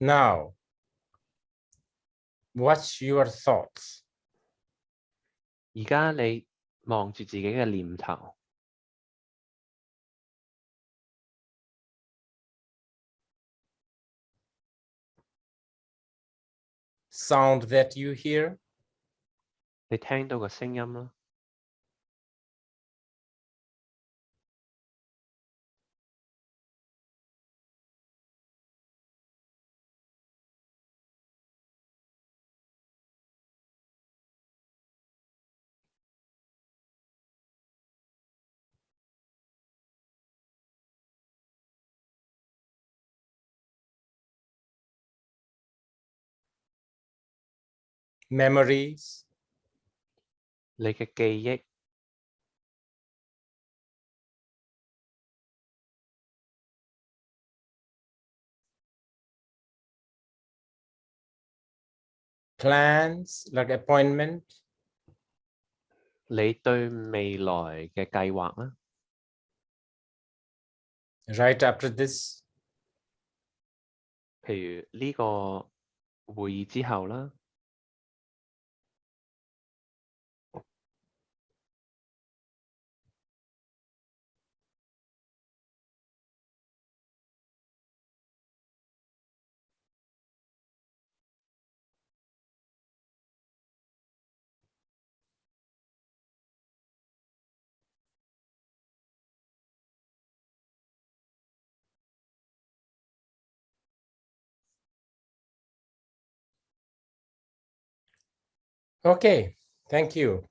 Now, watch your thoughts. 而家你望住自己嘅念頭。sound that you hear. 你聽到個聲音啦。Memories, 你嘅記憶、 plans like appointment, 你對未來嘅計劃啦， right after this, 譬如呢個會議之後啦， Okay, thank you.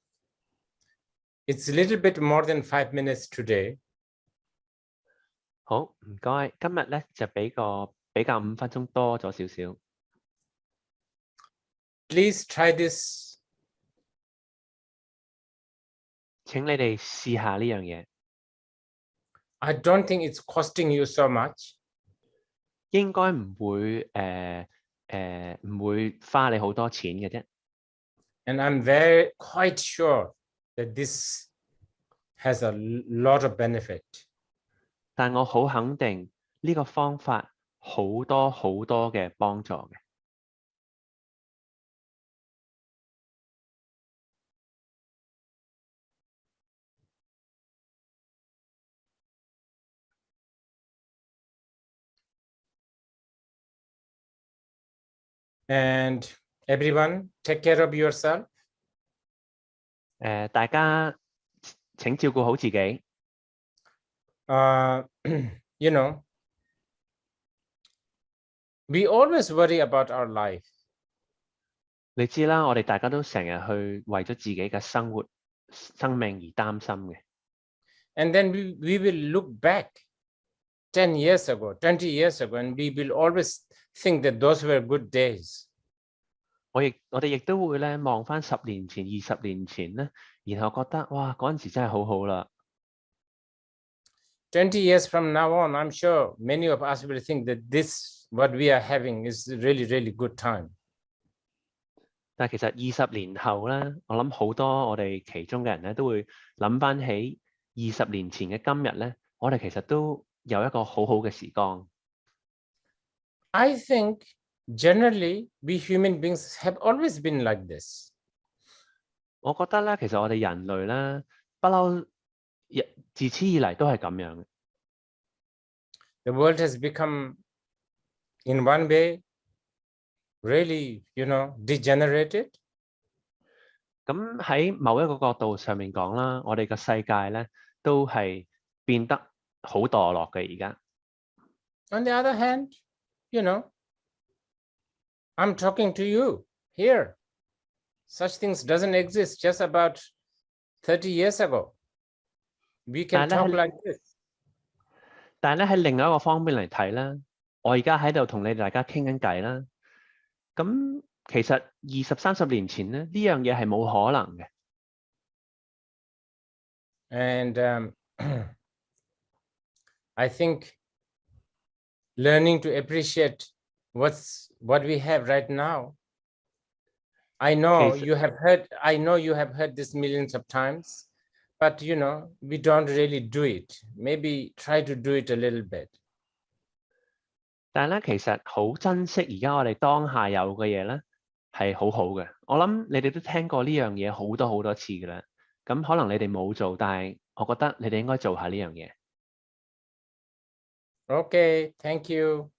It's a little bit more than 5 minutes today. 好，唔該。今日咧就俾個比較5分鐘多咗少少。 Please try this. 請你哋試下呢樣嘢， I don't think it's costing you so much. 應該唔會唔會花你好多錢嘅啫。 And I'm very quite sure that this has a lot of benefit. 但我好肯定呢個方法好多好多嘅幫助嘅。 And everyone, take care of yourself. 大家請照顧好自己。 You know, we always worry about our life. 你知啦，我哋大家都成日去為咗自己嘅生活、生命而擔心嘅。 And then we will look back 10 years ago, 20 years ago, and we will always think that those were good days. 我哋亦都會咧望翻10年前、20年前咧，然後覺得哇嗰陣時真係好好啦。 20 years from now on, I'm sure many of us will think that this, what we are having is really, really good time. 但係其實20年後咧，我諗好多我哋其中嘅人咧都會諗翻起20年前嘅今日咧，我哋其實都有一個好好嘅時光。 I think generally we human beings have always been like this. 我覺得咧，其實我哋人類咧不嬲，自此以嚟都係咁樣嘅。 The world has become, in one way, really, degenerated. 咁喺某一個角度上面講啦，我哋個世界咧都係變得好墮落嘅而家。 On the other hand, I'm talking to you here. Such things doesn't exist just about 30 years ago. We can talk like this. 但係咧喺另外一個方面嚟睇咧，我而家喺度同你哋大家傾緊偈啦。咁其實20、30年前咧呢樣嘢係冇可能嘅。 And I think learning to appreciate what we have right now. I know you have heard this millions of times, but we don't really do it. Maybe try to do it a little bit. 但係咧，其實好珍惜而家我哋當下有嘅嘢咧，係好好嘅。我諗你哋都聽過呢樣嘢好多好多次㗎啦。咁可能你哋冇做，但係我覺得你哋應該做下呢樣嘢。 Okay, thank you.